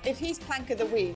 if he's plank of the week.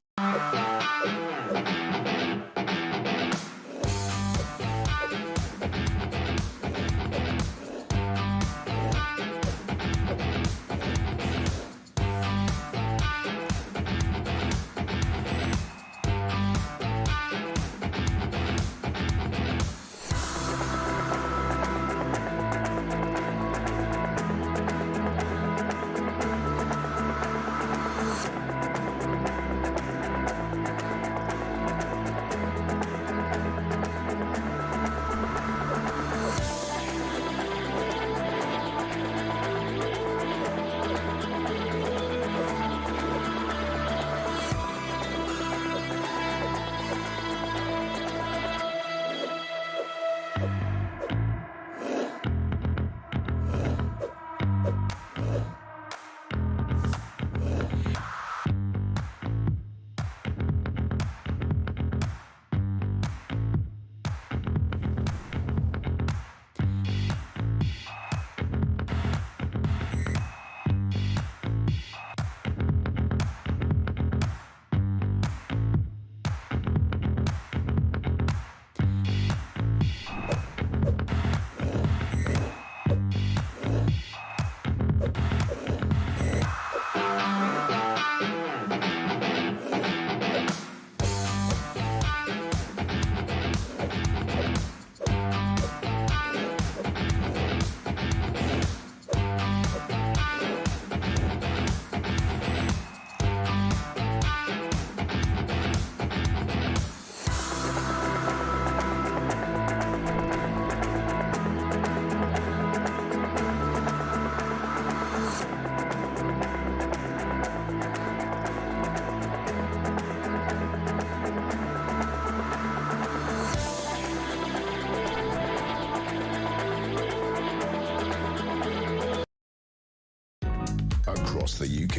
Across the UK,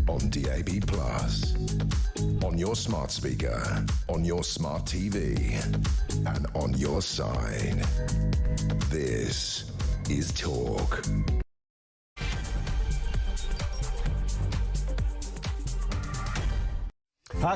on DAB+, on your smart speaker, on your smart TV, and on your side. This is Talk.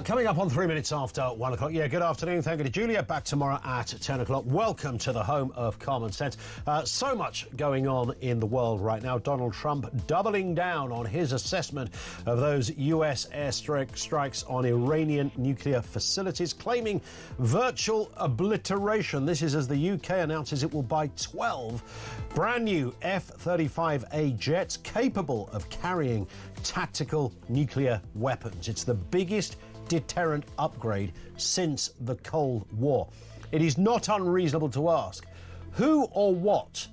Coming up on 3 minutes after 1 o'clock. Yeah, good afternoon. Thank you to Julia. Back tomorrow at 10 o'clock. Welcome to the home of common sense. So much going on in the world right now. Donald Trump doubling down on his assessment of those US airstrikes on Iranian nuclear facilities, claiming virtual obliteration. This is as the UK announces it will buy 12 brand new F-35A jets capable of carrying tactical nuclear weapons. It's the biggest deterrent upgrade since the Cold War. It is not unreasonable to ask, who or what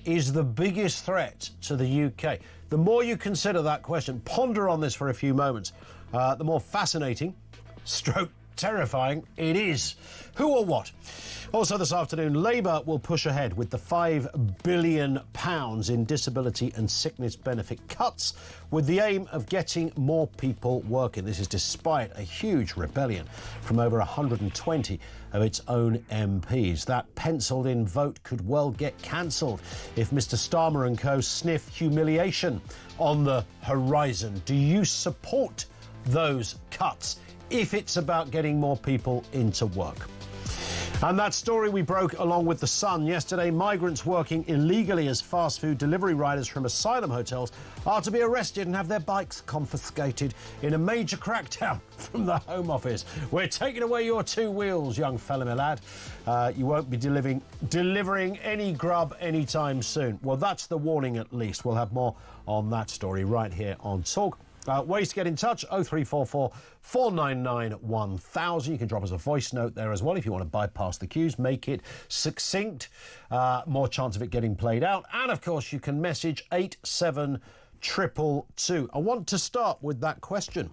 is the biggest threat to the UK? The more you consider that question, ponder on this for a few moments, the more fascinating, stroke terrifying it is. Who or what? Also this afternoon, Labour will push ahead with the £5 billion in disability and sickness benefit cuts with the aim of getting more people working. This is despite a huge rebellion from over 120 of its own MPs. That penciled-in vote could well get cancelled if Mr Starmer and co sniff humiliation on the horizon. Do you support those cuts if it's about getting more people into work? And that story we broke along with The Sun yesterday, migrants working illegally as fast food delivery riders from asylum hotels are to be arrested and have their bikes confiscated in a major crackdown from the Home Office. We're taking away your two wheels, young fella, my lad. You won't be delivering any grub anytime soon. Well, that's the warning at least. We'll have more on that story right here on Talk. Ways to get in touch, 0344 499 1000. You can drop us a voice note there as well if you want to bypass the queues, make it succinct, more chance of it getting played out. And, of course, you can message 87222. I want to start with that question.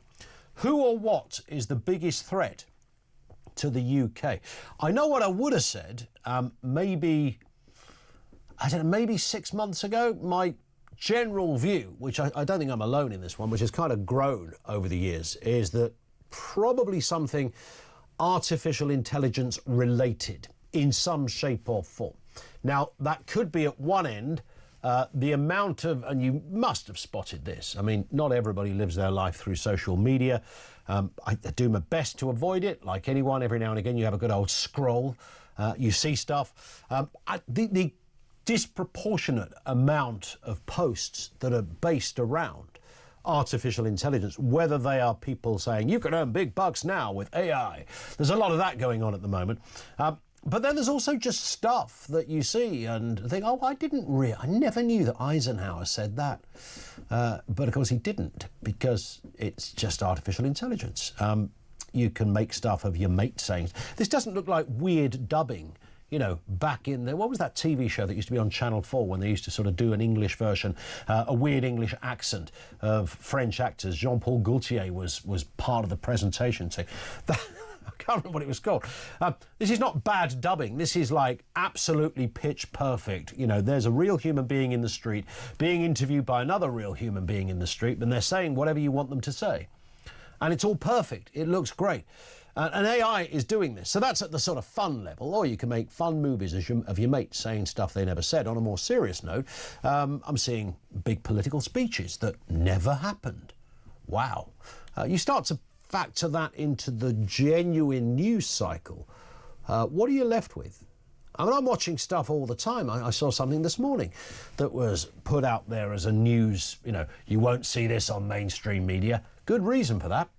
Who or what is the biggest threat to the UK? I know what I would have said maybe 6 months ago. My general view, which I don't think I'm alone in this one, which has kind of grown over the years, is that probably something artificial intelligence related in some shape or form. Now, that could be at one end The amount of, and you must have spotted this, I mean, not everybody lives their life through social media. I do my best to avoid it. Like anyone, every now and again you have a good old scroll, you see stuff. The disproportionate amount of posts that are based around artificial intelligence, whether they are people saying you can earn big bucks now with AI. There's a lot of that going on at the moment. But then there's also just stuff that you see and think, oh, I never knew that Eisenhower said that. But of course he didn't, because it's just artificial intelligence. You can make stuff of your mate saying, this doesn't look like weird dubbing. You know, back in the, what was that TV show that used to be on Channel 4 when they used to sort of do an English version, a weird English accent of French actors? Jean-Paul Gaultier was part of the presentation team. I can't remember what it was called. This is not bad dubbing. This is like absolutely pitch perfect. You know, there's a real human being in the street being interviewed by another real human being in the street, and they're saying whatever you want them to say. And it's all perfect. It looks great. And AI is doing this. So that's at the sort of fun level. Or you can make fun movies of your mates saying stuff they never said. On a more serious note, I'm seeing big political speeches that never happened. Wow. You start to factor that into the genuine news cycle. What are you left with? I mean, I'm watching stuff all the time. I saw something this morning that was put out there as a news, you know, you won't see this on mainstream media. Good reason for that.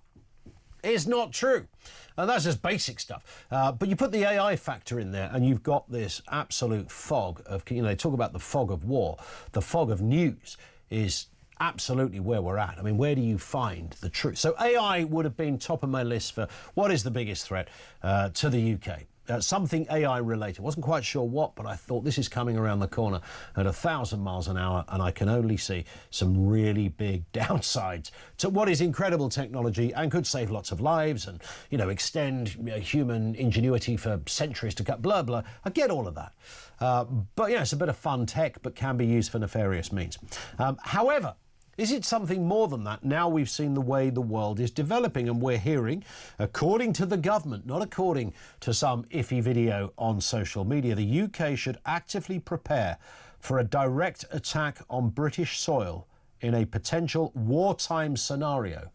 It's not true. And that's just basic stuff. But you put the AI factor in there and you've got this absolute fog of, you know, they talk about the fog of war. The fog of news is absolutely where we're at. I mean, where do you find the truth? So AI would have been top of my list for what is the biggest threat to the UK. Something AI related. Wasn't quite sure what, but I thought this is coming around the corner at 1,000 miles an hour, and I can only see some really big downsides to what is incredible technology and could save lots of lives and, you know, extend human ingenuity for centuries to cut, blah, blah. I get all of that. But, yeah, it's a bit of fun tech, but can be used for nefarious means. However, is it something more than that? Now we've seen the way the world is developing, and we're hearing, according to the government, not according to some iffy video on social media, the UK should actively prepare for a direct attack on British soil in a potential wartime scenario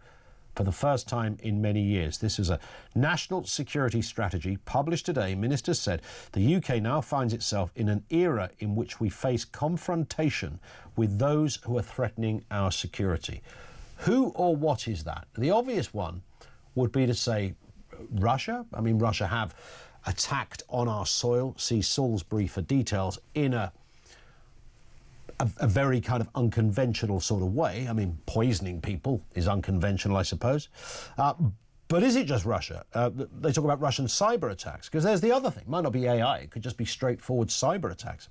for the first time in many years. This is a national security strategy published today. Ministers said the UK now finds itself in an era in which we face confrontation with those who are threatening our security. Who or what is that? The obvious one would be to say Russia. I mean, Russia have attacked on our soil. See Salisbury for details in a very kind of unconventional sort of way. I mean, poisoning people is unconventional, I suppose. But is it just Russia? They talk about Russian cyber attacks, because there's the other thing. It might not be AI. It could just be straightforward cyber attacks.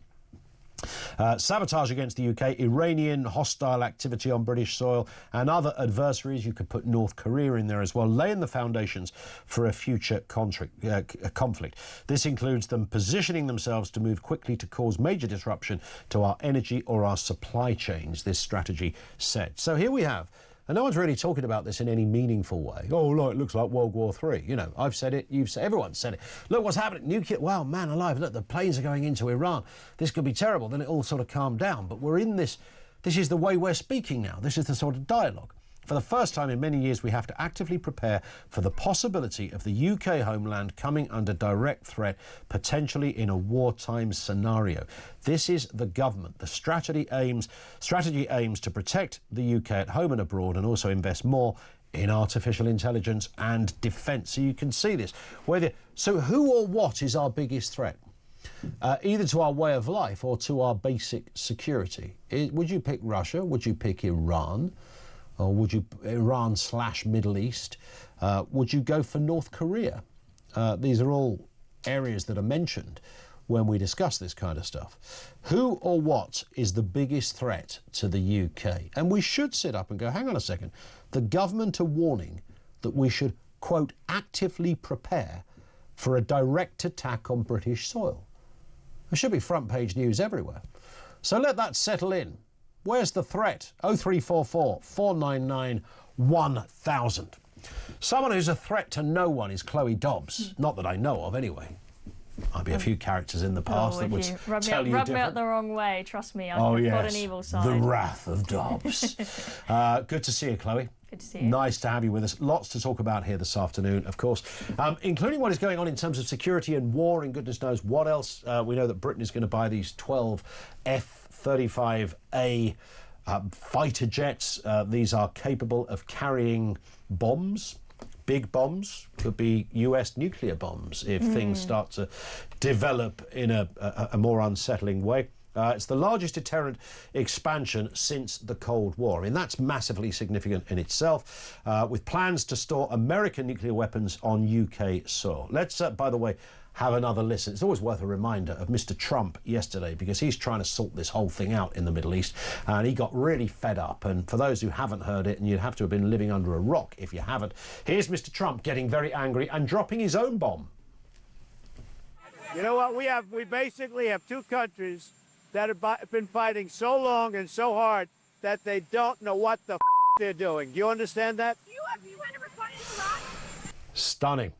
Sabotage against the UK, Iranian hostile activity on British soil, and other adversaries. You could put North Korea in there as well, laying the foundations for a future conflict. This includes them positioning themselves to move quickly to cause major disruption to our energy or our supply chains, this strategy said. So here we have, and no one's really talking about this in any meaningful way. Oh, look, it looks like World War III. You know, I've said it, you've said, everyone's said it. Look what's happening, nuclear, wow, man alive, look, the planes are going into Iran. This could be terrible. Then it all sort of calmed down. But we're in this is the way we're speaking now. This is the sort of dialogue. For the first time in many years, we have to actively prepare for the possibility of the UK homeland coming under direct threat, potentially in a wartime scenario. This is the government. The strategy aims to protect the UK at home and abroad, and also invest more in artificial intelligence and defence. So you can see this. So who or what is our biggest threat? Either to our way of life or to our basic security. Would you pick Russia? Would you pick Iran? Or would you, Iran/Middle East? Would you go for North Korea? These are all areas that are mentioned when we discuss this kind of stuff. Who or what is the biggest threat to the UK? And we should sit up and go, hang on a second. The government are warning that we should, quote, actively prepare for a direct attack on British soil. There should be front page news everywhere. So let that settle in. Where's the threat? 0344 499 1000. Someone who's a threat to no one is Chloe Dobbs. Not that I know of, anyway. Might be a few characters in the past that would tell you rub me out the wrong way. Trust me, I've got an evil side. The wrath of Dobbs. Good to see you, Chloe. Good to see you. Nice to have you with us. Lots to talk about here this afternoon, of course, including what is going on in terms of security and war, and goodness knows what else. We know that Britain is going to buy these 12 F-35A fighter jets. These are capable of carrying bombs. Big bombs, could be US nuclear bombs if things start to develop in a more unsettling way. It's the largest deterrent expansion since the Cold War. I mean, that's massively significant in itself, with plans to store American nuclear weapons on UK soil. Let's, by the way, have another listen. It's always worth a reminder of Mr. Trump yesterday, because he's trying to sort this whole thing out in the Middle East, and he got really fed up. And for those who haven't heard it, and you'd have to have been living under a rock if you haven't, here's Mr. Trump getting very angry and dropping his own bomb. You know what? We basically have two countries that have been fighting so long and so hard that they don't know what the they're doing. Do you understand that? You ever fight in Iraq? Stunning.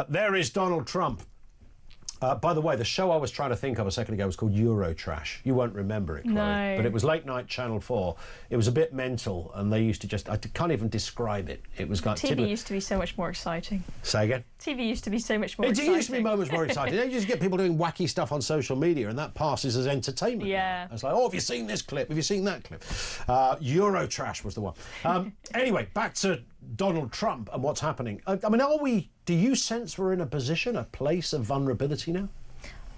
There is Donald Trump. By the way, the show I was trying to think of a second ago was called Eurotrash. You won't remember it, Chloe. No. But it was late night Channel 4. It was a bit mental, and they used to just... I can't even describe it. It was like... TV used to be so much more exciting. Say again? TV used to be so much more exciting. It used to be much more exciting. You just get people doing wacky stuff on social media, and that passes as entertainment. Yeah. It's like, oh, have you seen this clip? Have you seen that clip? Eurotrash was the one. Anyway, back to Donald Trump and what's happening. I mean, do you sense we're in a place of vulnerability now?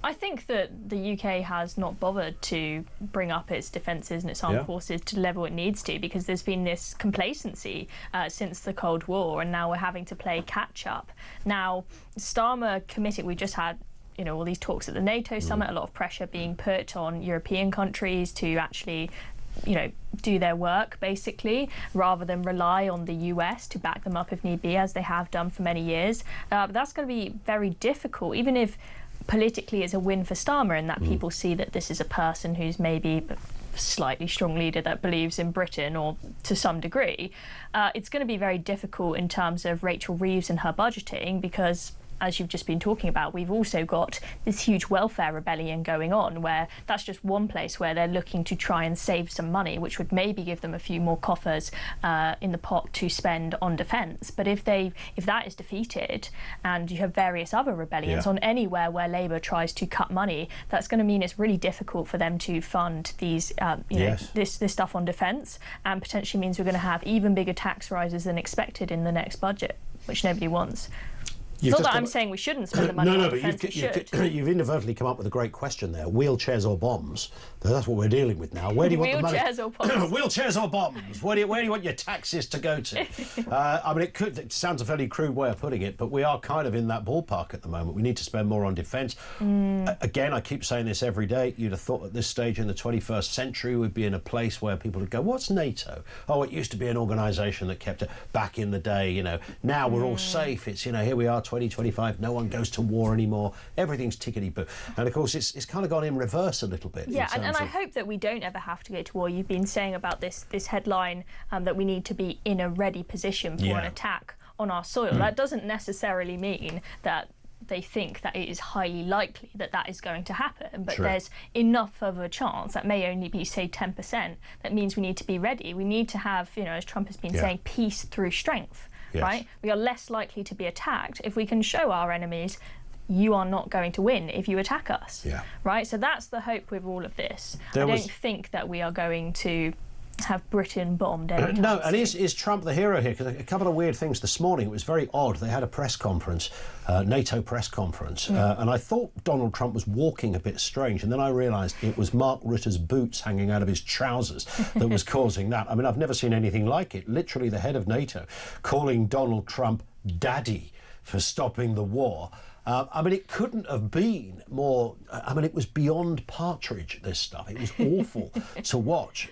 I think that the UK has not bothered to bring up its defences and its armed forces to the level it needs to, because there's been this complacency since the Cold War, and now we're having to play catch-up. Now, Starmer committed, we just had all these talks at the NATO summit, a lot of pressure being put on European countries to actually do their work, basically, rather than rely on the US to back them up if need be, as they have done for many years. But that's going to be very difficult, even if politically it's a win for Starmer, in that people see that this is a person who's maybe a slightly strong leader that believes in Britain, or to some degree. It's going to be very difficult in terms of Rachel Reeves and her budgeting, because as you've just been talking about, we've also got this huge welfare rebellion going on, where that's just one place where they're looking to try and save some money, which would maybe give them a few more coffers in the pot to spend on defence. But if that is defeated, and you have various other rebellions on anywhere where Labour tries to cut money, that's going to mean it's really difficult for them to fund these, this stuff on defence, and potentially means we're going to have even bigger tax rises than expected in the next budget, which nobody wants. It's not that I'm saying we shouldn't spend the money on defence, we should. You've inadvertently come up with a great question there. Wheelchairs or bombs? That's what we're dealing with now. Where do you want the money? Wheelchairs or bombs? Wheelchairs or bombs? Where do you want your taxes to go to? I mean, it sounds a fairly crude way of putting it, but we are kind of in that ballpark at the moment. We need to spend more on defence. Again, I keep saying this every day. You'd have thought at this stage in the 21st century we'd be in a place where people would go, what's NATO? Oh, it used to be an organisation that kept it back in the day, Now we're all safe. It's, here we are, 2025, no one goes to war anymore, everything's tickety-boo. And of course it's kind of gone in reverse a little bit. Yeah, and I hope that we don't ever have to go to war. You've been saying about this headline that we need to be in a ready position for an attack on our soil. That doesn't necessarily mean that they think that it is highly likely that that is going to happen, but there's enough of a chance, that may only be, say, 10%, that means we need to be ready. We need to have, as Trump has been saying, peace through strength. Right? We are less likely to be attacked if we can show our enemies, you are not going to win if you attack us. Right? So that's the hope with all of this. I don't think that we are going to have Britain bombed anytime No, and soon. is Trump the hero here? Because a couple of weird things this morning. It was very odd. They had a press conference, NATO press conference, and I thought Donald Trump was walking a bit strange, and then I realised it was Mark Rutte's boots hanging out of his trousers that was causing that. I mean, I've never seen anything like it. Literally, the head of NATO calling Donald Trump daddy for stopping the war. I mean, it couldn't have been more... I mean, it was beyond Partridge, this stuff. It was awful to watch.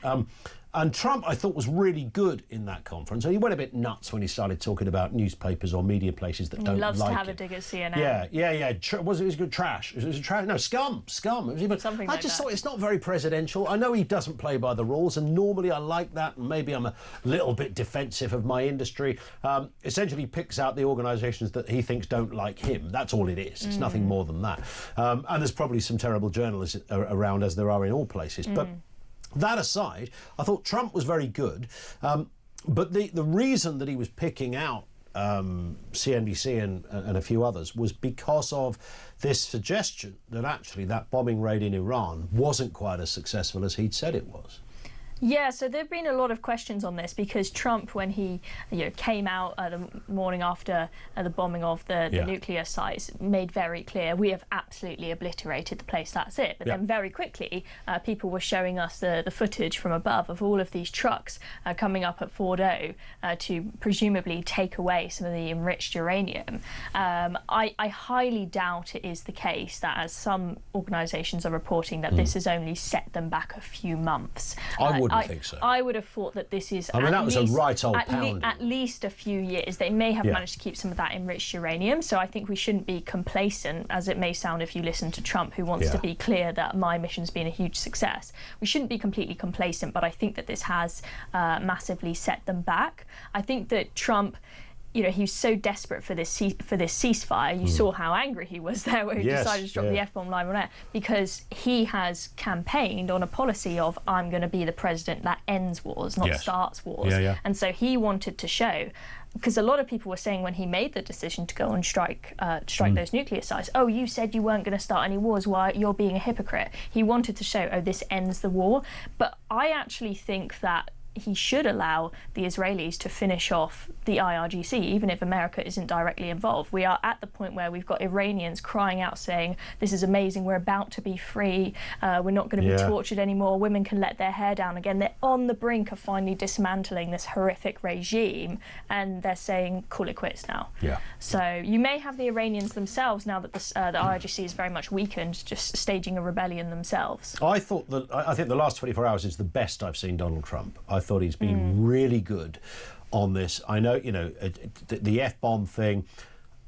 And Trump, I thought, was really good in that conference. And he went a bit nuts when he started talking about newspapers or media places that don't like him. He loves to have a dig at CNN. Yeah. Was it good trash? Was it trash? No, scum. It was even, something I like just that. thought it's not very presidential. I know he doesn't play by the rules, and normally I like that, and maybe I'm a little bit defensive of my industry. Essentially picks out the organisations that he thinks don't like him. That's all it is. It's nothing more than that. And there's probably some terrible journalists around, as there are in all places. But that aside, I thought Trump was very good. But the reason that he was picking out CNBC and a few others was because of this suggestion that actually that bombing raid in Iran wasn't quite as successful as he'd said it was. Yeah, so there have been a lot of questions on this because Trump, when he came out the morning after the bombing of the nuclear sites, made very clear we have absolutely obliterated the place, that's it. But then very quickly, people were showing us the footage from above of all of these trucks coming up at Fordo to presumably take away some of the enriched uranium. I highly doubt it is the case that, as some organisations are reporting, that this has only set them back a few months. I think so. I would have thought that this is that was a right old pounding. At least a few years. They may have managed to keep some of that enriched uranium, so I think we shouldn't be complacent, as it may sound if you listen to Trump, who wants to be clear that my mission's been a huge success. We shouldn't be completely complacent, but I think that this has massively set them back. I think that Trump, he was so desperate for this ceasefire. You saw how angry he was there when he decided to drop the F-bomb live on air, because he has campaigned on a policy of, I'm going to be the president that ends wars, not starts wars. And so he wanted to show, because a lot of people were saying when he made the decision to go and strike those nuclear sites, oh, you said you weren't going to start any wars, why you're being a hypocrite. He wanted to show, oh, this ends the war. But I actually think that he should allow the Israelis to finish off the IRGC, even if America isn't directly involved. We are at the point where we've got Iranians crying out saying, this is amazing, we're about to be free, we're not going to be tortured anymore, women can let their hair down again. They're on the brink of finally dismantling this horrific regime, and they're saying, call it quits now. So you may have the Iranians themselves, now that the IRGC is very much weakened, just staging a rebellion themselves. I think the last 24 hours is the best I've seen Donald Trump. I thought he's been really good on this. I know, the F-bomb thing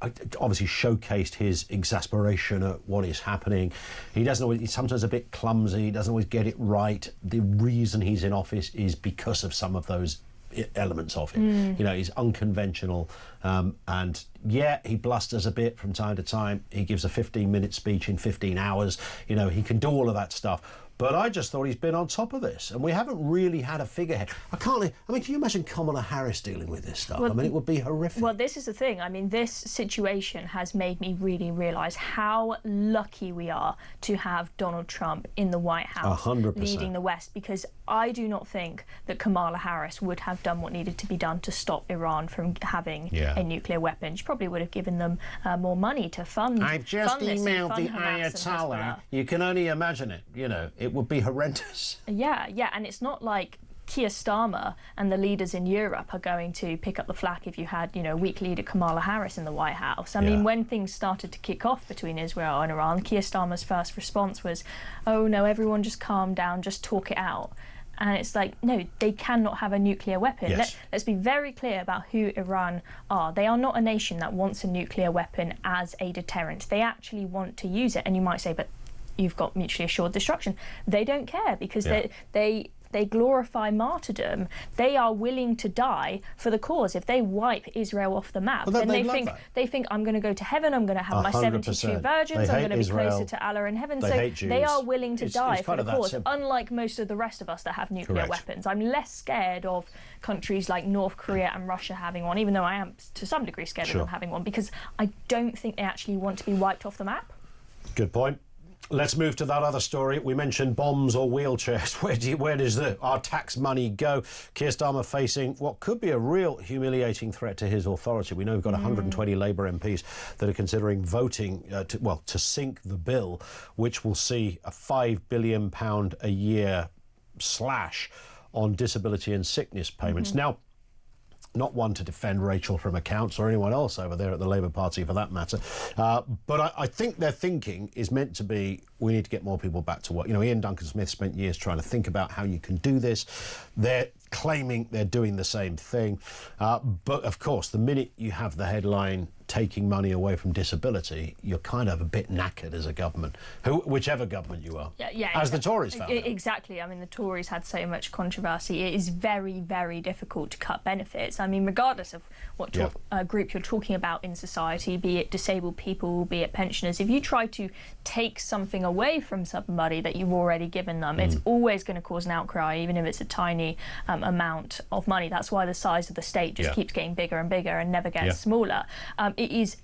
obviously showcased his exasperation at what is happening. He's sometimes a bit clumsy, he doesn't always get it right. The reason he's in office is because of some of those elements of it. He's unconventional, and he blusters a bit from time to time. He gives a 15-minute speech in 15 hours. He can do all of that stuff. But I just thought he's been on top of this, and we haven't really had a figurehead. Can you imagine Kamala Harris dealing with this stuff? It would be horrific. Well, this is the thing. This situation has made me really realise how lucky we are to have Donald Trump in the White House 100%. leading the West, because I do not think that Kamala Harris would have done what needed to be done to stop Iran from having a nuclear weapon. She probably would have given them more money to fund. I've just emailed the Hamas Ayatollah. You can only imagine it. It would be horrendous. Yeah, and it's not like Keir Starmer and the leaders in Europe are going to pick up the slack if you had, weak leader Kamala Harris in the White House. I mean, when things started to kick off between Israel and Iran, Keir Starmer's first response was, oh no, everyone just calm down, just talk it out. And it's like, no, they cannot have a nuclear weapon. Let's be very clear about who Iran are. They are not a nation that wants a nuclear weapon as a deterrent. They actually want to use it. And you might say, but you've got mutually assured destruction. They don't care, because they glorify martyrdom. They are willing to die for the cause. If they wipe Israel off the map, then they think I'm going to go to heaven, I'm going to have my 72 virgins, I'm going to be closer to Allah in heaven. They are willing to die for the cause, unlike most of the rest of us that have nuclear weapons. I'm less scared of countries like North Korea and Russia having one, even though I am to some degree scared of them having one, because I don't think they actually want to be wiped off the map. Good point. Let's move to that other story. We mentioned bombs or wheelchairs. Where does our tax money go? Keir Starmer facing what could be a real humiliating threat to his authority. We know we've got 120 Labour MPs that are considering voting to sink the bill, which will see a £5 billion a year slash on disability and sickness payments. Now, not one to defend Rachel from accounts or anyone else over there at the Labour Party for that matter. But I think their thinking is meant to be, we need to get more people back to work. You know, Ian Duncan Smith spent years trying to think about how you can do this. They're claiming they're doing the same thing. But of course, the minute you have the headline taking money away from disability, you're kind of a bit knackered as a government, whichever government you are. Yeah, as the Tories found out. Exactly. I mean, the Tories had so much controversy. It is very, very difficult to cut benefits. I mean, regardless of what group you're talking about in society, be it disabled people, be it pensioners, if you try to take something away from somebody that you've already given them, it's always going to cause an outcry, even if it's a tiny amount of money. That's why the size of the state just keeps getting bigger and bigger and never gets smaller. It is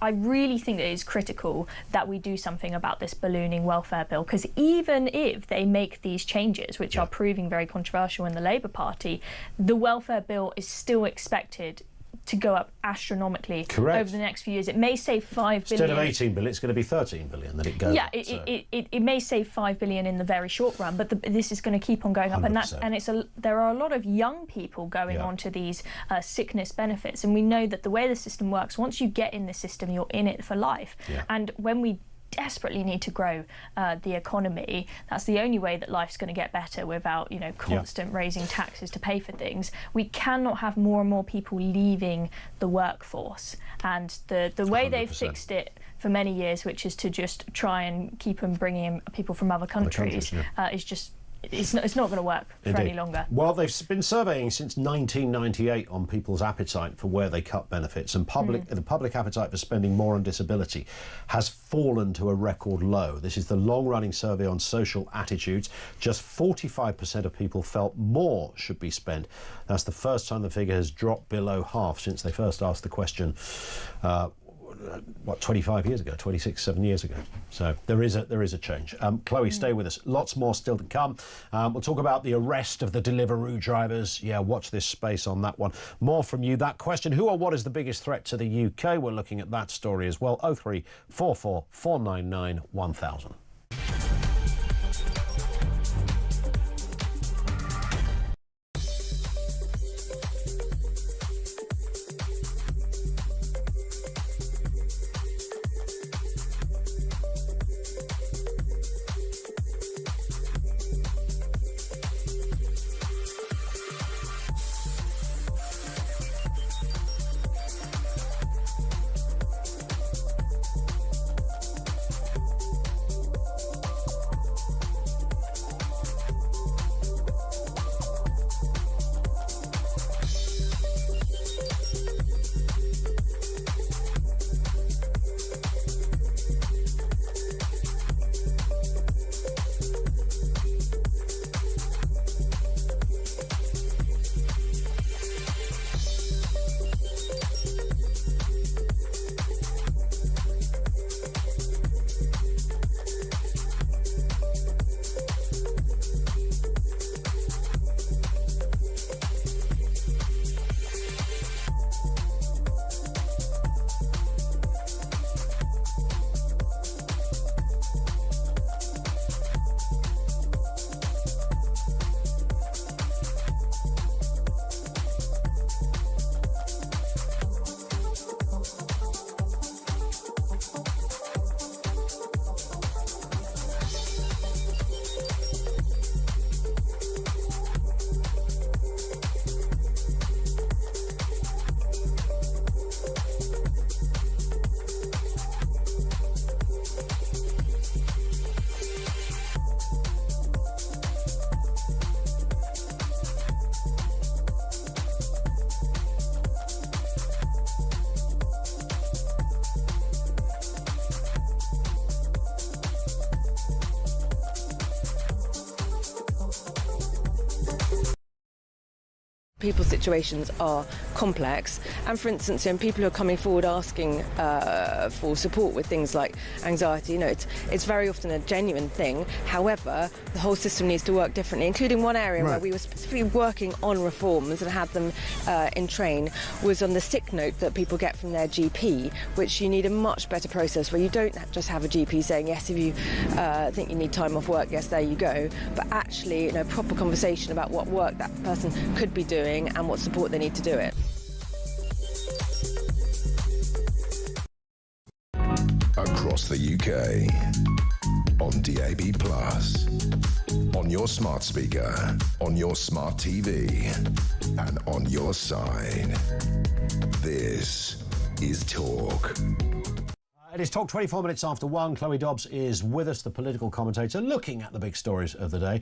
I really think that it is critical that we do something about this ballooning welfare bill, because even if they make these changes, which are proving very controversial in the Labour Party, the welfare bill is still expected to go up astronomically over the next few years. It may save $5 billion. Instead of 18 billion, it's going to be 13 billion that it goes. Yeah, it may save $5 billion in the very short run, but this is going to keep on going up, 100%. and there are a lot of young people going onto these sickness benefits, and we know that the way the system works, once you get in the system, you're in it for life. And when we desperately need to grow the economy, that's the only way that life's going to get better without, you know, constant raising taxes to pay for things. We cannot have more and more people leaving the workforce, and the way 100%. They've fixed it for many years, which is to just try and keep on bringing in people from other countries, is just it's not going to work for any longer. Well, they've been surveying since 1998 on people's appetite for where they cut benefits, and the public appetite for spending more on disability has fallen to a record low. This is the long-running survey on social attitudes. Just 45% of people felt more should be spent. That's the first time the figure has dropped below half since they first asked the question 25 years ago, 7 years ago. So there is a change. Chloe, stay with us. Lots more still to come. We'll talk about the arrest of the Deliveroo drivers. Yeah, watch this space on that one. More from you. That question, who or what is the biggest threat to the UK? We're looking at that story as well. 0344 499 1000. People's situations are complex, and for instance, people who are coming forward asking for support with things like anxiety, it's very often a genuine thing. However, the whole system needs to work differently, including one area where we were specifically working on reforms and had them in train was on the sick note that people get from their GP, which you need a much better process where you don't just have a GP saying, yes, if you think you need time off work, yes, there you go, but actually, proper conversation about what work that person could be doing doing and what support they need to do it. Across the UK, on DAB+, on your smart speaker, on your smart TV, and on your side. This is Talk. It is Talk 24 minutes after 1. Chloe Dobbs is with us, the political commentator, looking at the big stories of the day.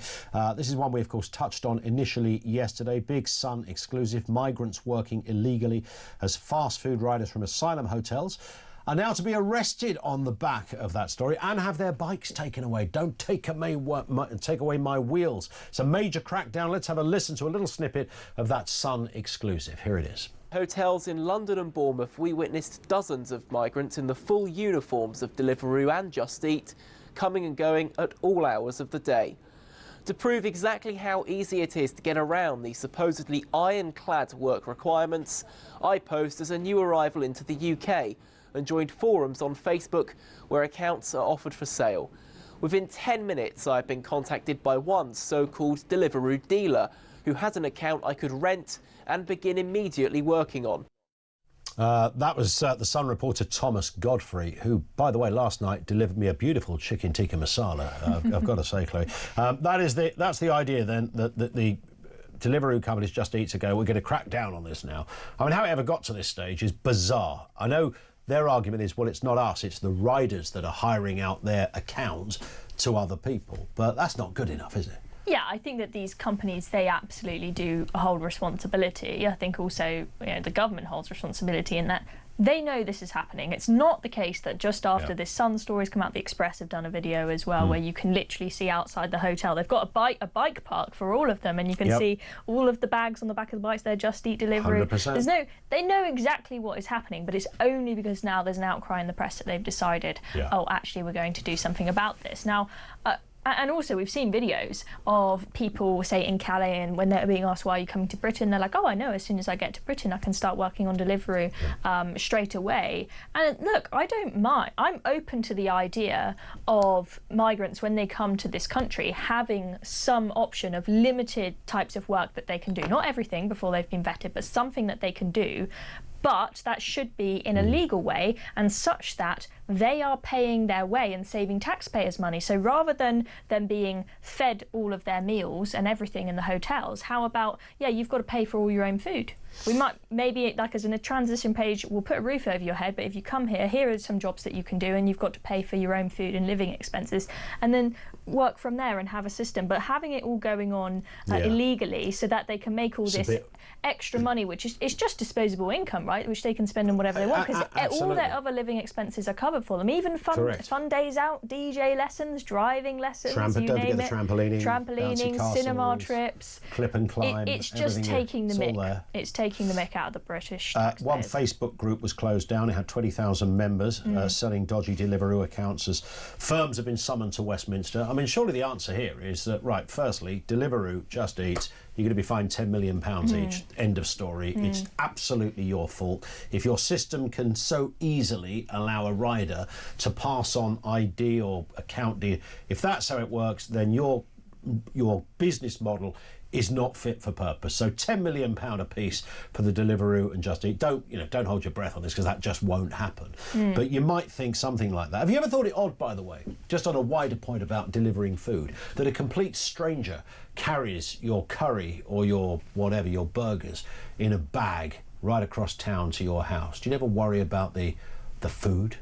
This is one we, of course, touched on initially yesterday. Big Sun exclusive. Migrants working illegally as fast food riders from asylum hotels are now to be arrested on the back of that story and have their bikes taken away. Don't take away my wheels. It's a major crackdown. Let's have a listen to a little snippet of that Sun exclusive. Here it is. Hotels in London and Bournemouth, we witnessed dozens of migrants in the full uniforms of Deliveroo and Just Eat, coming and going at all hours of the day. To prove exactly how easy it is to get around these supposedly ironclad work requirements, I posed as a new arrival into the UK and joined forums on Facebook where accounts are offered for sale. Within 10 minutes, I've been contacted by one so-called Deliveroo dealer who had an account I could rent and begin immediately working on. That was the Sun reporter Thomas Godfrey, who, by the way, last night delivered me a beautiful chicken tikka masala. I've got to say, Chloe. That's the idea then, that the Deliveroo companies Just Eat to go, we're going to crack down on this now. I mean, how it ever got to this stage is bizarre. I know their argument is, well, it's not us, it's the riders that are hiring out their accounts to other people. But that's not good enough, is it? Yeah, I think that these companies, they absolutely do hold responsibility. I think also, the government holds responsibility in that they know this is happening. It's not the case that just after this Sun story's come out, the Express have done a video as well where you can literally see outside the hotel. They've got a bike park for all of them, and you can see all of the bags on the back of the bikes. They're Just Eat delivery. 100%. They know exactly what is happening, but it's only because now there's an outcry in the press that they've decided, oh, actually, we're going to do something about this. Now, and also, we've seen videos of people, say, in Calais, and when they're being asked, why are you coming to Britain? They're like, oh, I know, as soon as I get to Britain, I can start working on Deliveroo straight away. And look, I don't mind. I'm open to the idea of migrants, when they come to this country, having some option of limited types of work that they can do. Not everything before they've been vetted, but something that they can do. But that should be in a legal way and such that they are paying their way and saving taxpayers' money. So rather than them being fed all of their meals and everything in the hotels, how about, you've got to pay for all your own food. We might, maybe, like as in a transition page, we'll put a roof over your head, but if you come here are some jobs that you can do, and you've got to pay for your own food and living expenses, and then work from there and have a system. But having it all going on illegally so that they can make all this extra money, which is just disposable income, right, which they can spend on whatever they want, because all their other living expenses are covered for them. Even fun days out, DJ lessons, driving lessons, you name it. Trampolining, cinema trips. Clip and climb. It's just taking the mick. It's taking the mick out of the British taxpayers. One Facebook group was closed down. It had 20,000 members selling dodgy Deliveroo accounts as firms have been summoned to Westminster. I mean, surely the answer here is that, right, firstly, Deliveroo, Just Eat, you're going to be fined £10 million each. End of story. It's absolutely your fault. If your system can so easily allow a rider to pass on ID or account, if that's how it works, then your business model is not fit for purpose. So £10 million a piece for the Deliveroo and Just Eat. Don't hold your breath on this, because that just won't happen. But you might think something like that. Have you ever thought it odd, by the way, just on a wider point about delivering food, that a complete stranger carries your curry or your whatever, your burgers, in a bag right across town to your house? Do you never worry about the food?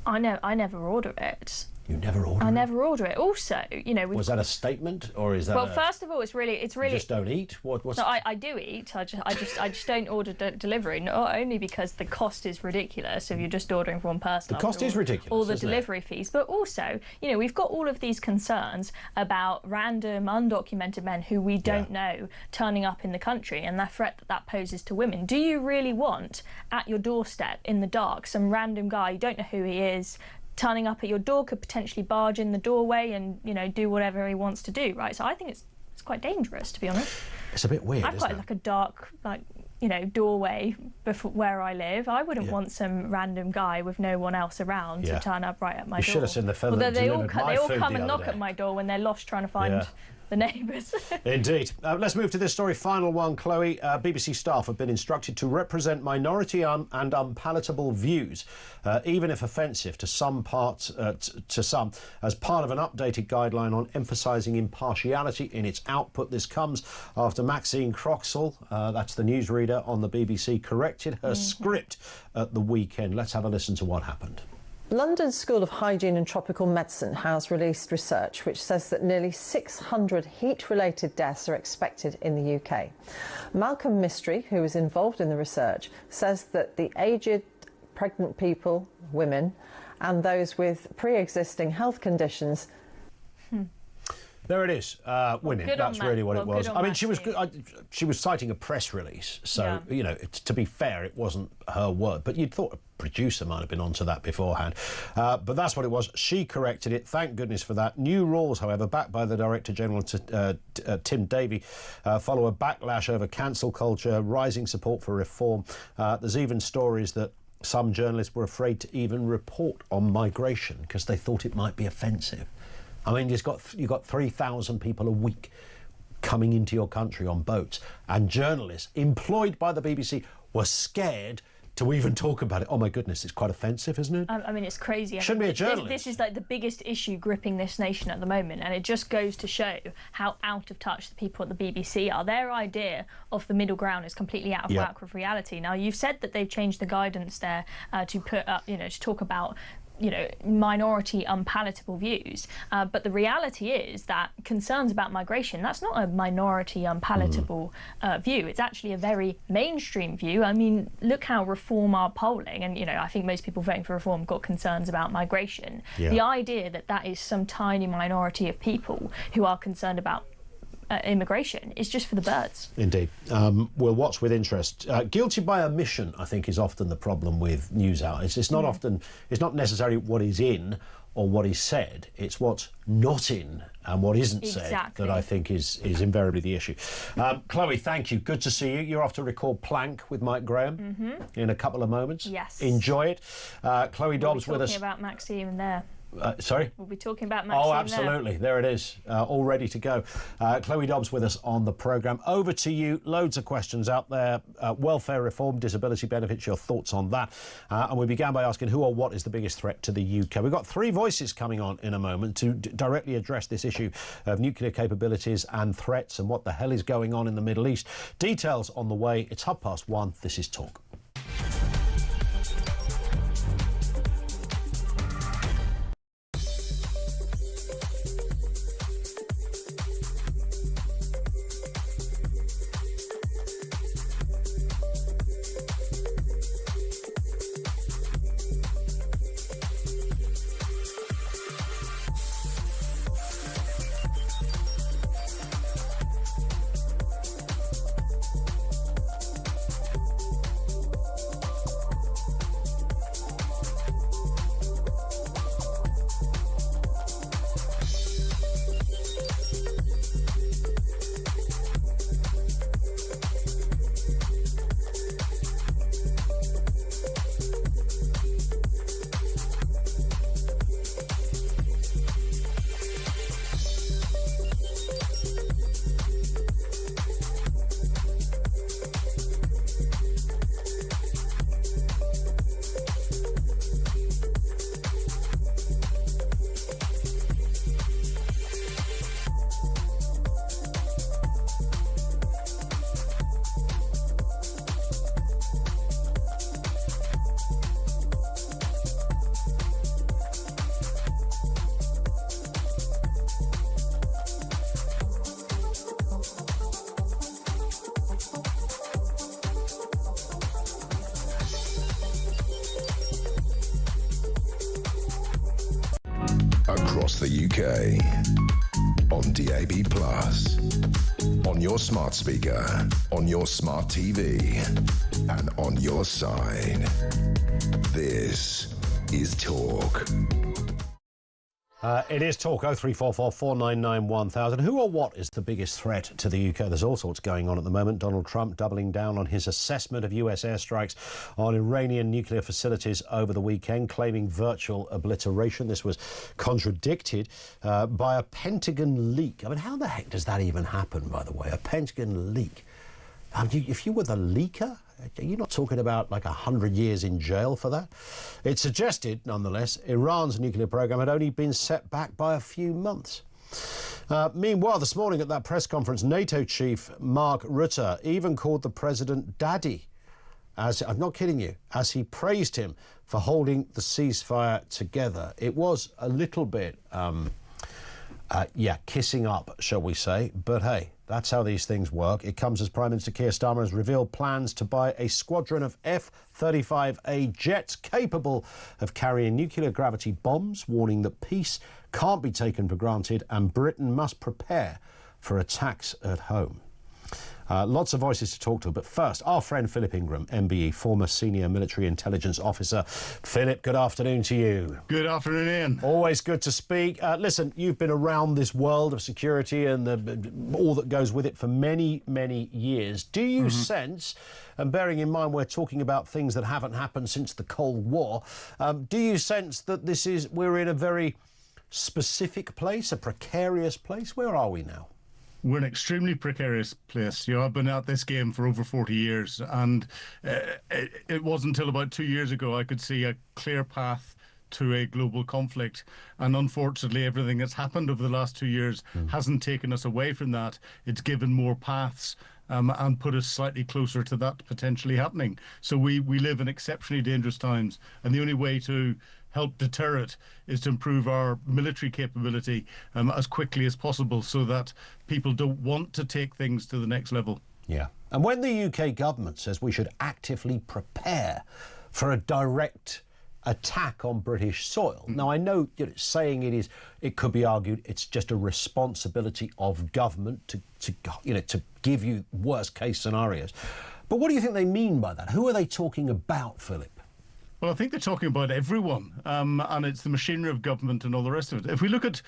I never order it. You never order it? I never order it. Also, was that a statement, or is that? Well, first of all, it's really. You just don't eat. What's? No, I do eat. I just don't order delivery. Not only because the cost is ridiculous if you're just ordering for one person. The cost is ridiculous. All the delivery fees, but also, we've got all of these concerns about random undocumented men who we don't know turning up in the country, and the threat that poses to women. Do you really want at your doorstep in the dark some random guy, you don't know who he is, turning up at your door, could potentially barge in the doorway and do whatever he wants to do, right? So I think it's quite dangerous, to be honest. It's a bit weird. I've got like a dark doorway before where I live. I wouldn't want some random guy with no one else around to turn up right at my door. You should have seen the fella Although that they delivered all my food come the and other knock day. at my door when they're lost trying to find the neighbours. Indeed. Let's move to this story. Final one, Chloe. BBC staff have been instructed to represent minority and unpalatable views, even if offensive to some parts, as part of an updated guideline on emphasising impartiality in its output. This comes after Maxine Croxall, that's the newsreader on the BBC, corrected her script at the weekend. Let's have a listen to what happened. London's School of Hygiene and Tropical Medicine has released research which says that nearly 600 heat-related deaths are expected in the UK. Malcolm Mystery, who was involved in the research, says that the aged, pregnant people, women, and those with pre-existing health conditions. There it is, women. That's really what it was. I mean, she was citing a press release, so you know, to be fair, it wasn't her word. But you'd thought a producer might have been onto that beforehand. But that's what it was. She corrected it. Thank goodness for that. New rules, however, backed by the Director General Tim Davie, follow a backlash over cancel culture, rising support for reform. There's even stories that some journalists were afraid to even report on migration because they thought it might be offensive. I mean, you've got 3,000 people a week coming into your country on boats, and journalists employed by the BBC were scared to even talk about it. Oh my goodness, it's quite offensive, isn't it? I mean, it's crazy. Shouldn't be a journalist. This is like the biggest issue gripping this nation at the moment, and it just goes to show how out of touch the people at the BBC are. Their idea of the middle ground is completely out of whack with reality. Now, you've said that they've changed the guidance there to put up, you know, to talk about, you know, minority unpalatable views, but the reality is that concerns about migration, that's not a minority unpalatable view. It's actually a very mainstream view. I mean, look how Reform are polling, and you know, I think most people voting for Reform got concerns about migration. The idea that that is some tiny minority of people who are concerned about immigration is just for the birds. Indeed. We'll watch with interest. Guilty by omission, I think, is often the problem with news outlets. It's not often, it's not necessarily what is in or what is said, it's what's not in and what isn't said that I think is invariably the issue. Chloe, thank you. Good to see you. You're off to record Plank with Mike Graham in a couple of moments. Yes. Enjoy it. Chloe Dobbs with us. Talking about Maxime there. Sorry? We'll be talking about Maxime. Oh, absolutely. There it is. All ready to go. Chloe Dobbs with us on the programme. Over to you. Loads of questions out there. Welfare reform, disability benefits, your thoughts on that. And we began by asking who or what is the biggest threat to the UK. We've got three voices coming on in a moment to directly address this issue of nuclear capabilities and threats and what the hell is going on in the Middle East. Details on the way. It's 1:30. This is Talk. Across the UK, on DAB+, on your smart speaker, on your smart TV, and on your side. This is Talk. It is talk 0344 499 1000. Who or what is the biggest threat to the UK? There's all sorts going on at the moment. Donald Trump doubling down on his assessment of US airstrikes on Iranian nuclear facilities over the weekend, claiming virtual obliteration. This was contradicted by a Pentagon leak. I mean, how the heck does that even happen, by the way? A Pentagon leak. If you were the leaker, are you not talking about like 100 years in jail for that? It suggested, nonetheless, Iran's nuclear program had only been set back by a few months. Meanwhile, this morning at that press conference, NATO chief Mark Rutte even called the president daddy. I'm not kidding you, as he praised him for holding the ceasefire together. It was a little bit, kissing up, shall we say, but hey, that's how these things work. It comes as Prime Minister Keir Starmer has revealed plans to buy a squadron of F-35A jets capable of carrying nuclear gravity bombs, warning that peace can't be taken for granted and Britain must prepare for attacks at home. Lots of voices to talk to, but first, our friend Philip Ingram, MBE, former senior military intelligence officer. Philip, good afternoon to you. Good afternoon, Ian. Always good to speak. Listen, you've been around this world of security and all that goes with it for many, many years. Do you sense, and bearing in mind we're talking about things that haven't happened since the Cold War, do you sense that we're in a very specific place, a precarious place? Where are we now? We're in an extremely precarious place. I've been at this game for over 40 years, and it wasn't until about 2 years ago I could see a clear path to a global conflict. And unfortunately, everything that's happened over the last 2 years hasn't taken us away from that. It's given more paths and put us slightly closer to that potentially happening. So we live in exceptionally dangerous times, and the only way to help deter it is to improve our military capability as quickly as possible so that people don't want to take things to the next level. Yeah. And when the UK government says we should actively prepare for a direct attack on British soil. Now, I know saying it could be argued it's just a responsibility of government to give you worst case scenarios. But what do you think they mean by that? Who are they talking about, Philip? Well, I think they're talking about everyone, and it's the machinery of government and all the rest of it. If we look at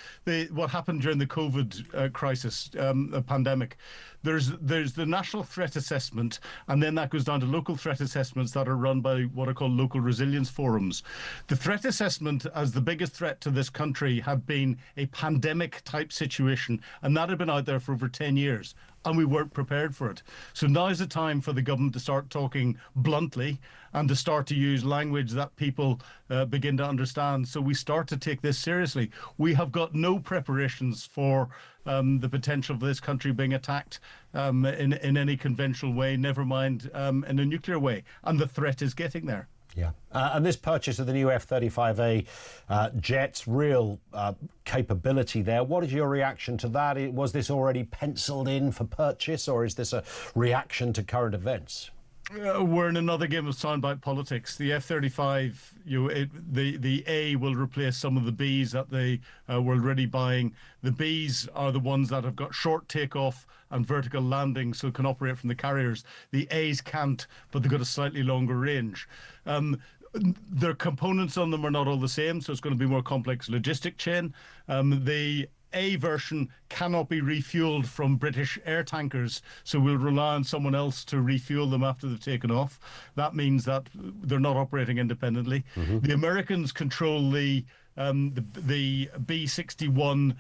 what happened during the COVID crisis, the pandemic, there's the national threat assessment, and then that goes down to local threat assessments that are run by what are called local resilience forums. The threat assessment as the biggest threat to this country had been a pandemic-type situation, and that had been out there for over 10 years. And we weren't prepared for it. So now is the time for the government to start talking bluntly and to start to use language that people begin to understand. So we start to take this seriously. We have got no preparations for the potential of this country being attacked in any conventional way, never mind in a nuclear way. And the threat is getting there. Yeah. And this purchase of the new F-35A jets, real capability there. What is your reaction to that? Was this already penciled in for purchase, or is this a reaction to current events? We're in another game of soundbite politics. The F-35, the A will replace some of the Bs that they were already buying. The Bs are the ones that have got short takeoff and vertical landing, so can operate from the carriers. The As can't, but they've got a slightly longer range. Their components on them are not all the same, so it's going to be more complex logistic chain. The A version cannot be refueled from British air tankers, so we'll rely on someone else to refuel them after they've taken off. That means that they're not operating independently. The Americans control the B-61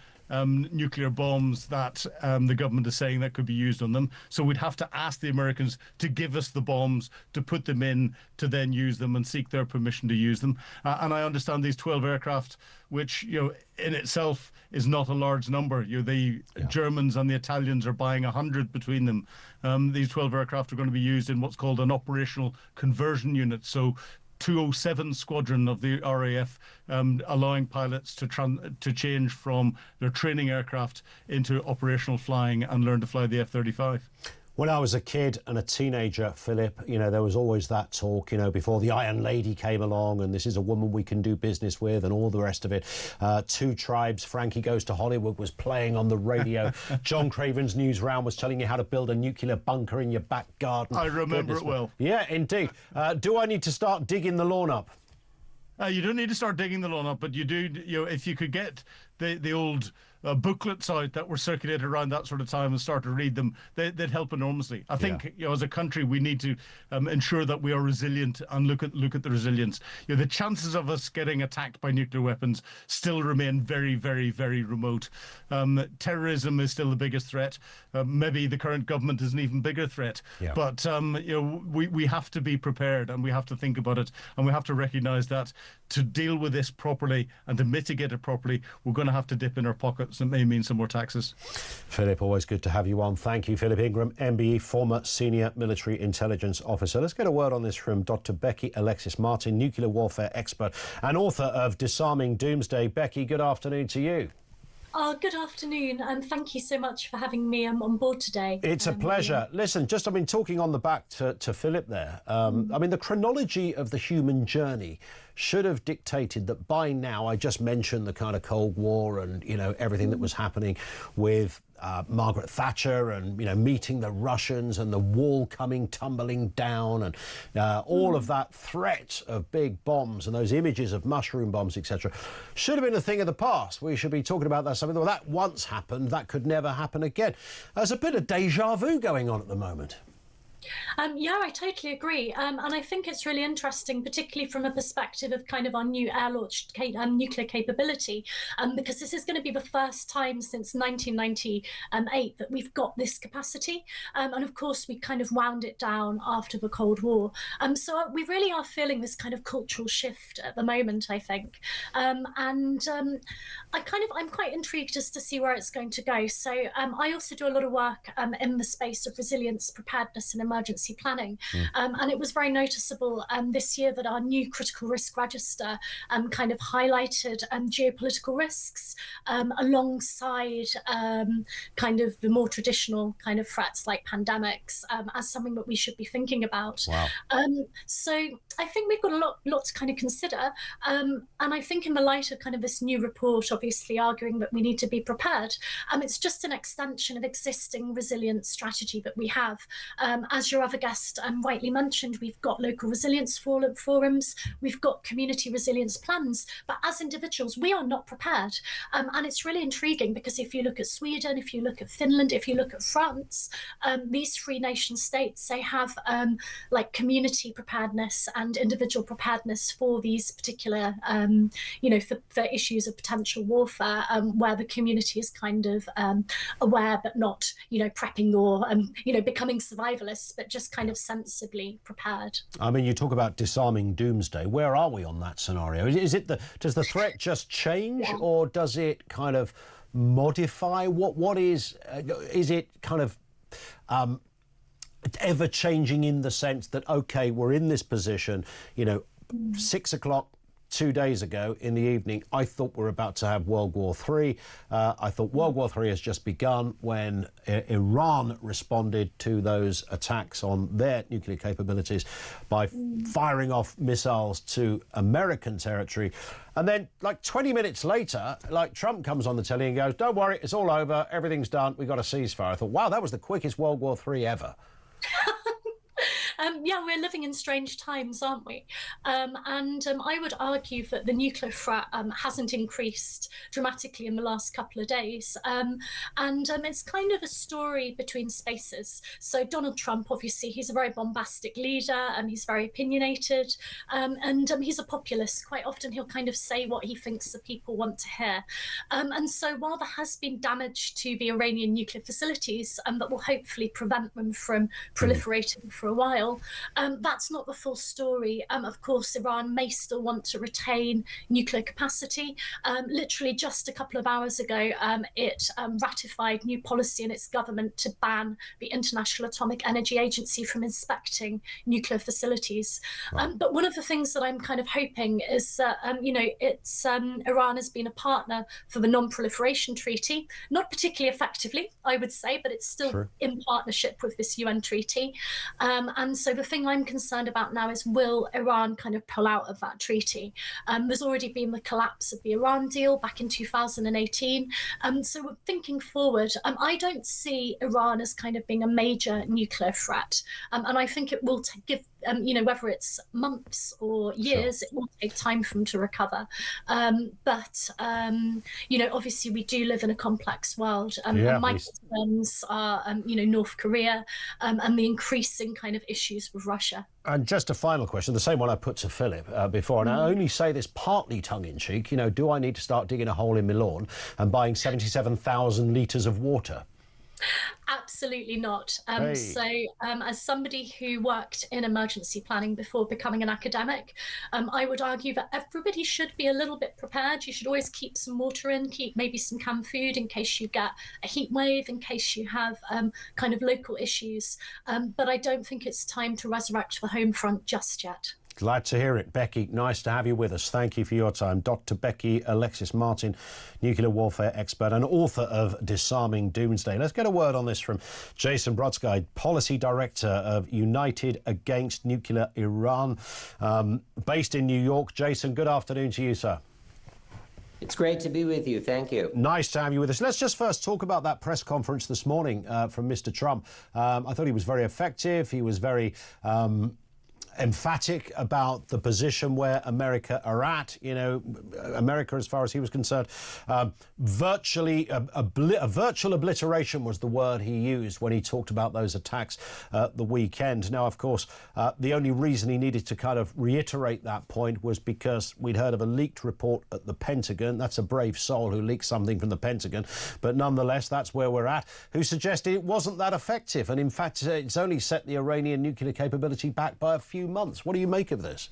nuclear bombs that the government is saying that could be used on them. So we'd have to ask the Americans to give us the bombs, to put them in, to then use them and seek their permission to use them. And I understand these 12 aircraft, which, in itself is not a large number. The Germans and the Italians are buying 100 between them. These 12 aircraft are going to be used in what's called an operational conversion unit. So 207 Squadron of the RAF, allowing pilots to change from their training aircraft into operational flying and learn to fly the F-35. When I was a kid and a teenager, Philip, there was always that talk, before the Iron Lady came along and this is a woman we can do business with and all the rest of it. Two Tribes, Frankie Goes to Hollywood was playing on the radio. John Craven's News Round was telling you how to build a nuclear bunker in your back garden. I remember it well. Yeah, indeed. Do I need to start digging the lawn up? You don't need to start digging the lawn up, but you do. If you could get the old booklets out that were circulated around that sort of time and start to read them, they'd help enormously. I think as a country we need to ensure that we are resilient and look at the resilience. The chances of us getting attacked by nuclear weapons still remain very, very, very remote. Terrorism is still the biggest threat. Maybe the current government is an even bigger threat. But we have to be prepared, and we have to think about it, and we have to recognise that to deal with this properly and to mitigate it properly, we're going to have to dip in our pockets. It may mean some more taxes. Philip, always good to have you on. Thank you, Philip Ingram, MBE, former senior military intelligence officer. Let's get a word on this from Dr. Becky Alexis Martin, nuclear warfare expert and author of Disarming Doomsday. Becky, good afternoon to you. Good afternoon, and thank you so much for having me on board today. It's a pleasure. Listen, talking on the back to Philip there, the chronology of the human journey should have dictated that by now, I just mentioned the kind of Cold War and, everything that was happening with Margaret Thatcher and, meeting the Russians and the wall coming tumbling down and all of that threat of big bombs and those images of mushroom bombs, etc. should have been a thing of the past. We should be talking about that. Something that once happened, that could never happen again. There's a bit of deja vu going on at the moment. Yeah, I totally agree. And I think it's really interesting, particularly from a perspective of kind of our new air-launched nuclear capability, because this is going to be the first time since 1998 that we've got this capacity. And of course, we kind of wound it down after the Cold War. So we really are feeling this kind of cultural shift at the moment, I think. I'm quite intrigued as to see where it's going to go. So I also do a lot of work in the space of resilience, preparedness and emergency planning. And it was very noticeable this year that our new critical risk register kind of highlighted geopolitical risks alongside kind of the more traditional kind of threats like pandemics as something that we should be thinking about. Wow. So I think we've got a lot to kind of consider. And I think in the light of kind of this new report, obviously arguing that we need to be prepared, it's just an extension of existing resilience strategy that we have. As your other guest rightly mentioned, we've got local resilience forums, we've got community resilience plans, but as individuals, we are not prepared. And it's really intriguing because if you look at Sweden, if you look at Finland, if you look at France, these three nation states, they have like community preparedness and individual preparedness for these particular, for issues of potential warfare, where the community is kind of aware but not, prepping or, becoming survivalists, but just kind of sensibly prepared. I mean, you talk about disarming doomsday. Where are we on that scenario? Does the threat just change, or does it kind of modify? What is it kind of ever changing in the sense that, okay, we're in this position, 6 o'clock 2 days ago in the evening, I thought we're about to have World War III. I thought World War III has just begun when Iran responded to those attacks on their nuclear capabilities by firing off missiles to American territory. And then, like 20 minutes later, Trump comes on the telly and goes, don't worry, it's all over, everything's done, we've got a ceasefire. I thought, wow, that was the quickest World War III ever. We're living in strange times, aren't we? I would argue that the nuclear threat hasn't increased dramatically in the last couple of days. It's kind of a story between spaces. So Donald Trump, obviously, he's a very bombastic leader and he's very opinionated. He's a populist. Quite often he'll kind of say what he thinks the people want to hear. And so while there has been damage to the Iranian nuclear facilities that will hopefully prevent them from proliferating for a while, that's not the full story. Of course, Iran may still want to retain nuclear capacity. Literally just a couple of hours ago, it ratified new policy in its government to ban the International Atomic Energy Agency from inspecting nuclear facilities. Wow. But one of the things that I'm kind of hoping is that, Iran has been a partner for the Non-Proliferation Treaty, not particularly effectively, I would say, but it's still in partnership with this UN treaty. And so the thing I'm concerned about now is, will Iran kind of pull out of that treaty? There's already been the collapse of the Iran deal back in 2018. So we're thinking forward. I don't see Iran as kind of being a major nuclear threat. And I think it will give whether it's months or years, it will take time for them to recover. But obviously we do live in a complex world. And my concerns are, North Korea and the increasing kind of issues with Russia. And just a final question, the same one I put to Philip before, and I only say this partly tongue-in-cheek, do I need to start digging a hole in my lawn and buying 77,000 litres of water? Absolutely not. So as somebody who worked in emergency planning before becoming an academic, I would argue that everybody should be a little bit prepared. You should always keep some water in, keep maybe some canned food in case you get a heat wave, in case you have kind of local issues. But I don't think it's time to resurrect the home front just yet. Glad to hear it. Becky, nice to have you with us. Thank you for your time. Dr. Becky Alexis Martin, nuclear warfare expert and author of Disarming Doomsday. Let's get a word on this from Jason Brodsky, Policy Director of United Against Nuclear Iran, based in New York. Jason, good afternoon to you, sir. It's great to be with you. Thank you. Nice to have you with us. Let's just first talk about that press conference this morning from Mr. Trump. I thought he was very effective. He was very emphatic about the position where America are at. America, as far as he was concerned, virtually a virtual obliteration was the word he used when he talked about those attacks the weekend. Now, of course, the only reason he needed to kind of reiterate that point was because we'd heard of a leaked report at the Pentagon. That's a brave soul who leaked something from the Pentagon. But nonetheless, that's where we're at, who suggested it wasn't that effective. And in fact, it's only set the Iranian nuclear capability back by a few months. What do you make of this?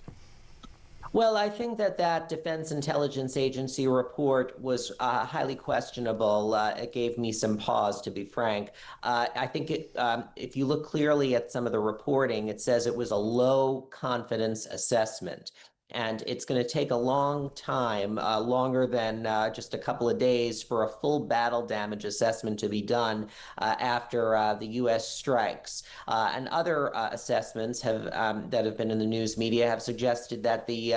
Well, I think that Defense Intelligence Agency report was highly questionable. It gave me some pause, to be frank. I think if you look clearly at some of the reporting, it says it was a low confidence assessment. And it's going to take a long time, longer than just a couple of days, for a full battle damage assessment to be done after the U.S. strikes. And other assessments that have been in the news media have suggested that the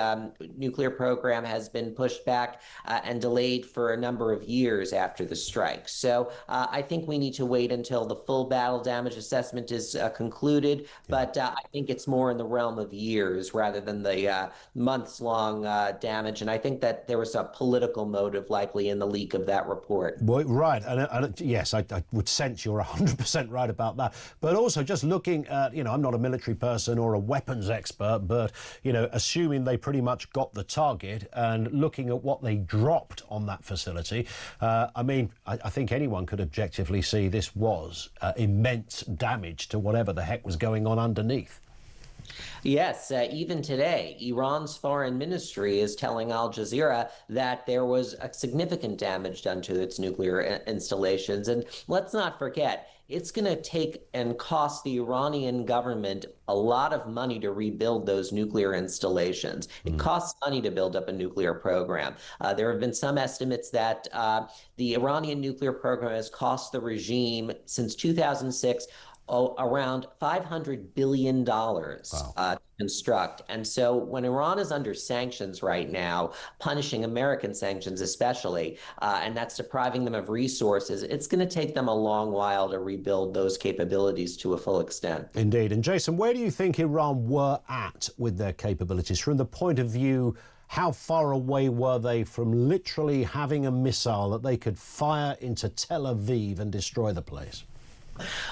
nuclear program has been pushed back and delayed for a number of years after the strikes. So I think we need to wait until the full battle damage assessment is concluded. But I think it's more in the realm of years rather than the months-long damage, and I think that there was a political motive likely in the leak of that report. Well, right, and yes, I would sense you're 100% right about that. But also just looking at, I'm not a military person or a weapons expert, but, assuming they pretty much got the target and looking at what they dropped on that facility, I think anyone could objectively see this was immense damage to whatever the heck was going on underneath. Yes, even today, Iran's foreign ministry is telling Al Jazeera that there was a significant damage done to its nuclear installations. And let's not forget, it's going to take and cost the Iranian government a lot of money to rebuild those nuclear installations. It costs money to build up a nuclear program. There have been some estimates that the Iranian nuclear program has cost the regime since 2006 around $500 billion to construct. And so when Iran is under sanctions right now, punishing American sanctions especially, and that's depriving them of resources, it's going to take them a long while to rebuild those capabilities to a full extent. Indeed. And Jason, where do you think Iran were at with their capabilities from the point of view? How far away were they from literally having a missile that they could fire into Tel Aviv and destroy the place?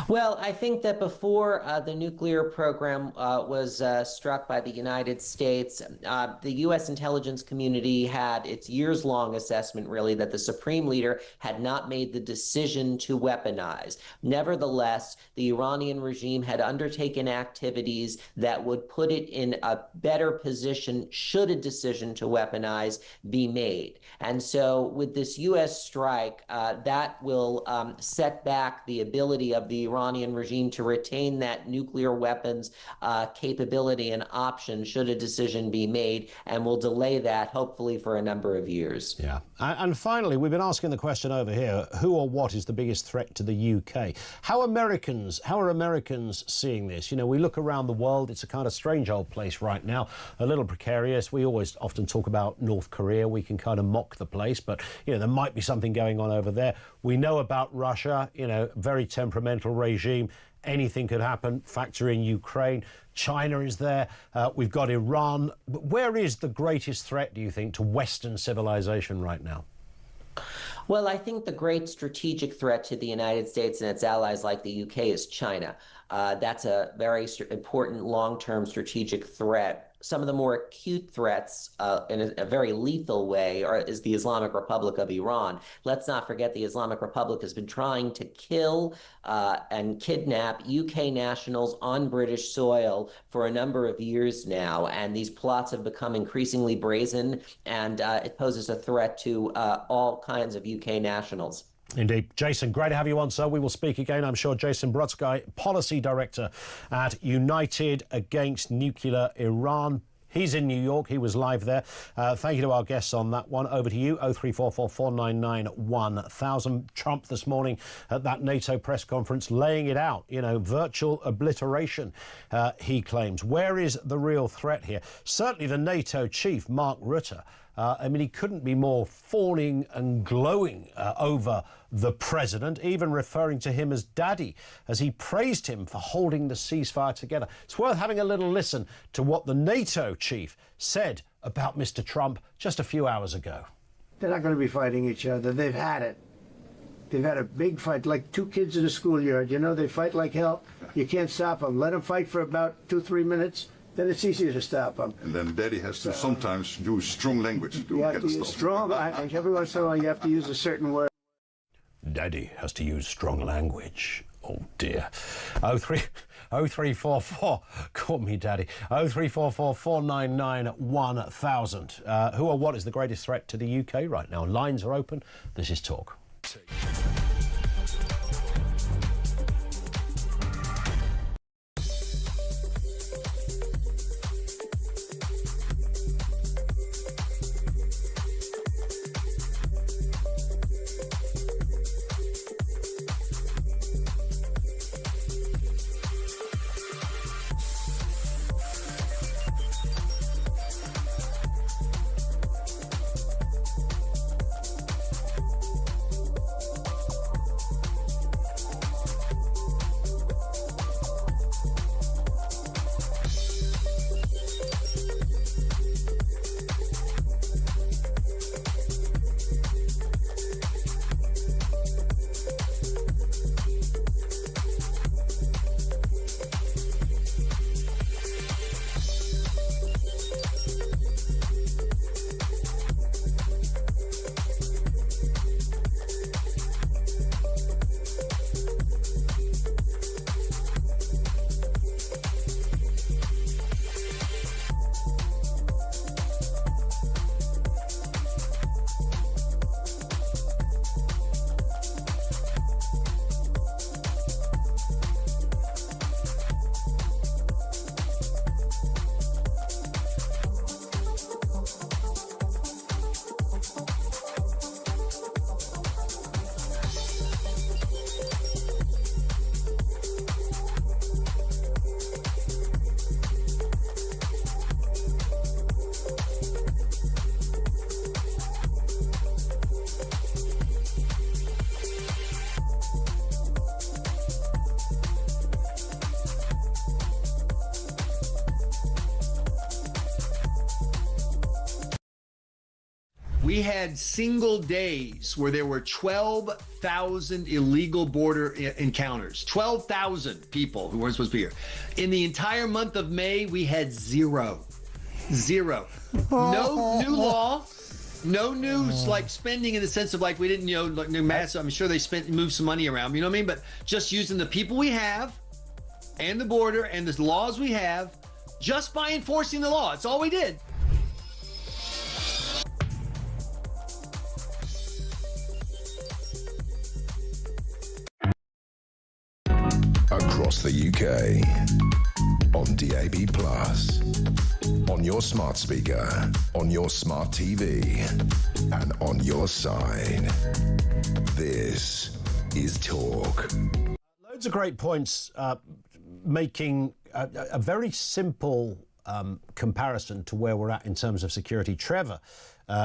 Well, I think that before the nuclear program was struck by the United States, the U.S. intelligence community had its years-long assessment, really, that the Supreme Leader had not made the decision to weaponize. Nevertheless, the Iranian regime had undertaken activities that would put it in a better position should a decision to weaponize be made. And so with this U.S. strike, that will set back the ability of the Iranian regime to retain that nuclear weapons capability and option should a decision be made, and will delay that hopefully for a number of years. Yeah. And finally, we've been asking the question over here, who or what is the biggest threat to the UK? How are Americans seeing this? We look around the world, it's a kind of strange old place right now, a little precarious. We always often talk about North Korea. We can kind of mock the place, but, there might be something going on over there. We know about Russia, very temperamental regime. anything could happen. Factor in Ukraine. China is there. We've got Iran. But where is the greatest threat, do you think, to Western civilization right now? Well, I think the great strategic threat to the United States and its allies like the UK is China. That's a very important long-term strategic threat. Some of the more acute threats in a very lethal way is the Islamic Republic of Iran. Let's not forget the Islamic Republic has been trying to kill and kidnap UK nationals on British soil for a number of years now, and these plots have become increasingly brazen, and it poses a threat to all kinds of UK nationals. Indeed. Jason, great to have you on, sir. We will speak again, I'm sure. Jason Brodsky, Policy Director at United Against Nuclear Iran. He's in New York. He was live there. Thank you to our guests on that one. Over to you, 0344 499 1000. Trump this morning at that NATO press conference laying it out, you know, virtual obliteration, he claims. Where is the real threat here? Certainly the NATO chief, Mark Rutte. I mean, he couldn't be more fawning and glowing over the president, even referring to him as daddy, as he praised him for holding the ceasefire together. It's worth having a little listen to what the NATO chief said about Mr. Trump just a few hours ago. They're not going to be fighting each other. They've had it. They've had a big fight, like two kids in a schoolyard. You know, they fight like hell. You can't stop them. Let them fight for about 2-3 minutes. Then it's easier to stop them. And then Daddy has to sometimes use strong language to get to use strong. Every once in a while, you have to use a certain word. Daddy has to use strong language. Oh dear. 0344. Call me Daddy. 0344 499 1000. Who or what is the greatest threat to the UK right now? Lines are open. This is Talk. We had single days where there were 12,000 illegal border encounters. 12,000 people who weren't supposed to be here. In the entire month of May, we had zero. No new law. No news like spending in the sense of like we didn't, like new mass. I'm sure they moved some money around, you know what I mean? But just using the people we have and the border and the laws we have just by enforcing the law. That's all we did. Across the UK, on DAB+, on your smart speaker, on your smart TV, and on your side. This is Talk. Loads of great points making a very simple comparison to where we're at in terms of security. Trevor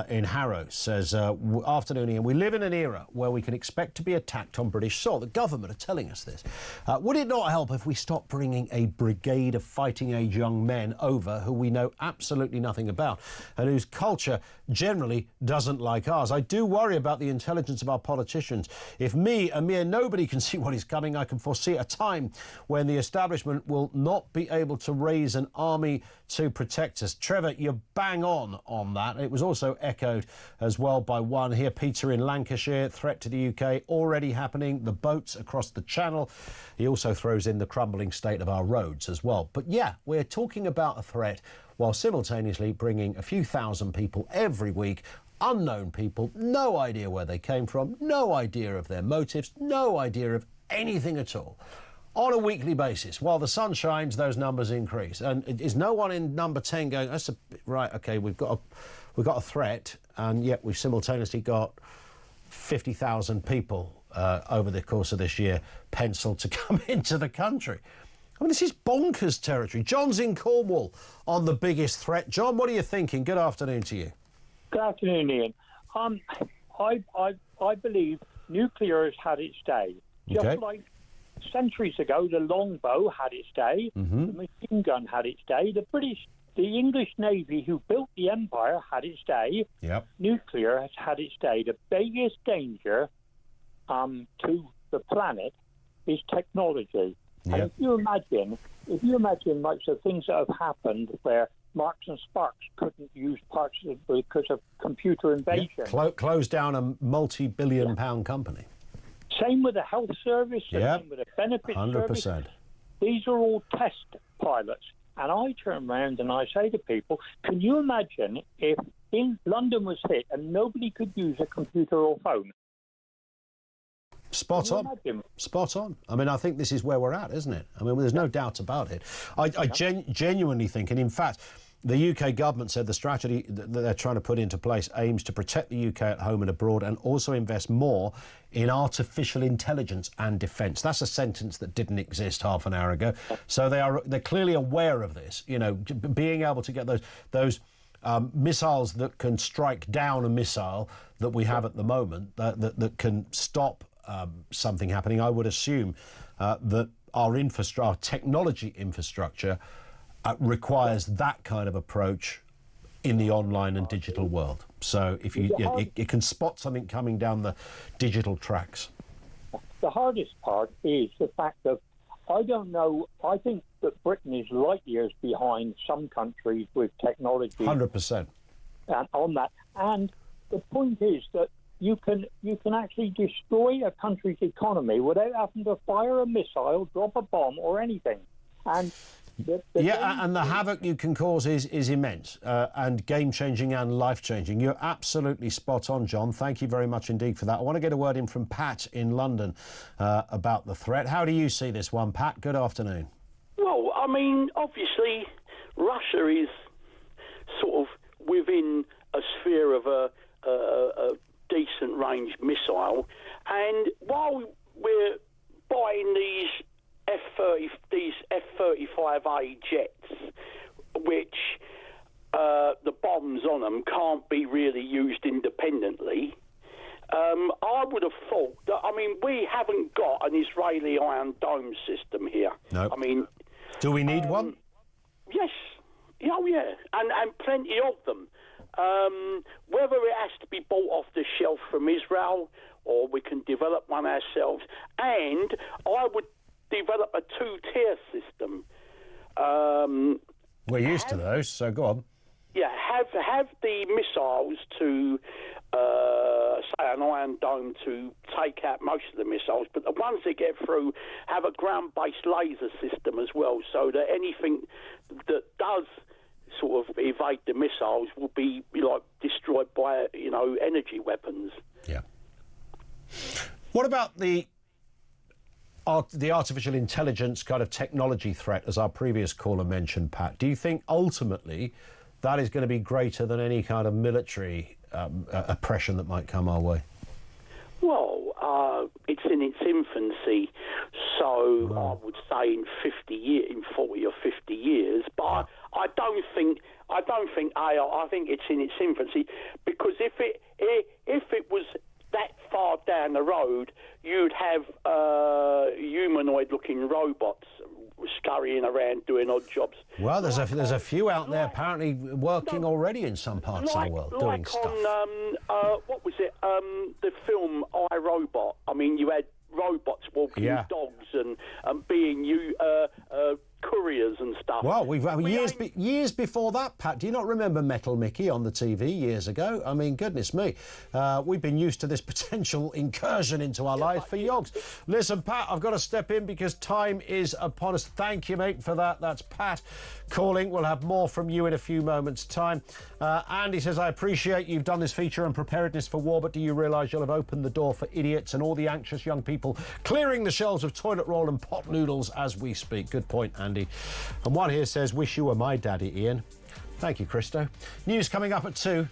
in Harrow says, afternoon, Ian, we live in an era where we can expect to be attacked on British soil. The government are telling us this. Would it not help if we stopped bringing a brigade of fighting-age young men over who we know absolutely nothing about and whose culture generally doesn't like ours? I do worry about the intelligence of our politicians. If me, a mere nobody, can see what is coming, I can foresee a time when the establishment will not be able to raise an army to protect us. Trevor, you're bang on that. It was also echoed as well by one here, Peter in Lancashire. Threat to the UK already happening. The boats across the channel. He also throws in the crumbling state of our roads as well. But yeah, we're talking about a threat while simultaneously bringing a few thousand people every week. Unknown people, no idea where they came from, no idea of their motives, no idea of anything at all. On a weekly basis, while the sun shines, those numbers increase. And is no one in number 10 going, that's right, OK, we've got a threat, and yet we've simultaneously got 50,000 people over the course of this year penciled to come into the country. I mean, this is bonkers territory. John's in Cornwall on the biggest threat. John, what are you thinking? Good afternoon to you. Good afternoon, Ian. I believe nuclear has had its day. Just like centuries ago, the longbow had its day, the machine gun had its day, the English Navy, who built the empire, had its day. Yep. Nuclear has had its day. The biggest danger to the planet is technology. Yep. And if you imagine like the things that have happened where Marks and Sparks couldn't use parts of it because of computer invasion. Yep. Closed down a multi-billion-pound company. Same with the health service, yep. Same with the benefit 100%. service. These are all test pilots. And I turn around and I say to people, can you imagine if London was hit and nobody could use a computer or phone? Spot on. Spot on. I mean, I think this is where we're at, isn't it? I mean, there's no doubt about it. I genuinely think, and in fact, the UK government said the strategy that they're trying to put into place aims to protect the UK at home and abroad and also invest more in artificial intelligence and defence. That's a sentence that didn't exist half an hour ago. So they're clearly aware of this. You know, being able to get those missiles that can strike down a missile that we have at the moment that can stop something happening. I would assume that our technology infrastructure requires that kind of approach in the online and digital world. So if it can spot something coming down the digital tracks. The hardest part is the fact that I don't know. I think that Britain is light years behind some countries with technology. 100%. And on that, and the point is that you can actually destroy a country's economy without having to fire a missile, drop a bomb, or anything. And and the havoc you can cause is immense and game-changing and life-changing. You're absolutely spot on, John. Thank you very much indeed for that. I want to get a word in from Pat in London about the threat. How do you see this one, Pat? Good afternoon. Well, I mean, obviously, Russia is sort of within a sphere of a decent range missile, and while we're buying these F-35A jets, which the bombs on them can't be really used independently, I would have thought that, I mean, we haven't got an Israeli Iron Dome system here. No. I mean, do we need one? Yes. Oh, yeah. And plenty of them. Whether it has to be bought off the shelf from Israel or we can develop one ourselves, and I would develop a two-tier system. We're used to those, so go on. Yeah, have the missiles to, say, an Iron Dome to take out most of the missiles, but the ones that get through have a ground-based laser system as well, so that anything that does sort of evade the missiles will be like destroyed by, you know, energy weapons. Yeah. What about the artificial intelligence kind of technology threat, as our previous caller mentioned, Pat? Do you think ultimately that is going to be greater than any kind of military oppression that might come our way? Well, it's in its infancy, so I would say in 40 or 50 years. But I don't think AI. I think it's in its infancy, because if it was that far down the road, you'd have humanoid-looking robots scurrying around doing odd jobs. Well, there's a few out there apparently working already in some parts of the world doing stuff. On what was it? The film I, Robot. I mean, you had robots walking dogs and being couriers and stuff. Well, we've years before that, Pat. Do you not remember Metal Mickey on the TV years ago? I mean, goodness me, we've been used to this potential incursion into our lives for yonks. Listen, Pat, I've got to step in because time is upon us. Thank you, mate, for that. That's Pat calling. We'll have more from you in a few moments' time. Andy says, I appreciate you've done this feature on preparedness for war, but do you realise you'll have opened the door for idiots and all the anxious young people clearing the shelves of toilet roll and pot noodles as we speak? Good point, Andy. And one here says, wish you were my daddy, Ian. Thank you, Christo. News coming up at 2.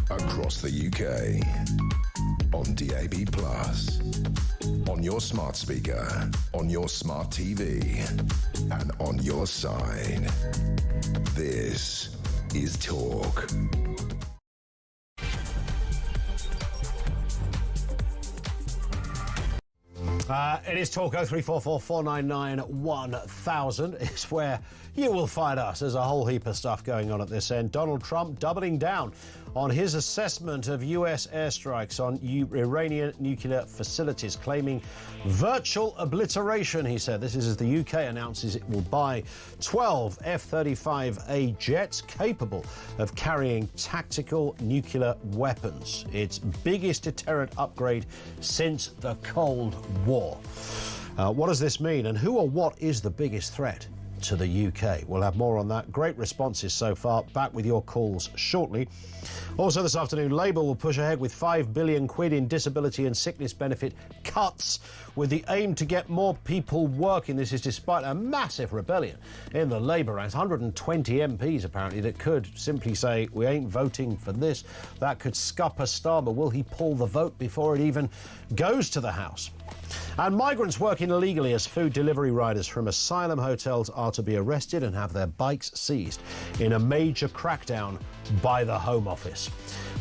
Across the UK, on DAB+, on your smart speaker, on your smart TV, and on your side. This is Talk. It is Talk 0344 499 1000. It's where you will find us. There's a whole heap of stuff going on at this end. Donald Trump doubling down on his assessment of US airstrikes on Iranian nuclear facilities, claiming virtual obliteration, he said. This is as the UK announces it will buy 12 F-35A jets capable of carrying tactical nuclear weapons. Its biggest deterrent upgrade since the Cold War. What does this mean, and who or what is the biggest threat? to the UK. We'll have more on that. Great responses so far. Back with your calls shortly. Also this afternoon, Labour will push ahead with £5 billion in disability and sickness benefit cuts with the aim to get more people working. This is despite a massive rebellion in the Labour ranks. 120 MPs apparently that could simply say, we ain't voting for this. That could scupper Starmer. Will he pull the vote before it even goes to the House? And migrants working illegally as food delivery riders from asylum hotels are to be arrested and have their bikes seized in a major crackdown by the Home Office.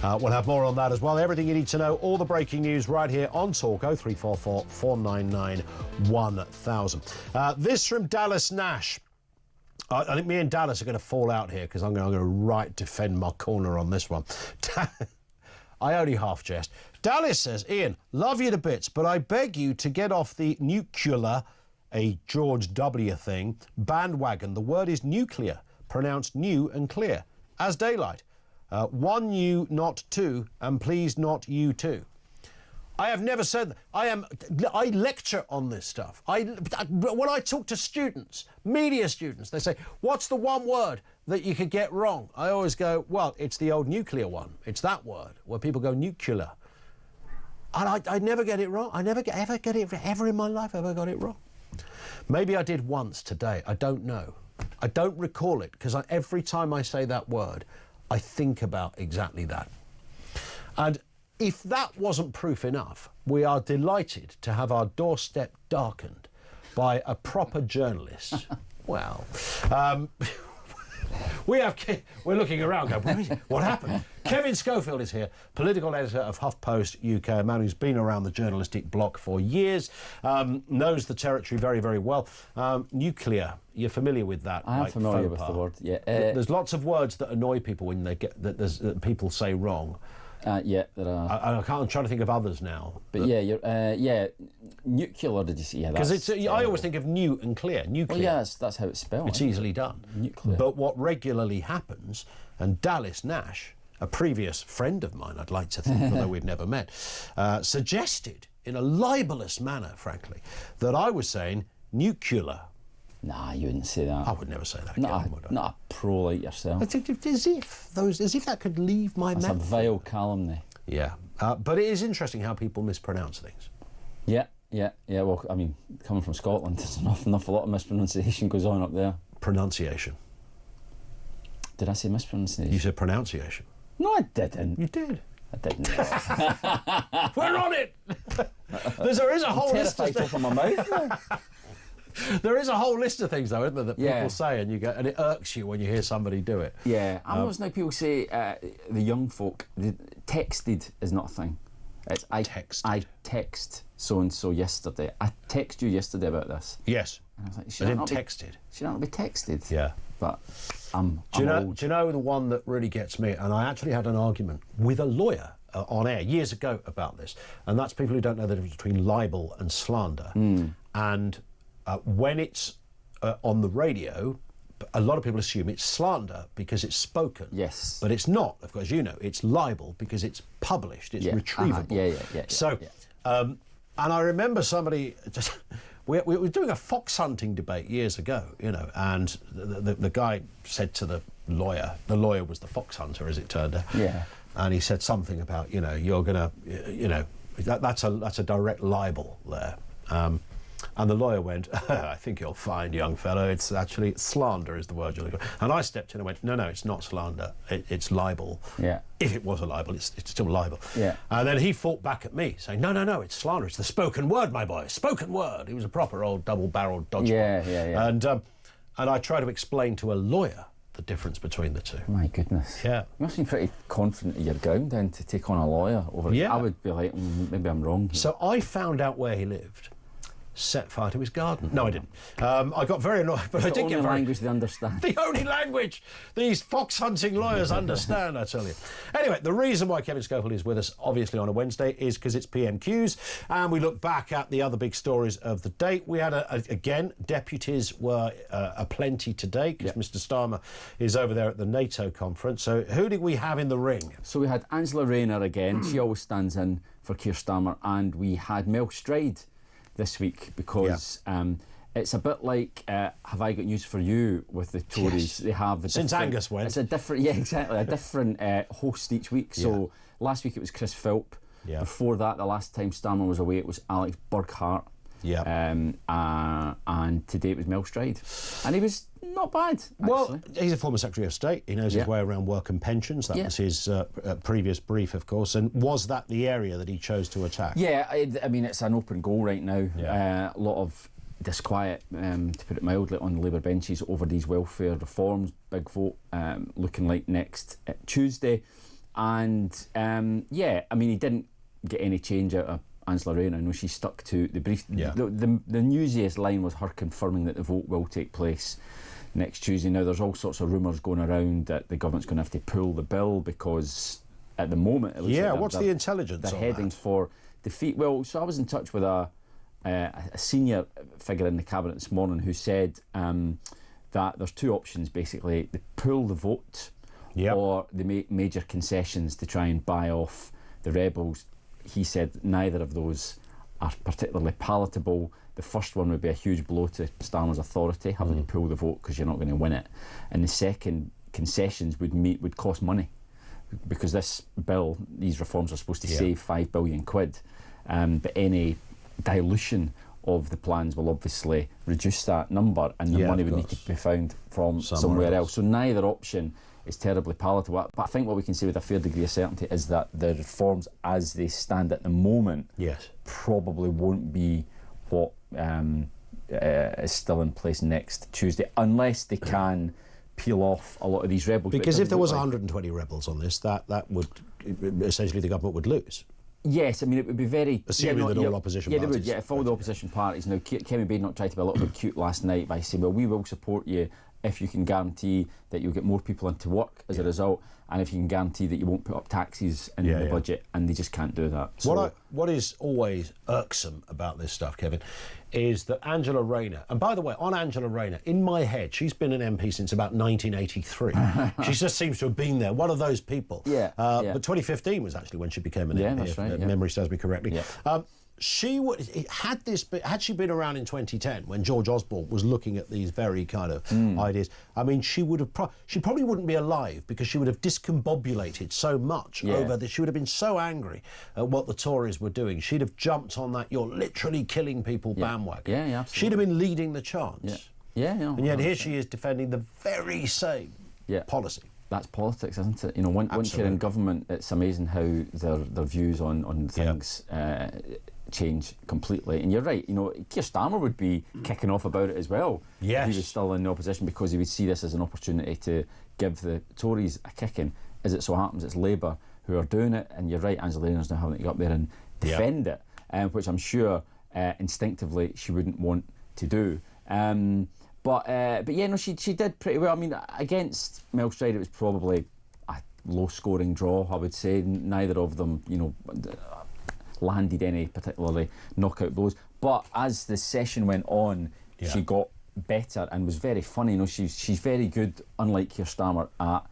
We'll have more on that as well. Everything you need to know, all the breaking news right here on Talk 0344 499 1000. This from Dallas Nash. I think me and Dallas are going to fall out here because I'm going to defend my corner on this one. I only half jest. Dallas says, Ian, love you to bits, but I beg you to get off the nuclear, a George W. thing, bandwagon. The word is nuclear, pronounced new and clear, as daylight. One you, not two, and please not you too. I have never said that. I lecture on this stuff. When I talk to students, media students, they say, what's the one word that you could get wrong? I always go, well, it's the old nuclear one. It's that word where people go nuclear. And I never get it wrong. I never ever get it, ever in my life, ever got it wrong. Maybe I did once today. I don't know. I don't recall it because every time I say that word, I think about exactly that. And if that wasn't proof enough, we are delighted to have our doorstep darkened by a proper journalist. Well, we're looking around going, where is it? What happened? Kevin Schofield is here, political editor of HuffPost UK, a man who's been around the journalistic block for years, knows the territory very, very well. Nuclear, you're familiar with that? I am familiar with the word, yeah. There's lots of words that annoy people when they get that people say wrong. Yeah, there are. I'm trying to think of others now. But yeah, nuclear, did you see? Yeah, because I always think of new and clear. Nuclear. Well, yeah, that's how it's spelled. It's easily done. Nuclear. But what regularly happens, and Dallas Nash, a previous friend of mine, I'd like to think, although we've never met, suggested in a libelous manner, frankly, that I was saying nuclear. Nah, you wouldn't say that. I would never say that. Not a pro like yourself. As if that could leave my mouth. That's a vile calumny. Yeah, but it is interesting how people mispronounce things. Yeah. Well, I mean, coming from Scotland, there's an awful lot of mispronunciation goes on up there. Pronunciation. Did I say mispronunciation? You said pronunciation. No, I didn't. You did. I didn't. We're on it. There is a whole list of things. My mouth. There is a whole list of things, though, isn't there, that people say, and and it irks you when you hear somebody do it. Yeah, I always know people say the young folk. Texted is not a thing. It's I text so and so yesterday. I text you yesterday about this. Yes. And I was like, should not texted. Should not be texted. Yeah. But I'm old. Do you know the one that really gets me? And I actually had an argument with a lawyer on air years ago about this, and that's people who don't know the difference between libel and slander. And when it's on the radio, a lot of people assume it's slander because it's spoken. Yes. But it's not, of course, you know, it's libel because it's published, it's retrievable. And I remember somebody just... We were doing a fox hunting debate years ago, you know, and the guy said to the lawyer was the fox hunter, as it turned out. Yeah. And he said something about, you know, you're going to, you know, that's a direct libel there. And the lawyer went, I think you'll find, young fellow, it's actually slander is the word you're looking for. And I stepped in and went, no, it's not slander, it's libel. Yeah. If it was a libel, it's still libel. Yeah. And then he fought back at me, saying, no, it's slander, it's the spoken word, my boy, spoken word. He was a proper old double-barreled dodgeball. Yeah. And I try to explain to a lawyer the difference between the two. My goodness. Yeah. You must be pretty confident of your ground then to take on a lawyer over it. I would be like, maybe I'm wrong here. So I found out where he lived. Set fire to his garden. No, I didn't. I got very annoyed, but I did get very... The only language they understand. The only language these fox-hunting lawyers understand, I tell you. Anyway, the reason why Kevin Schofield is with us, obviously, on a Wednesday is because it's PMQs, and we look back at the other big stories of the day. We had, again, deputies were aplenty today, because Mr Starmer is over there at the NATO conference. So who did we have in the ring? So we had Angela Rayner again. She always stands in for Keir Starmer, and we had Mel Stride this week because It's a bit like Have I Got News for You with the Tories. Yes. They have Since Angus went. It's a different, yeah, exactly, a different host each week. So last week it was Chris Philp. Yeah. Before that, the last time Starmer was away, it was Alex Burkhardt. Yeah. And today it was Mel Stride. And he was not bad, actually. Well, he's a former Secretary of State. He knows his way around work and pensions. That was his previous brief, of course. And was that the area that he chose to attack? Yeah, I mean, it's an open goal right now. A lot of disquiet, to put it mildly, on the Labour benches over these welfare reforms. Big vote looking like next Tuesday. And, yeah, I mean, he didn't get any change out of Angela Rayner. I know she stuck to the brief. The newsiest line was her confirming that the vote will take place next Tuesday. Now, there's all sorts of rumours going around that the government's going to have to pull the bill because at the moment it looks like what's the intelligence they're on heading for defeat. Well, so I was in touch with a senior figure in the cabinet this morning who said that there's two options basically: they pull the vote or they make major concessions to try and buy off the rebels. He said neither of those are particularly palatable. The first one would be a huge blow to Starmer's authority, having to pull the vote because you're not going to win it. And the second, concessions would cost money, because this bill, these reforms are supposed to save £5 billion. But any dilution of the plans will obviously reduce that number, and the money would need to be found from somewhere else. So neither option is terribly palatable. But I think what we can say with a fair degree of certainty is that the reforms as they stand at the moment probably won't be what is still in place next Tuesday, unless they can peel off a lot of these rebels. Because if there was 120 rebels on this, that would essentially the government would lose. Yes, I mean, it would be very... Assuming that all opposition parties... Yeah, they would, if all the opposition parties... Now, Kemi Badenot tried to be a little bit cute last night by saying, well, we will support you if you can guarantee that you'll get more people into work as a result, and if you can guarantee that you won't put up taxes in the budget, and they just can't do that. So what is always irksome about this stuff, Kevin, is that Angela Rayner, and by the way, on Angela Rayner, in my head, she's been an MP since about 1983. She just seems to have been there, one of those people. But 2015 was actually when she became an MP, that's right, if memory serves me correctly. She would had she been around in 2010 when George Osborne was looking at these very kind of ideas. I mean, she would have she probably wouldn't be alive, because she would have discombobulated so much over this. She would have been so angry at what the Tories were doing. She'd have jumped on that "you're literally killing people" bandwagon. Absolutely. She'd have been leading the charge. And yet here she is defending the very same policy. That's politics, isn't it? You know, once you're in government, it's amazing how their views on things change completely. And you're right, you know, Keir Starmer would be kicking off about it as well. If he was still in the opposition, because he would see this as an opportunity to give the Tories a kicking. As it so happens, it's Labour who are doing it, and you're right, Angela Rayner's now having to go up there and defend it, which I'm sure instinctively she wouldn't want to do. But yeah, no, she did pretty well. I mean, against Mel Stride, it was probably a low-scoring draw, I would say. Neither of them, you know, landed any particularly knockout blows. But as the session went on, she got better and was very funny. You know, she's very good, unlike Keir Starmer, at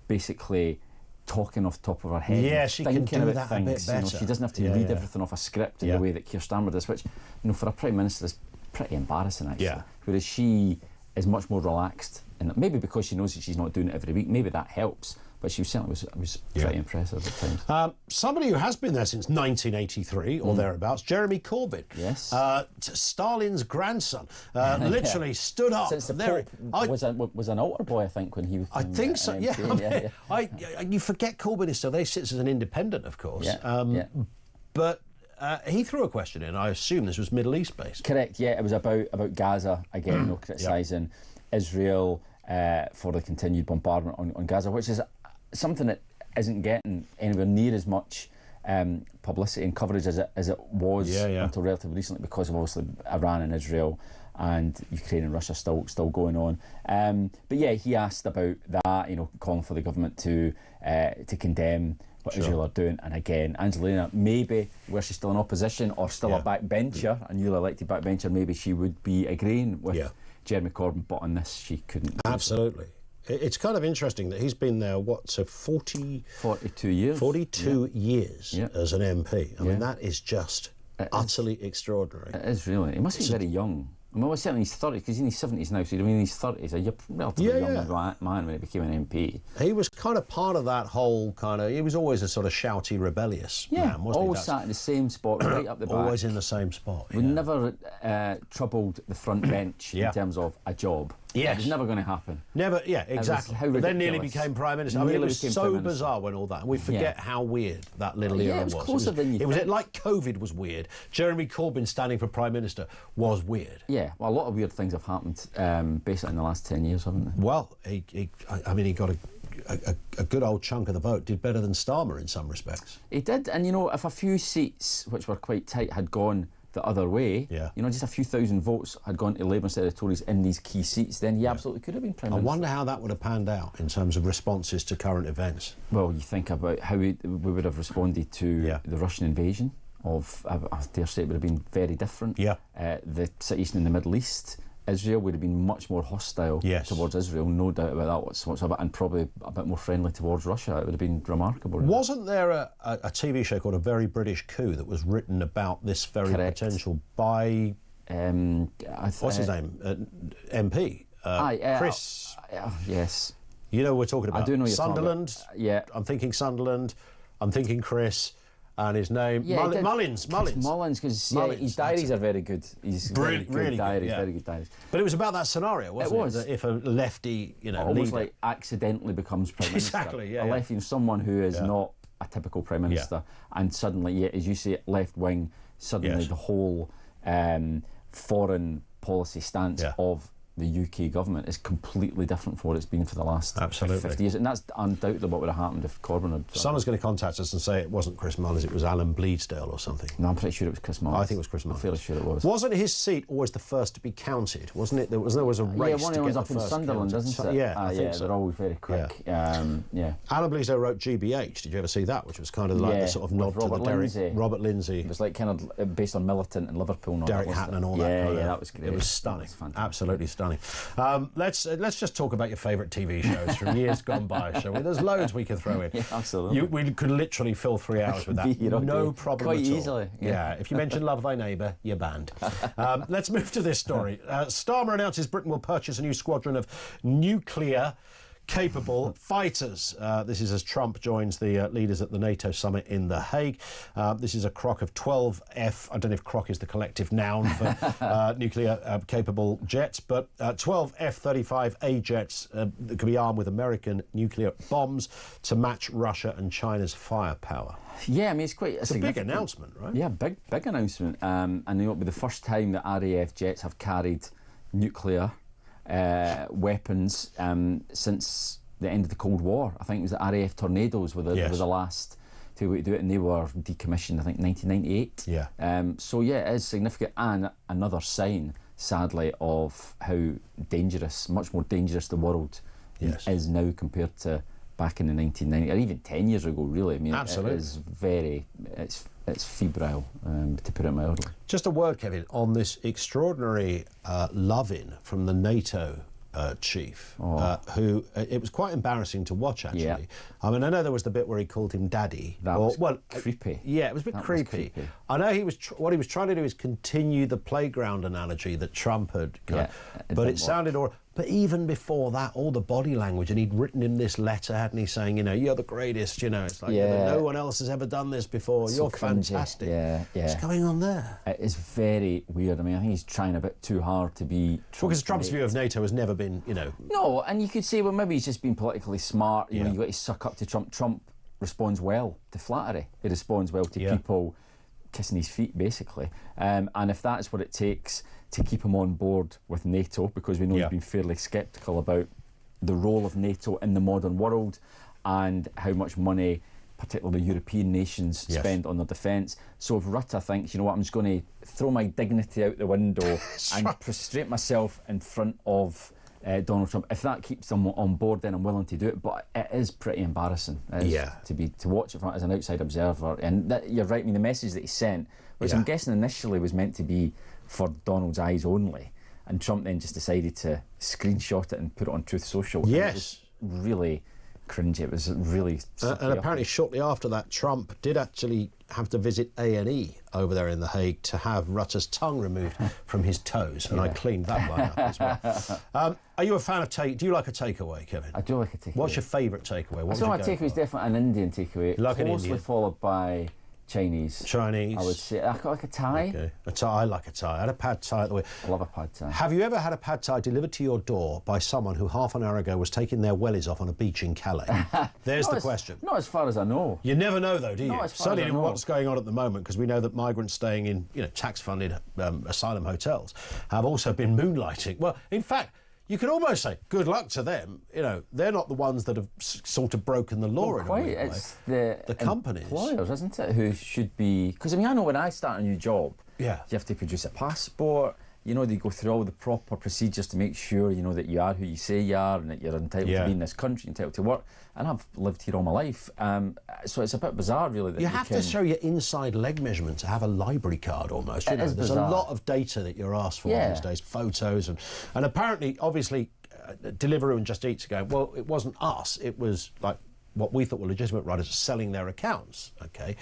basically talking off the top of her head. Yeah, she can do that a bit better. You know, she doesn't have to read everything off a script in the way that Keir Starmer does, which, you know, for a Prime Minister is pretty embarrassing, actually. Whereas she is much more relaxed, and maybe because she knows that she's not doing it every week, maybe that helps. But she certainly was pretty impressive at times. Somebody who has been there since 1983 or thereabouts, Jeremy Corbyn. Yes. Stalin's grandson, literally stood up. Since the Pope was an altar boy, I think, when he was. I think so. You forget Corbyn is still there. He sits as an independent, of course. But he threw a question in. I assume this was Middle East based. Correct. Yeah, it was about Gaza again. No, criticising Israel for the continued bombardment on Gaza, which is something that isn't getting anywhere near as much publicity and coverage as it was until relatively recently, because of obviously Iran and Israel and Ukraine and Russia still going on. But yeah, he asked about that, you know, calling for the government to condemn what Israel are doing. And again, Angelina, maybe were she still in opposition or still a backbencher, a newly elected backbencher, maybe she would be agreeing with Jeremy Corbyn, but on this she couldn't. Absolutely. It's kind of interesting that he's been there, 42 years? 42 years as an MP. I mean, that is just utterly extraordinary. It is really. He must be very young. Well, certainly in his 30s, because he's in his 70s now, so he'd have been in his 30s. You're relatively young man when he became an MP. He was kind of part of that whole kind of... He was always a sort of shouty, rebellious man, wasn't he? Always sat in the same spot, right up the back. Always in the same spot, We never troubled the front bench in terms of a job. Yes. It was never going to happen. Never, exactly. But then nearly became Prime Minister. I mean, it was so bizarre when all that... And we forget how weird that little era was. It was closer than you think. It was like COVID was weird. Jeremy Corbyn standing for Prime Minister was weird. Yeah, well, a lot of weird things have happened basically in the last 10 years, haven't they? Well, he got a good old chunk of the vote, did better than Starmer in some respects. He did, and, if a few seats, which were quite tight, had gone the other way, just a few thousand votes had gone to Labour instead of Tories in these key seats, then he absolutely could have been Prime Minister. I wonder how that would have panned out in terms of responses to current events. Well, you think about how we would have responded to the Russian invasion of, I dare say it would have been very different. The situation in the Middle East, Israel would have been much more hostile towards Israel, no doubt about that whatsoever, and probably a bit more friendly towards Russia. It would have been remarkable. Really. Wasn't there a TV show called A Very British Coup that was written about this very potential by... what's his name? MP? Chris. Yes. You know what we're talking about. I do know you're Sunderland. Talking about, I'm thinking Sunderland. I'm thinking Chris. And his name, Mullins, because his diaries are very good. He's really good diaries, very good diaries. But it was about that scenario, wasn't it? It was. That if a lefty, almost like accidentally becomes Prime Minister. Exactly, a lefty, someone who is not a typical Prime Minister, and suddenly, as you say, left wing, suddenly the whole foreign policy stance of the UK government is completely different from what it's been for the last 50 years, and that's undoubtedly what would have happened if Corbyn had... Someone's going to contact us and say it wasn't Chris Mullins, it was Alan Bleasdale or something. No, I'm pretty sure it was Chris Mullins. I think it was Chris Mullins. I'm fairly sure it was. Wasn't his seat always the first to be counted? Wasn't it? There was a race to get the first. One of the ones up in Sunderland, isn't it? Yeah, I think so. They're always very quick. Alan Bleasdale wrote GBH. Did you ever see that? Which was kind of like the sort of nod to the Robert Lindsay. It was like kind of based on Militant and Liverpool. Derek Hatton and all that. Yeah, that was great. It was stunning. Absolutely stunning. Let's just talk about your favourite TV shows from years gone by, shall we? There's loads we could throw in. Yeah, absolutely. We could literally fill 3 hours with that. No problem quite at all. Easily. Yeah, if you mention Love Thy Neighbour, you're banned. Let's move to this story. Starmer announces Britain will purchase a new squadron of nuclear-capable fighters. This is as Trump joins the leaders at the NATO summit in The Hague. This is a crock of 12 I don't know if crock is the collective noun for nuclear-capable jets, but 12 F-35A jets that could be armed with American nuclear bombs to match Russia and China's firepower. Yeah, I mean, it's a big announcement, right? Yeah, big announcement. And it'll be the first time that RAF jets have carried nuclear weapons since the end of the Cold War. I think it was the RAF Tornadoes were the last to do it, and they were decommissioned, I think, 1998. So yeah, it is significant, and another sign, sadly, of how dangerous, much more dangerous the world is now compared to back in the 1990s, or even 10 years ago, really. I mean, absolutely. It is very, it's febrile, to put it mildly. Just a word, Kevin, on this extraordinary love-in from the NATO chief, who it was quite embarrassing to watch, actually. I mean, I know there was the bit where he called him daddy. That was creepy. Yeah, it was a bit creepy. I know he was what he was trying to do is continue the playground analogy that Trump had, but it sounded But even before that, all the body language, and he'd written in this letter, hadn't he, saying, you're the greatest, it's like, no one else has ever done this before, you're fantastic. What's going on there? It is very weird. I mean, I think he's trying a bit too hard to be... Because Trump's view of NATO has never been, No, and you could say, well, maybe he's just been politically smart, you've got to suck up to Trump. Trump responds well to flattery. He responds well to people kissing his feet, basically. And if that's what it takes to keep him on board with NATO, because we know he's been fairly sceptical about the role of NATO in the modern world and how much money particularly European nations spend on their defence. So if Rutte thinks, you know what, I'm just going to throw my dignity out the window and prostrate myself in front of Donald Trump, if that keeps them on board, then I'm willing to do it. But it is pretty embarrassing to watch it as an outside observer. And you're right, I mean, the message that he sent, which I'm guessing initially was meant to be for Donald's eyes only, and Trump then just decided to screenshot it and put it on Truth Social. Yes. Really cringy. It was really... and apparently shortly after that, Trump did actually have to visit A&E over there in The Hague to have Rutter's tongue removed from his toes, and I cleaned that one up as well. Are you a fan of do you like a takeaway, Kevin? I do like a takeaway. What's your favourite takeaway? So my takeaway is definitely an Indian takeaway, like closely followed by Chinese. Chinese. I would say. I like a Thai. Okay. A Thai. I like a Thai. I had a pad Thai at the way. I love a pad Thai. Have you ever had a pad Thai delivered to your door by someone who half an hour ago was taking their wellies off on a beach in Calais? There's the question. Not as far as I know. You never know, though, do you? Not as far Certainly as I know. what's going on at the moment, because we know that migrants staying in, tax-funded asylum hotels have also been moonlighting. Well, in fact, you could almost say, good luck to them. They're not the ones that have sort of broken the law in a weird way. It's the companies. Employers, isn't it, who should be... Because, I know when I start a new job, you have to produce a passport, they go through all the proper procedures to make sure, that you are who you say you are and that you're entitled to be in this country, entitled to work. And I've lived here all my life. So it's a bit bizarre, really, that you have to show your inside leg measurement to have a library card almost. There's bizarre. A lot of data that you're asked for these days, photos. And apparently, obviously, Deliveroo and Just Eat's are going, well, it wasn't us. It was like what we thought were legitimate riders selling their accounts. Okay,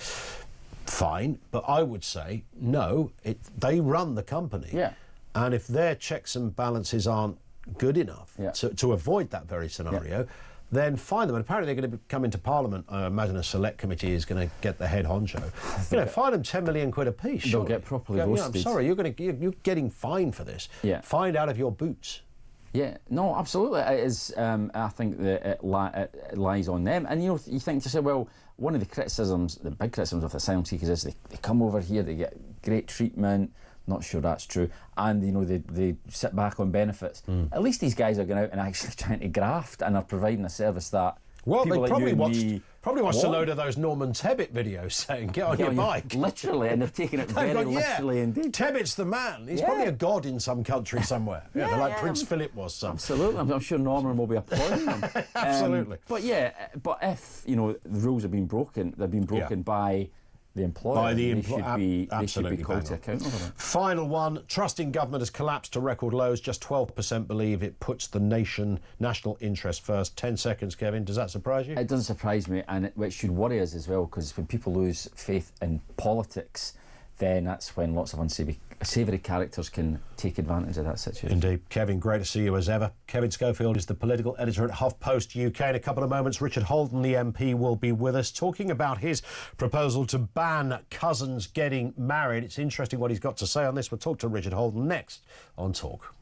fine. But I would say, no, they run the company. Yeah. And if their checks and balances aren't good enough to avoid that very scenario, then fine them. And apparently they're going to come into Parliament. I imagine a select committee is going to get the head honcho. Fine them 10 million quid apiece. They'll get properly roasted. I'm sorry, you're getting fined for this. Yeah. Fined out of your boots. Yeah, no, absolutely. It is. I think that it lies on them. And you think to say, well, one of the big criticisms of the asylum seekers is they come over here, they get great treatment. Not sure that's true, and they sit back on benefits. At least these guys are going out and actually trying to graft and are providing a service that people they like probably watched a load of those Norman Tebbit videos saying, get on your bike. Literally, and they've taken it very literally indeed. Tebbit's the man. He's probably a god in some country somewhere. Like Prince Philip was. Absolutely. I'm sure Norman will be applauding them. Absolutely. But if, the rules have been broken, they've been broken by the employer. They should be called to account over them. Final one. Trust in government has collapsed to record lows. Just 12% believe it puts the national interest first. 10 seconds, Kevin. Does that surprise you? It doesn't surprise me, and it should worry us as well, because when people lose faith in politics, then that's when lots of unsavoury characters can take advantage of that situation. Indeed. Kevin, great to see you as ever. Kevin Schofield is the political editor at HuffPost UK. In a couple of moments, Richard Holden, the MP, will be with us talking about his proposal to ban cousins getting married. It's interesting what he's got to say on this. We'll talk to Richard Holden next on Talk.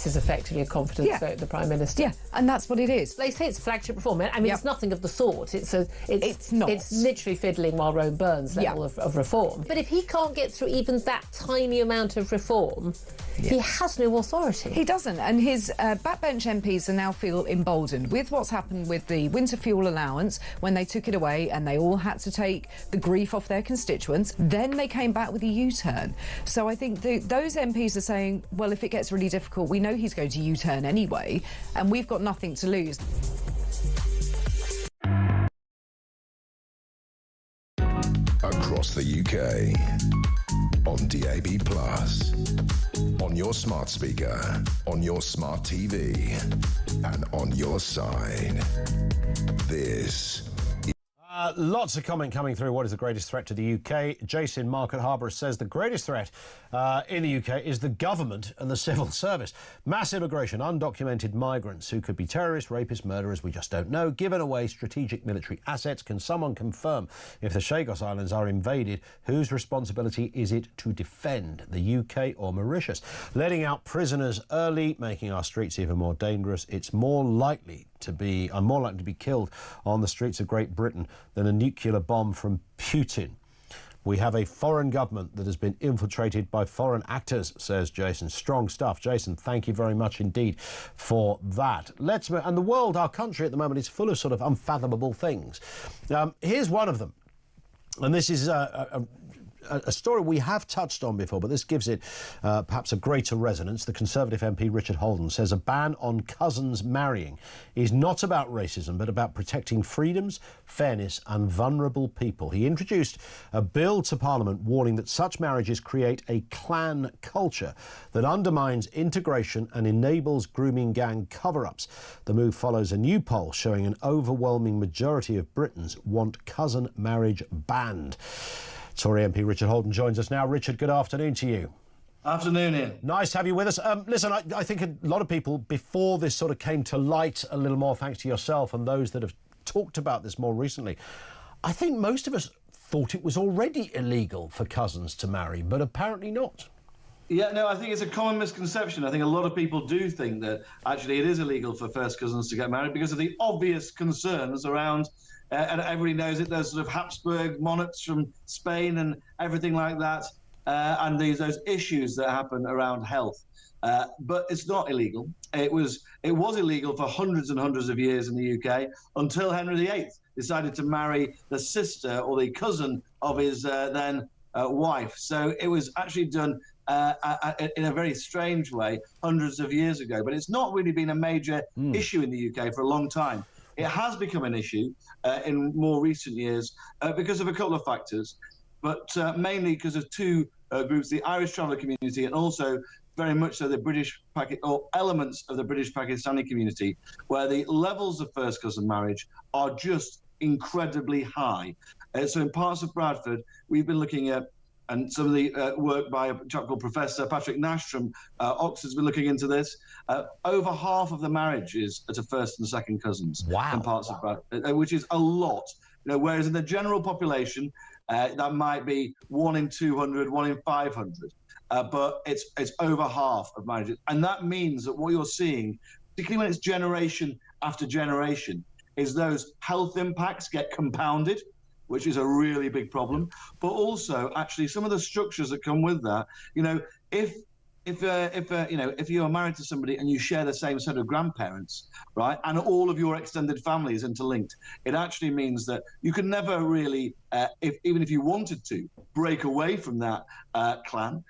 this is effectively a confidence vote, the Prime Minister. Yeah, and that's what it is. They say it's flagship reform. I mean, it's nothing of the sort. It's not. It's literally fiddling while Rome burns level of reform. But if he can't get through even that tiny amount of reform, he has no authority. He doesn't, and his backbench MPs now feel emboldened with what's happened with the winter fuel allowance when they took it away and they all had to take the grief off their constituents. Then they came back with a U-turn. So I think those MPs are saying, well, if it gets really difficult, we know he's going to U-turn anyway, and we've got nothing to lose. Across the UK, on DAB+, on your smart speaker, on your smart TV, and on your side. This Lots of comment coming through. What is the greatest threat to the UK? Jason Market Harbour says the greatest threat in the UK is the government and the civil service. Mass immigration, undocumented migrants who could be terrorists, rapists, murderers, we just don't know, given away strategic military assets. Can someone confirm if the Chagos Islands are invaded, whose responsibility is it to defend, the UK or Mauritius? Letting out prisoners early, making our streets even more dangerous. It's more likely to be, I'm more likely to be killed on the streets of Great Britain than a nuclear bomb from Putin. We have a foreign government that has been infiltrated by foreign actors, says Jason. Strong stuff. Jason, thank you very much indeed for that. And the world, our country at the moment, is full of sort of unfathomable things. Here's one of them. And this is a story we have touched on before, but this gives it perhaps a greater resonance. The Conservative MP Richard Holden says a ban on cousins marrying is not about racism, but about protecting freedoms, fairness and vulnerable people. He introduced a bill to Parliament warning that such marriages create a clan culture that undermines integration and enables grooming gang cover-ups. The move follows a new poll showing an overwhelming majority of Britons want cousin marriage banned. Tory MP Richard Holden joins us now. Richard, good afternoon to you. Afternoon, Ian. Nice to have you with us. Listen, I think a lot of people, before this sort of came to light a little more, thanks to yourself and those that have talked about this more recently, I think most of us thought it was already illegal for cousins to marry, but apparently not. Yeah, no, I think it's a common misconception. I think a lot of people do think that actually it is illegal for first cousins to get married because of the obvious concerns around and everybody knows it, there's sort of Habsburg monarchs from Spain and everything like that, and those issues that happen around health. But it's not illegal. It was illegal for hundreds and hundreds of years in the UK until Henry VIII decided to marry the sister or the cousin of his then wife. So it was actually done in a very strange way hundreds of years ago. But it's not really been a major issue in the UK for a long time. It has become an issue in more recent years because of a couple of factors, but mainly because of two groups, the Irish traveller community and also very much so the British or elements of the British Pakistani community, where the levels of first cousin marriage are just incredibly high. So in parts of Bradford, we've been looking at, and some of the work by a chap called Professor Patrick Nash from Oxford's been looking into this. Over half of the marriages are to first and second cousins. Wow. In parts of Bradford, which is a lot. You know, whereas in the general population, that might be 1 in 200, 1 in 500. But it's over half of marriages. And that means that what you're seeing, particularly when it's generation after generation, is those health impacts get compounded, which is a really big problem. But also, actually, some of the structures that come with that, you know, if you're married to somebody and you share the same set of grandparents, right, and all of your extended family is interlinked, it actually means that you can never really, even if you wanted to, break away from that clan,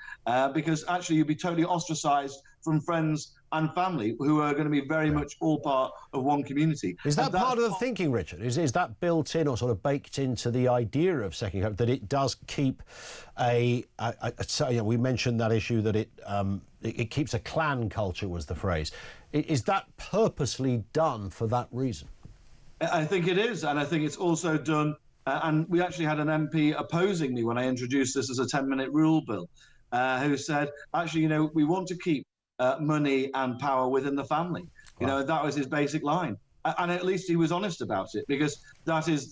because actually you'd be totally ostracized from friends and family who are going to be very much all part of one community. Is that part of the thinking, Richard? Is that built in or sort of baked into the idea of second cousin, that it does keep we mentioned that issue that it keeps a clan culture was the phrase. Is that purposely done for that reason? I think it is, and I think it's also done, and we actually had an MP opposing me when I introduced this as a 10-minute rule bill, who said, actually, you know, we want to keep money and power within the family. You know, that was his basic line, and at least he was honest about it, because I think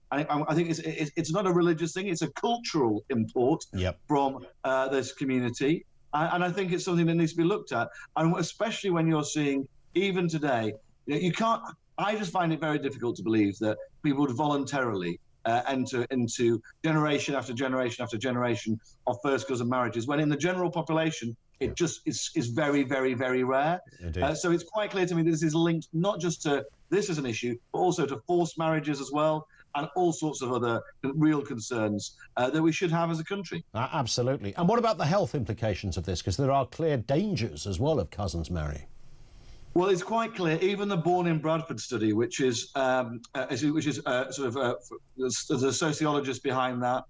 it's not a religious thing; it's a cultural import from this community. And I think it's something that needs to be looked at, and especially when you're seeing, even today, you can't. I just find it very difficult to believe that people would voluntarily enter into generation after generation after generation of first cousin marriages, when in the general population it just is very, very, very rare. So it's quite clear to me that this is linked not just to this as an issue, but also to forced marriages as well, and all sorts of other real concerns that we should have as a country. Absolutely. And what about the health implications of this? Because there are clear dangers as well of cousins marrying. Well, it's quite clear. Even the Born in Bradford study, which is the sociologists behind that,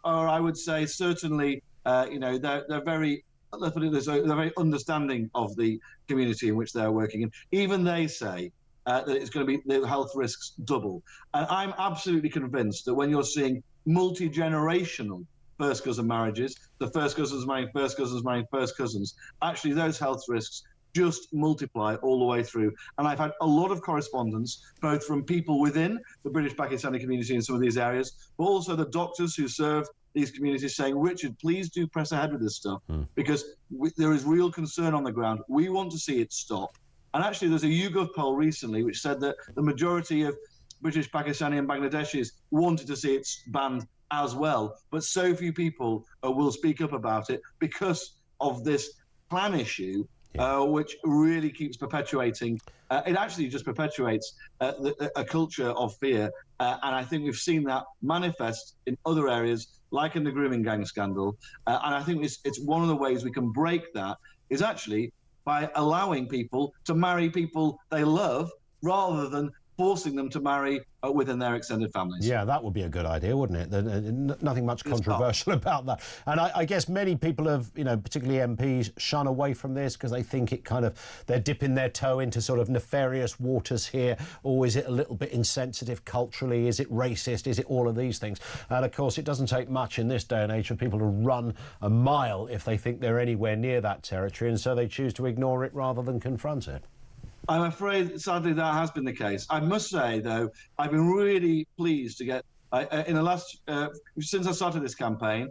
or I would say certainly, they're very. Let's put it this way, they're very understanding of the community in which they're working in. Even they say that it's going to be the health risks double. And I'm absolutely convinced that when you're seeing multi-generational first cousin marriages, the first cousins marrying first cousins marrying first cousins, actually those health risks just multiply all the way through. And I've had a lot of correspondence, both from people within the British Pakistani community in some of these areas, but also the doctors who serve these communities saying, Richard, please do press ahead with this stuff, because there is real concern on the ground. We want to see it stop. And actually, there's a YouGov poll recently which said that the majority of British, Pakistani and Bangladeshis wanted to see it banned as well. But so few people will speak up about it because of this clan issue, which really keeps perpetuating. It actually just perpetuates a culture of fear. And I think we've seen that manifest in other areas, like in the grooming gang scandal. And I think it's one of the ways we can break that is actually by allowing people to marry people they love rather than forcing them to marry within their extended families. Yeah, that would be a good idea, wouldn't it? Nothing much controversial about that. And I guess many people have, particularly MPs, shun away from this because they think it they're dipping their toe into sort of nefarious waters here. Or is it a little bit insensitive culturally? Is it racist? Is it all of these things? And of course, it doesn't take much in this day and age for people to run a mile if they think they're anywhere near that territory. And so they choose to ignore it rather than confront it. I'm afraid, sadly, that has been the case. I must say, though, I've been really pleased to get, in the last, since I started this campaign,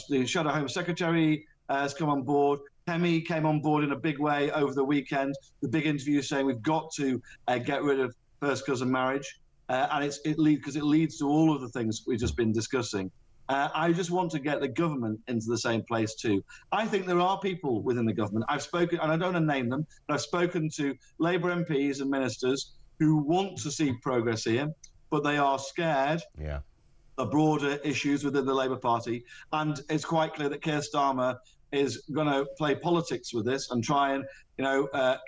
the Shadow Home Secretary has come on board. Kemi came on board in a big way over the weekend. The big interview saying we've got to get rid of first cousin marriage, and it leads to all of the things we've just been discussing. I just want to get the government into the same place too. I think there are people within the government, I've spoken, and I don't want to name them, but I've spoken to Labour MPs and ministers who want to see progress here, but they are scared of broader issues within the Labour Party. And it's quite clear that Keir Starmer is going to play politics with this and try and,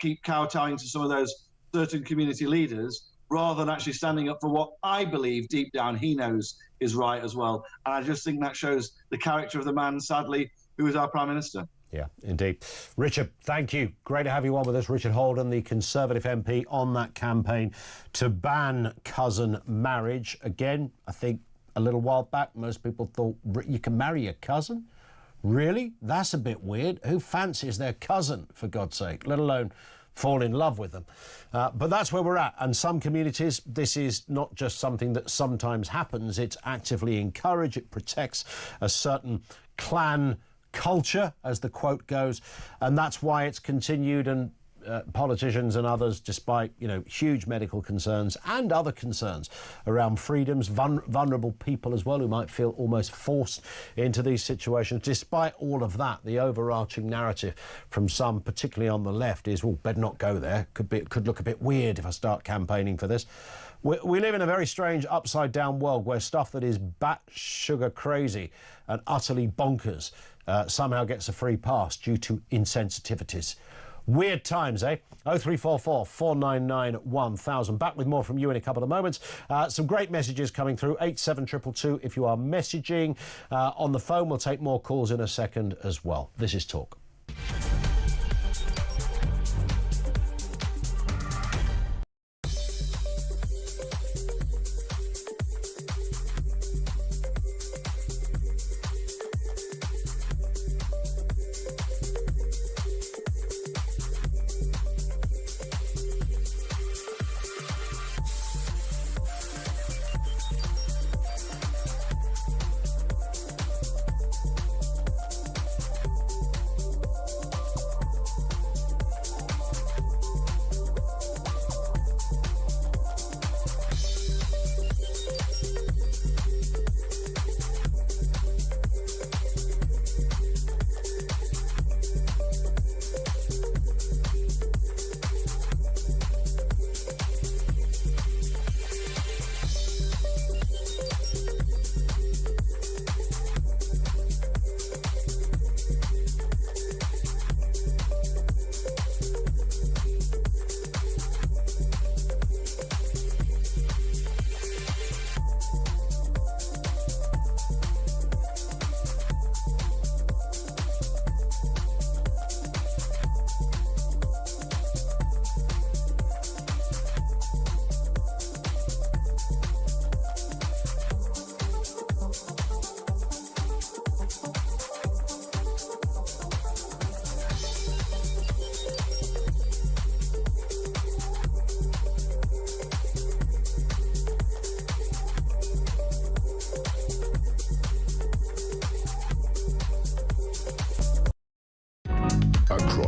keep kowtowing to some of those certain community leaders, rather than actually standing up for what I believe deep down he knows is right as well. And I just think that shows the character of the man, sadly, who is our Prime Minister. Yeah, indeed. Richard, thank you. Great to have you on with us. Richard Holden, the Conservative MP on that campaign to ban cousin marriage. Again, I think a little while back, most people thought you can marry your cousin? Really? That's a bit weird. Who fancies their cousin, for God's sake, let alone fall in love with them. But that's where we're at. And some communities, this is not just something that sometimes happens, it's actively encouraged, it protects a certain clan culture, as the quote goes, and that's why it's continued. And politicians and others, despite huge medical concerns and other concerns around freedoms, vulnerable people as well who might feel almost forced into these situations, despite all of that, the overarching narrative from some, particularly on the left, is, well, better not go there. Could look a bit weird if I start campaigning for this. We live in a very strange upside down world where stuff that is bat sugar crazy and utterly bonkers somehow gets a free pass due to insensitivities. Weird times, eh? 0344 499 1000. Back with more from you in a couple of moments. Some great messages coming through. 87222 if you are messaging. On the phone, we'll take more calls in a second as well. This is Talk.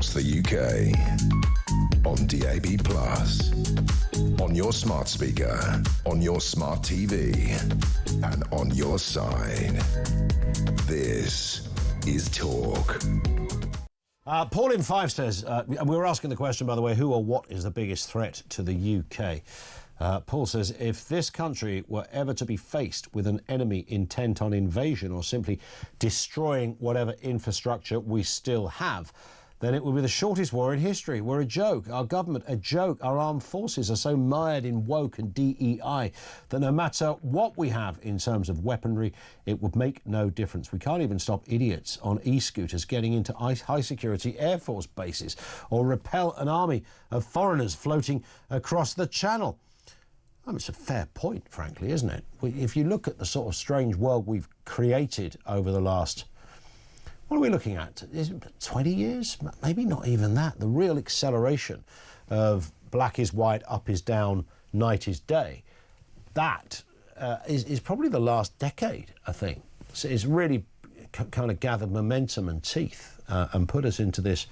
across the UK. On DAB+, on your smart speaker, on your smart TV, and on your side. This is Talk. Paul in Five says, we were asking the question, by the way, who or what is the biggest threat to the UK? Paul says, if this country were ever to be faced with an enemy intent on invasion or simply destroying whatever infrastructure we still have, then it would be the shortest war in history. We're a joke. Our government, a joke. Our armed forces are so mired in woke and DEI that no matter what we have in terms of weaponry, it would make no difference. We can't even stop idiots on e-scooters getting into high-security Air Force bases or repel an army of foreigners floating across the Channel. It's a fair point, frankly, isn't it? If you look at the sort of strange world we've created over the last, what are we looking at? Is it 20 years? Maybe not even that. The real acceleration of black is white, up is down, night is day. That is probably the last decade, I think. So it's really kind of gathered momentum and teeth and put us into this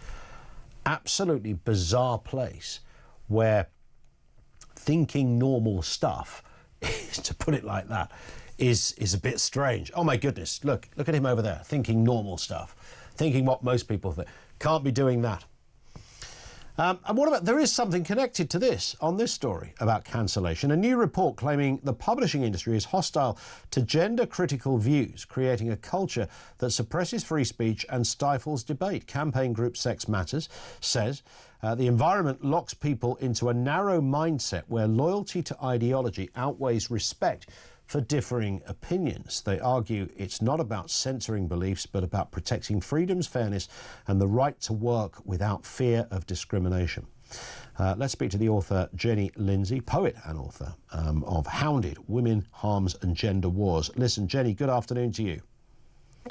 absolutely bizarre place where thinking normal stuff, to put it like that, is a bit strange. Oh my goodness, look at him over there, thinking normal stuff, thinking what most people think. Can't be doing that. And what about, there is something connected to this on this story about cancellation. A new report claiming the publishing industry is hostile to gender-critical views, creating a culture that suppresses free speech and stifles debate. Campaign group Sex Matters says the environment locks people into a narrow mindset where loyalty to ideology outweighs respect for differing opinions. They argue it's not about censoring beliefs, but about protecting freedoms, fairness, and the right to work without fear of discrimination. Let's speak to the author Jenny Lindsay, poet and author of Hounded, Women, Harms and Gender Wars. Listen, Jenny, good afternoon to you.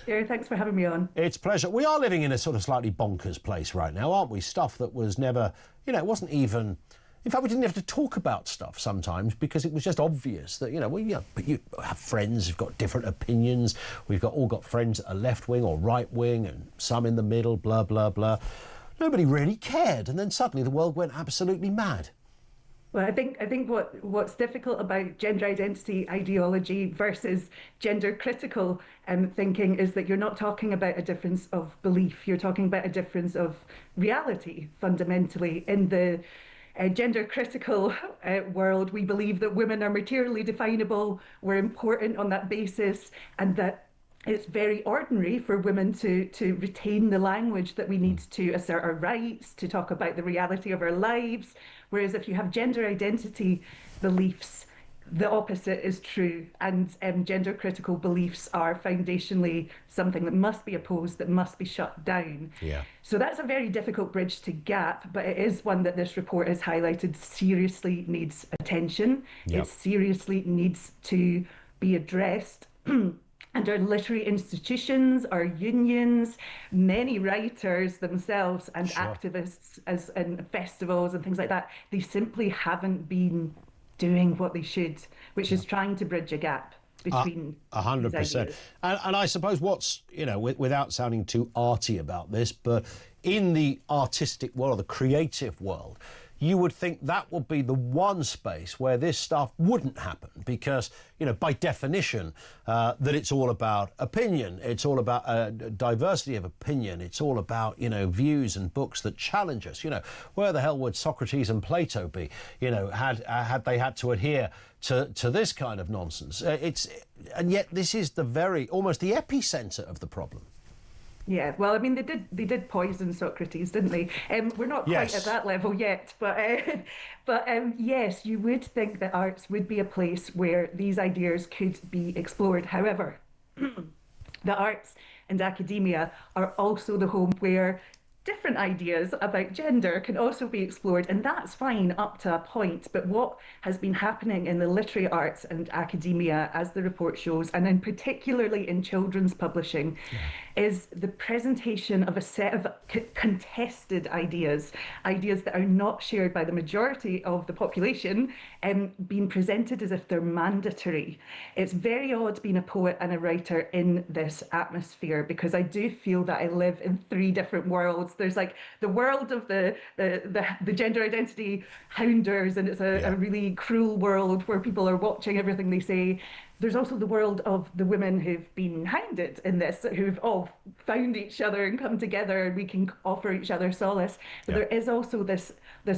Gary, thanks for having me on. It's a pleasure. We are living in a sort of slightly bonkers place right now, aren't we? Stuff that was never, it wasn't even... In fact, we didn't have to talk about stuff sometimes because it was just obvious that, but you have friends who've got different opinions. We've all got friends that are left-wing or right-wing and some in the middle, blah, blah, blah. Nobody really cared. And then suddenly the world went absolutely mad. Well, I think what's difficult about gender identity ideology versus gender critical thinking is that you're not talking about a difference of belief. You're talking about a difference of reality, fundamentally. In the gender critical world, we believe that women are materially definable, we're important on that basis, and that it's very ordinary for women to retain the language that we need to assert our rights, to talk about the reality of our lives. Whereas if you have gender identity beliefs, the opposite is true, and gender critical beliefs are foundationally something that must be opposed, that must be shut down. Yeah. So that's a very difficult bridge to gap, but it is one that this report has highlighted seriously needs attention. Yep. It seriously needs to be addressed. And our literary institutions, our unions, many writers themselves and activists in festivals and things like that, they simply haven't been doing what they should, which is trying to bridge a gap between 100%. And I suppose what's, without sounding too arty about this, but in the artistic world, the creative world, you would think that would be the one space where this stuff wouldn't happen because, by definition, that it's all about opinion. It's all about diversity of opinion. It's all about, views and books that challenge us. Where the hell would Socrates and Plato be, had they had to adhere to this kind of nonsense? And yet this is almost the epicenter of the problem. Yeah, well, I mean, they did poison Socrates, didn't they? We're not quite at that level yet, but yes, you would think that arts would be a place where these ideas could be explored. However, the arts and academia are also the home where different ideas about gender can also be explored, and that's fine up to a point. But what has been happening in the literary arts and academia, as the report shows, and in particularly in children's publishing, is the presentation of a set of contested ideas that are not shared by the majority of the population, being presented as if they're mandatory. It's very odd being a poet and a writer in this atmosphere, because I do feel that I live in three different worlds There's like the world of the gender identity hounders, and it's a really cruel world where people are watching everything they say. There's also the world of the women who've been hounded in this, who've all found each other and come together, and we can offer each other solace. But there is also this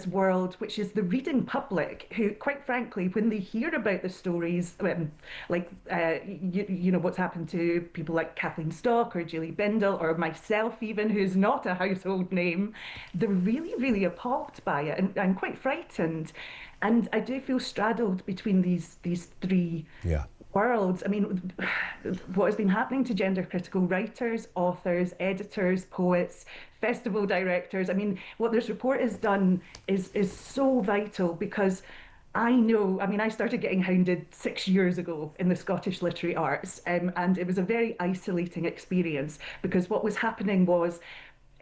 world, which is the reading public, who, quite frankly, when they hear about the stories, you know, what's happened to people like Kathleen Stock or Julie Bindel or myself even, who's not a household name, they're really, really appalled by it and quite frightened. And I do feel straddled between these three worlds. I mean, what has been happening to gender critical writers, authors, editors, poets, festival directors, I mean, what this report has done is so vital, because I know, I mean, I started getting hounded 6 years ago in the Scottish literary arts, and it was a very isolating experience, because what was happening was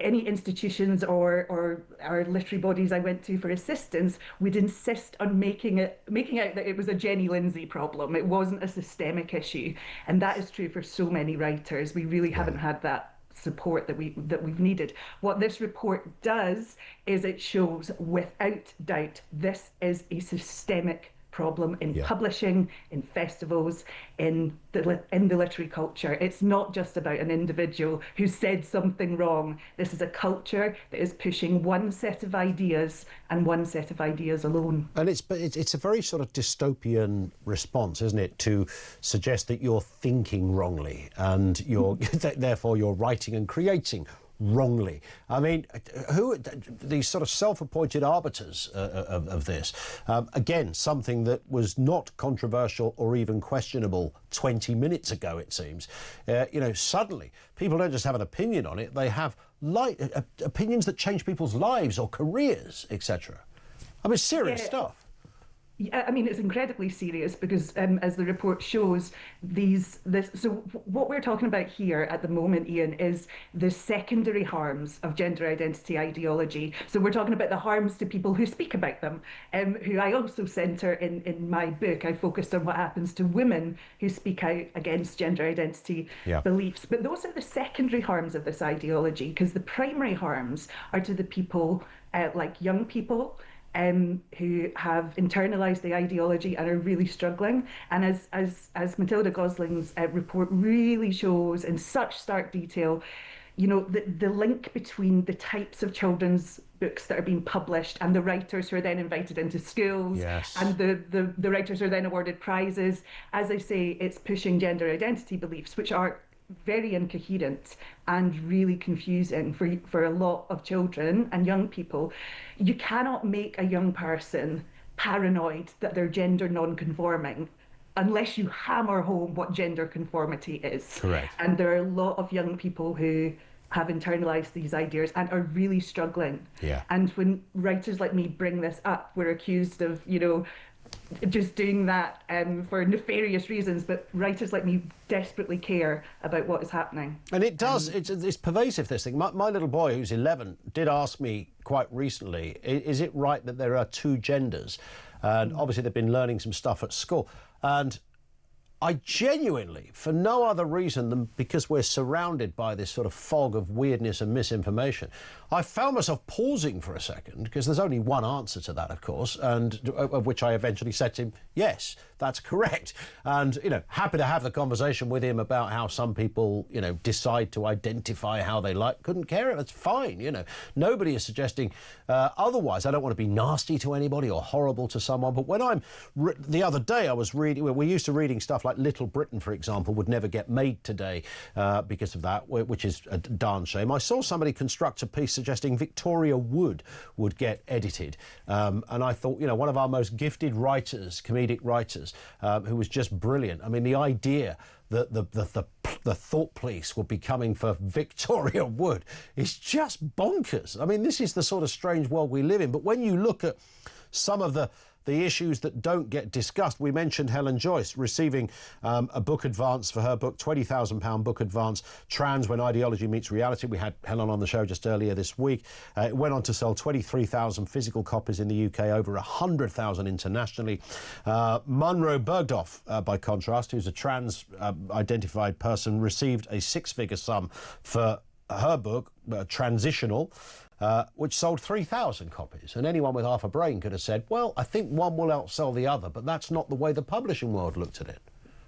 any institutions or literary bodies I went to for assistance would insist on making out that it was a Jenny Lindsay problem. It wasn't a systemic issue, and that is true for so many writers. We really haven't had that support that we've needed. What this report does is it shows without doubt this is a systemic problem in publishing, in festivals, in the literary culture. It's not just about an individual who said something wrong. This is a culture that is pushing one set of ideas and one set of ideas alone. And it's a very sort of dystopian response, isn't it, to suggest that you're thinking wrongly and you're therefore you're writing and creating wrongly. I mean, who these sort of self-appointed arbiters of this? Again, something that was not controversial or even questionable 20 minutes ago, it seems. You know, suddenly people don't just have an opinion on it; they have opinions that change people's lives or careers, etc. I mean, serious stuff. Yeah, I mean, it's incredibly serious because, as the report shows, so what we're talking about here at the moment, Ian, is the secondary harms of gender identity ideology. So we're talking about the harms to people who speak about them, who I also centre in my book. I focused on what happens to women who speak out against gender identity beliefs. But those are the secondary harms of this ideology, because the primary harms are to the people like young people, who have internalised the ideology and are really struggling. And as Matilda Gosling's report really shows in such stark detail, you know, the link between the types of children's books that are being published and the writers who are then invited into schools, and the writers who are then awarded prizes. As I say, it's pushing gender identity beliefs, which are very incoherent and really confusing for a lot of children and young people. You cannot make a young person paranoid that they're gender non-conforming unless you hammer home what gender conformity is. Correct. And there are a lot of young people who have internalized these ideas and are really struggling. Yeah. And when writers like me bring this up, we're accused of, you know, just doing that for nefarious reasons, but writers like me desperately care about what is happening. And it does, it's pervasive, this thing. My little boy, who's 11, did ask me quite recently, is it right that there are two genders? And obviously they've been learning some stuff at school. And I genuinely, for no other reason than because we're surrounded by this sort of fog of weirdness and misinformation, I found myself pausing for a second, because there's only one answer to that, of course, and of which I eventually said to him, yes, that's correct. And, you know, happy to have the conversation with him about how some people, you know, decide to identify how they like. Couldn't care. That's fine, you know. Nobody is suggesting otherwise. I don't want to be nasty to anybody or horrible to someone. But when the other day I was reading, we're used to reading stuff like Little Britain, for example, would never get made today because of that, which is a darn shame. I saw somebody construct a piece suggesting Victoria Wood would get edited. And I thought, you know, one of our most gifted writers, comedic writers, who was just brilliant. I mean, the idea that the thought police would be coming for Victoria Wood is just bonkers. I mean, this is the sort of strange world we live in. But when you look at some of the issues that don't get discussed, we mentioned Helen Joyce receiving a book advance for her book, £20,000 book advance, Trans When Ideology Meets Reality. We had Helen on the show just earlier this week. It went on to sell 23,000 physical copies in the UK, over 100,000 internationally. Munro Bergdorf, by contrast, who's a trans identified person, received a six-figure sum for her book, Transitional, which sold 3,000 copies. And anyone with half a brain could have said, well, I think one will outsell the other, but that's not the way the publishing world looked at it.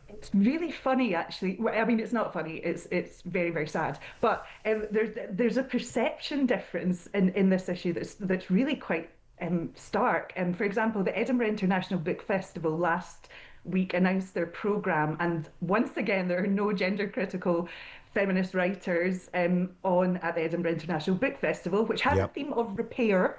It's really funny, actually. I mean, it's not funny. It's very, very sad. But there's a perception difference in this issue that's really quite stark. And for example, the Edinburgh International Book Festival last week announced their programme, and once again, there are no gender-critical feminist writers on at the Edinburgh International Book Festival, which has a theme of repair.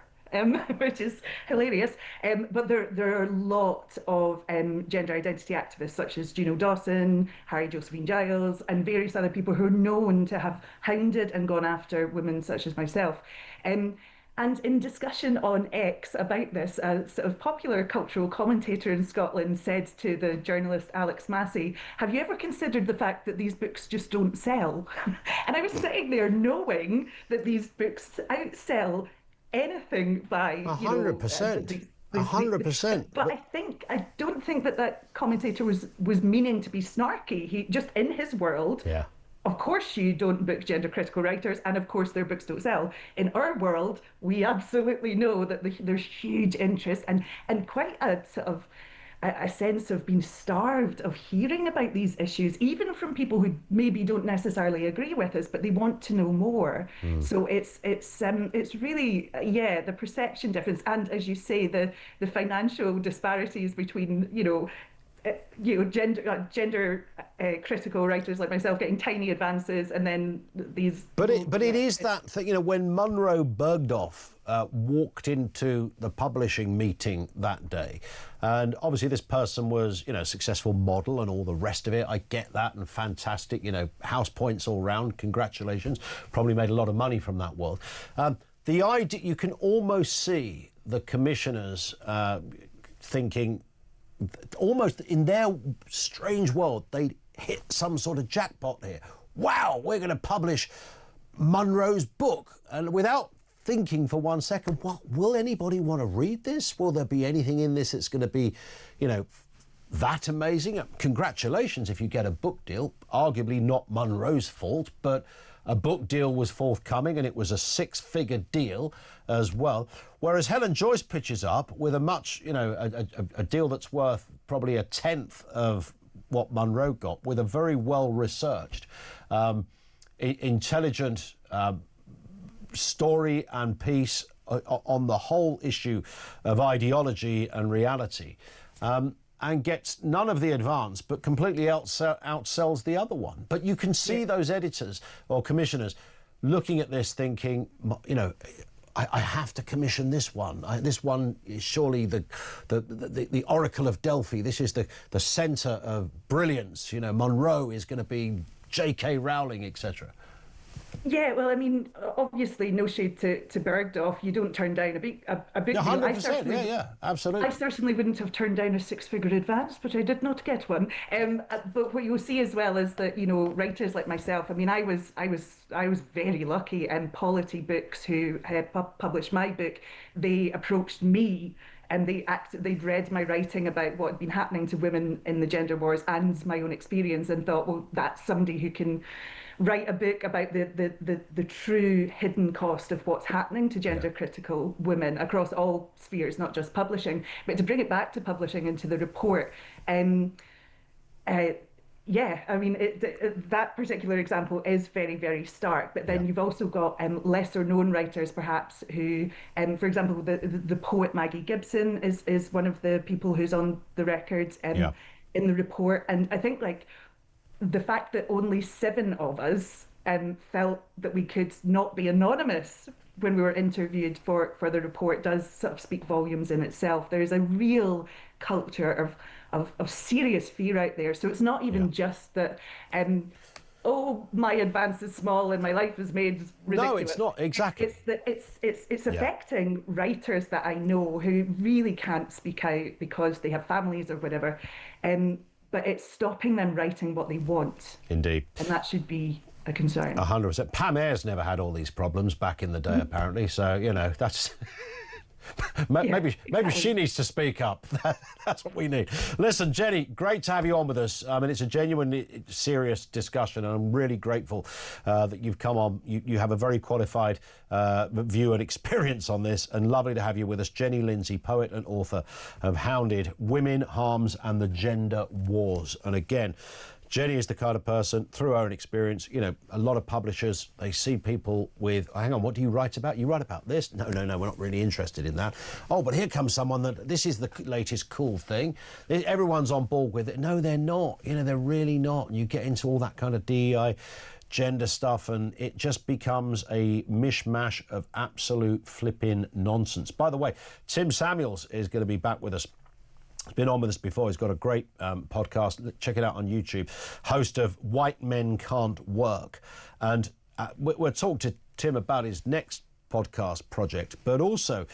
Which is hilarious. But there are a lot of gender identity activists such as Juno Dawson, Harry Josephine Giles, and various other people who are known to have hounded and gone after women such as myself. And in discussion on X about this, a sort of popular cultural commentator in Scotland said to the journalist Alex Massey, have you ever considered the fact that these books just don't sell? And I was sitting there knowing that these books outsell anything by 100%. 100%. But I don't think that commentator was meaning to be snarky. He just, in his world, of course you don't book gender critical writers, and of course their books don't sell. In our world, we absolutely know that there's huge interest and quite a sort of a sense of being starved of hearing about these issues, even from people who maybe don't necessarily agree with us, but they want to know more. So it's really, the perception difference, and as you say, the financial disparities between, gender critical writers like myself getting tiny advances, and then these. But it is that thing, when Munro Bergdorf walked into the publishing meeting that day, and obviously this person was, a successful model and all the rest of it. I get that, and fantastic, house points all round. Congratulations. Probably made a lot of money from that world. The idea, you can almost see the commissioners thinking, almost in their strange world, they'd hit some sort of jackpot here. Wow, we're going to publish Munro's book. And without thinking for 1 second, will anybody want to read this? Will there be anything in this that's going to be, that amazing? Congratulations if you get a book deal. Arguably not Munro's fault, but a book deal was forthcoming, and it was a 6-figure deal as well. Whereas Helen Joyce pitches up with a much, a deal that's worth probably a tenth of what Munro got, with a very well-researched, intelligent story and piece on the whole issue of ideology and reality. And gets none of the advance, but completely outsells the other one. But you can see those editors or commissioners looking at this thinking, I have to commission this one. This one is surely the Oracle of Delphi. This is the centre of brilliance. Munro is going to be J.K. Rowling, etc. Yeah, well, I mean, obviously, no shade to Bergdorf. You don't turn down a big deal. 100%, absolutely. I certainly wouldn't have turned down a 6-figure advance, but I did not get one. But what you'll see as well is that, writers like myself, I mean, I was very lucky, and Polity Books, who had published my book, they approached me, and they'd read my writing about what had been happening to women in the gender wars and my own experience, and thought, well, that's somebody who can write a book about the true hidden cost of what's happening to gender critical women across all spheres, not just publishing. But to bring it back to publishing and to the report, I mean, that particular example is very, very stark. But then you've also got lesser known writers, perhaps, who, for example, the poet Maggie Gibson is one of the people who's on the records in the report. And I think, the fact that only 7 of us felt that we could not be anonymous when we were interviewed for the report does sort of speak volumes in itself. There is a real culture of serious fear out there. So it's not even just that, my advance is small and my life is made ridiculous. No, it's not, exactly. It's affecting writers that I know who really can't speak out because they have families or whatever. But it's stopping them writing what they want. Indeed. And that should be a concern. 100%. Pam Ayres never had all these problems back in the day, apparently. So, that's... Maybe she needs to speak up. That's what we need. Listen, Jenny, great to have you on with us. I mean, it's a genuinely serious discussion, and I'm really grateful that you've come on. You have a very qualified view and experience on this, and lovely to have you with us. Jenny Lindsay, poet and author of Hounded, Women, Harms and the Gender Wars. And again, Jenny is the kind of person, through her own experience, you know, a lot of publishers, they see people with, oh, hang on, what do you write about? You write about this? No, we're not really interested in that. Oh, but here comes someone that, this is the latest cool thing. Everyone's on board with it. No, they're not. You know, they're really not. And you get into all that kind of DEI gender stuff, and it just becomes a mishmash of absolute flipping nonsense. By the way, Tim Samuels is going to be back with us. He's been on with us before. He's got a great podcast. Check it out on YouTube. Host of White Men Can't Work. And we'll talk to Tim about his next podcast project, but also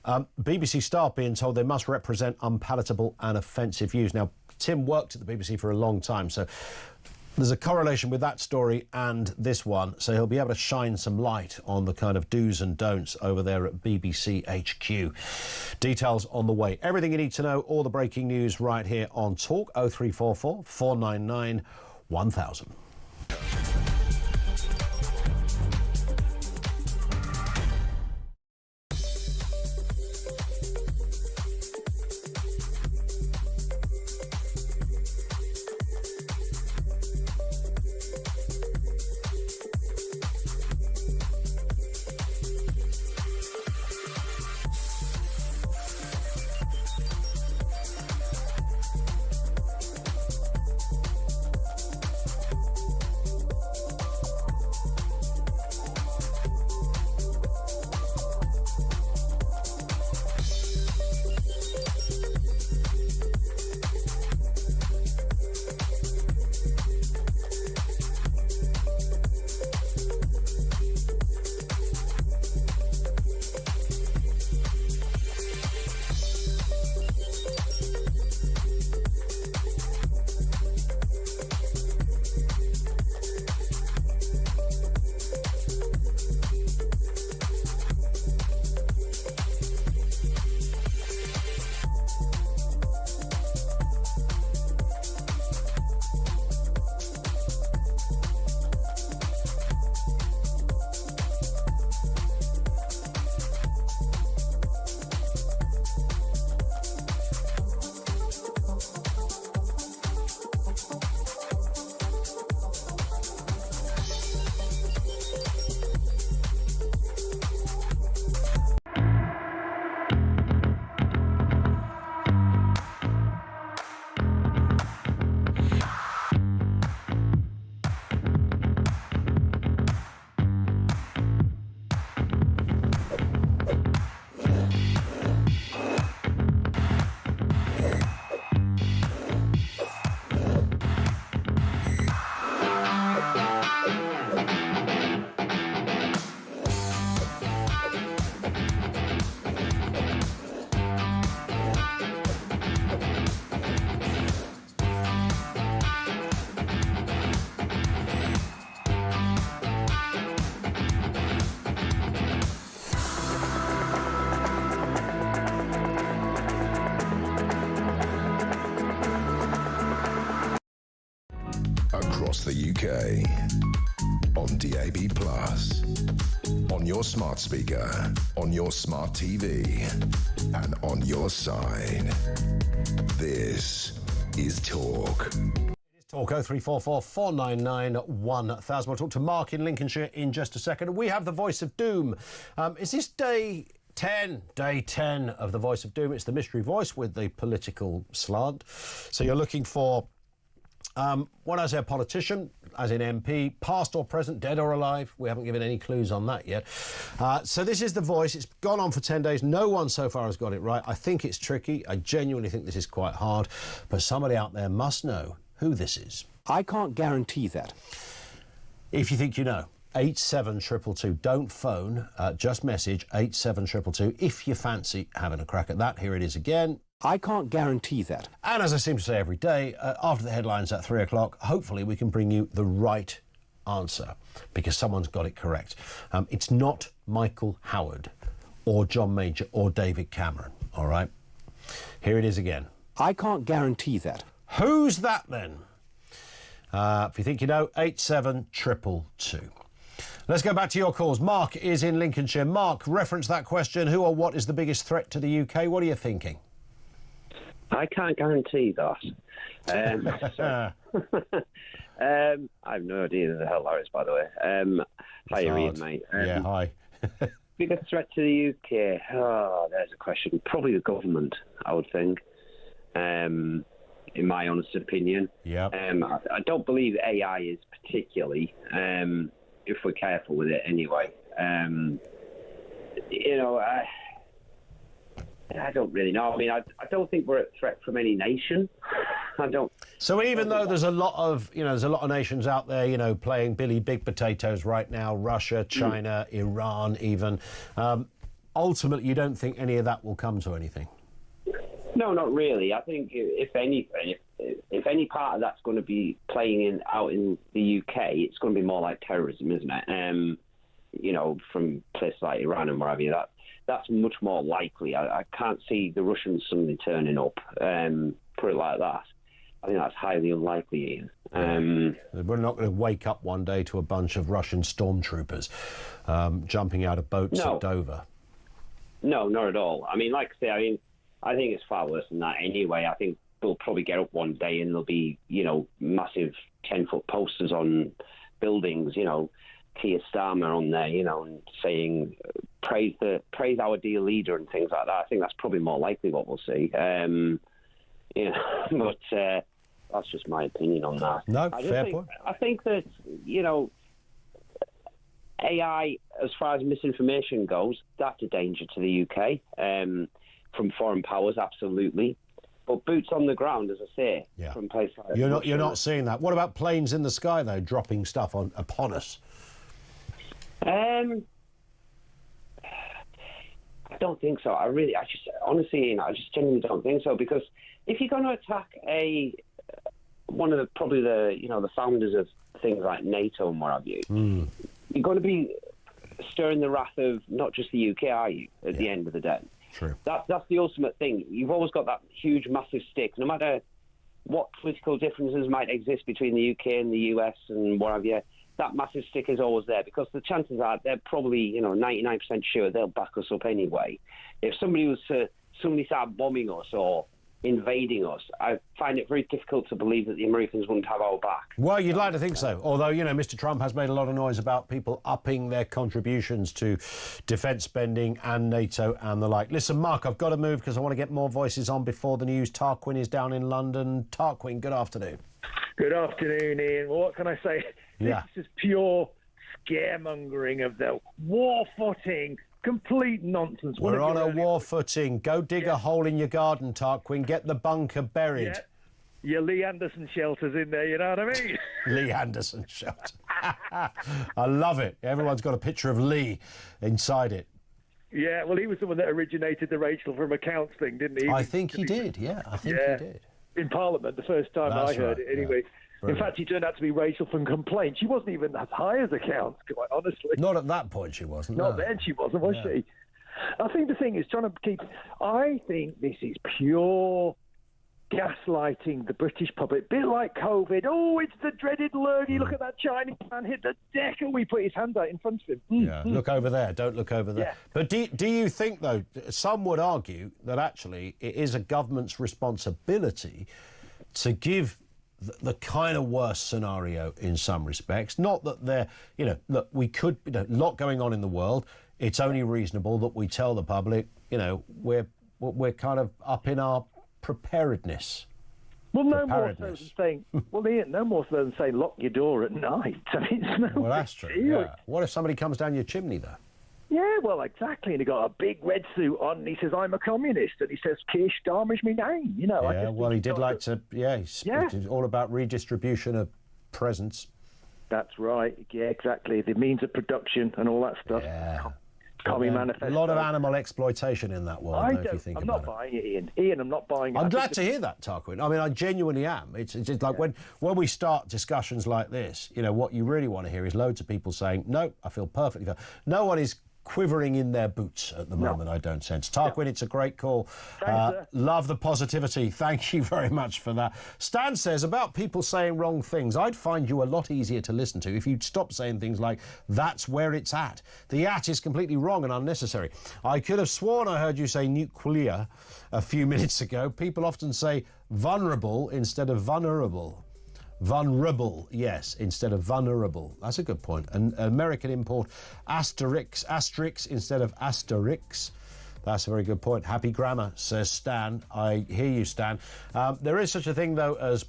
BBC staff being told they must represent unpalatable and offensive views. Now, Tim worked at the BBC for a long time, so there's a correlation with that story and this one, so he'll be able to shine some light on the kind of do's and don'ts over there at BBC HQ. Details on the way. Everything you need to know, all the breaking news right here on Talk 0344 499 1000. Across the UK, on DAB+, on your smart speaker, on your smart TV, and on your side. This is Talk. Talk 0344 499 1000. We'll talk to Mark in Lincolnshire in just a second. We have the Voice of Doom. Is this day 10 of the Voice of Doom? It's the mystery voice with the political slant. So you're looking for, when I say a politician, as in MP, past or present, dead or alive. We haven't given any clues on that yet. So this is the voice. It's gone on for 10 days. No one so far has got it right. I think it's tricky. I genuinely think this is quite hard. But somebody out there must know who this is. I can't guarantee that. If you think you know, 87222. Don't phone, just message 87222 if you fancy having a crack at that. Here it is again. I can't guarantee that. And as I seem to say every day, after the headlines at 3 o'clock, hopefully we can bring you the right answer, because someone's got it correct. It's not Michael Howard or John Major or David Cameron, all right? Here it is again. I can't guarantee that. Who's that then? If you think you know, 87222. Let's go back to your calls. Mark is in Lincolnshire. Mark, reference that question. Who or what is the biggest threat to the UK? What are you thinking? I can't guarantee that. I have no idea who the hell that is, by the way. Hi, Ian, mate. Yeah, hi. Biggest threat to the UK? Oh, there's a question. Probably the government, I would think, in my honest opinion. Yeah. I don't believe AI is particularly, if we're careful with it anyway. I don't really know. I mean, I don't think we're a threat from any nation. I don't. So even though there's a lot of nations out there, playing Billy Big Potatoes right now, Russia, China, Iran, even, ultimately you don't think any of that will come to anything? No, not really. I think if anything, if any part of that's going to be playing out in the UK, it's going to be more like terrorism, isn't it? From places like Iran and wherever you that's much more likely. I can't see the Russians suddenly turning up, put it like that. I think that's highly unlikely, Ian. We're not going to wake up one day to a bunch of Russian stormtroopers jumping out of boats at Dover. No, not at all. I mean, like I say, I think it's far worse than that anyway. I think they'll probably get up one day and there'll be, massive 10-foot posters on buildings, Keir Starmer on there, and saying praise our dear leader and things like that. I think that's probably more likely what we'll see. But that's just my opinion on that. No, fair point. I think that AI, as far as misinformation goes, that's a danger to the UK from foreign powers, absolutely. But boots on the ground, as I say, from places like you're not seeing that. What about planes in the sky though, dropping stuff upon us? I don't think so. Honestly, I just genuinely don't think so, because if you're going to attack one of the founders of things like NATO and what have you, you're going to be stirring the wrath of not just the UK, are you? At the end of the day, true. That's the ultimate thing. You've always got that huge, massive stick, no matter what political differences might exist between the UK and the US and what have you. That massive stick is always there, because the chances are they're probably 99% sure they'll back us up anyway. If somebody was to suddenly start bombing us or invading us, I find it very difficult to believe that the Americans wouldn't have our back. Well, you'd like to think so. Although, Mr. Trump has made a lot of noise about people upping their contributions to defence spending and NATO and the like. Listen, Mark, I've got to move because I want to get more voices on before the news. Tarquin is down in London. Tarquin, good afternoon. Good afternoon, Ian. Well, what can I say? Yeah. This is pure scaremongering of the war footing. Complete nonsense. We're on a war footing. Go dig a hole in your garden, Tarquin. Get the bunker buried. Yeah. Your Lee Anderson shelter's in there, you know what I mean? Lee Anderson shelter. I love it. Everyone's got a picture of Lee inside it. Yeah, well, he was the one that originated the Rachel from Accounts thing, didn't he? I think he did, yeah. I think he did. In Parliament, the first time I heard it, anyway. Yeah. In fact, he turned out to be Rachel from Complaint. She wasn't even as high as Accounts, quite honestly. Not at that point, she wasn't. Not then, she wasn't, was she? I think the thing is trying to keep... I think this is pure gaslighting the British public. Bit like COVID. Oh, it's the dreaded lurgy. Look at that Chinese man hit the deck, and we put his hands out in front of him. Yeah, look over there. Don't look over there. Yeah. But do you think, though, some would argue that actually it is a government's responsibility to give the kind of worst scenario in some respects? Not that they're, look, we could, a lot going on in the world. It's only reasonable that we tell the public, we're kind of up in our preparedness. Well, no more so than saying, Ian, no more so than saying lock your door at night. I mean, it's no well, that's true. Yeah. What if somebody comes down your chimney, though? Yeah, well, exactly. And he got a big red suit on, and he says, I'm a communist. And he says, Keir Starmer's my name. Yeah, well, he did like to, it's all about redistribution of presents. That's right. Yeah, exactly. The means of production and all that stuff. Yeah. Commie manifesto. A lot of animal exploitation in that world, if you think I'm about not buying it, Ian. Ian, I'm not buying it. I'm glad to hear that, Tarquin. I mean, I genuinely am. It's just like when we start discussions like this, what you really want to hear is loads of people saying, no, I feel perfectly fine. No one is quivering in their boots at the moment, I don't sense. Tarquin, it's a great call. Thanks, love the positivity. Thank you very much for that. Stan says, about people saying wrong things, I'd find you a lot easier to listen to if you'd stop saying things like, that's where it's at. The at is completely wrong and unnecessary. I could have sworn I heard you say nuclear a few minutes ago. People often say vulnerable instead of vulnerable. Vulnerable, yes, instead of vulnerable. That's a good point. An American import, asterisk instead of asterix. That's a very good point. Happy grammar, says Stan. I hear you, Stan. There is such a thing, though, as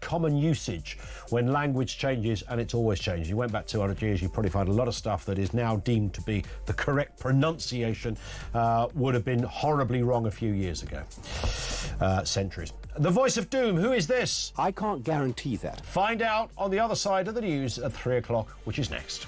common usage when language changes, and it's always changed. You went back 200 years, you probably find a lot of stuff that is now deemed to be the correct pronunciation would have been horribly wrong a few years ago. Centuries. The voice of doom, who is this? I can't guarantee that. Find out on the other side of the news at 3 o'clock, which is next.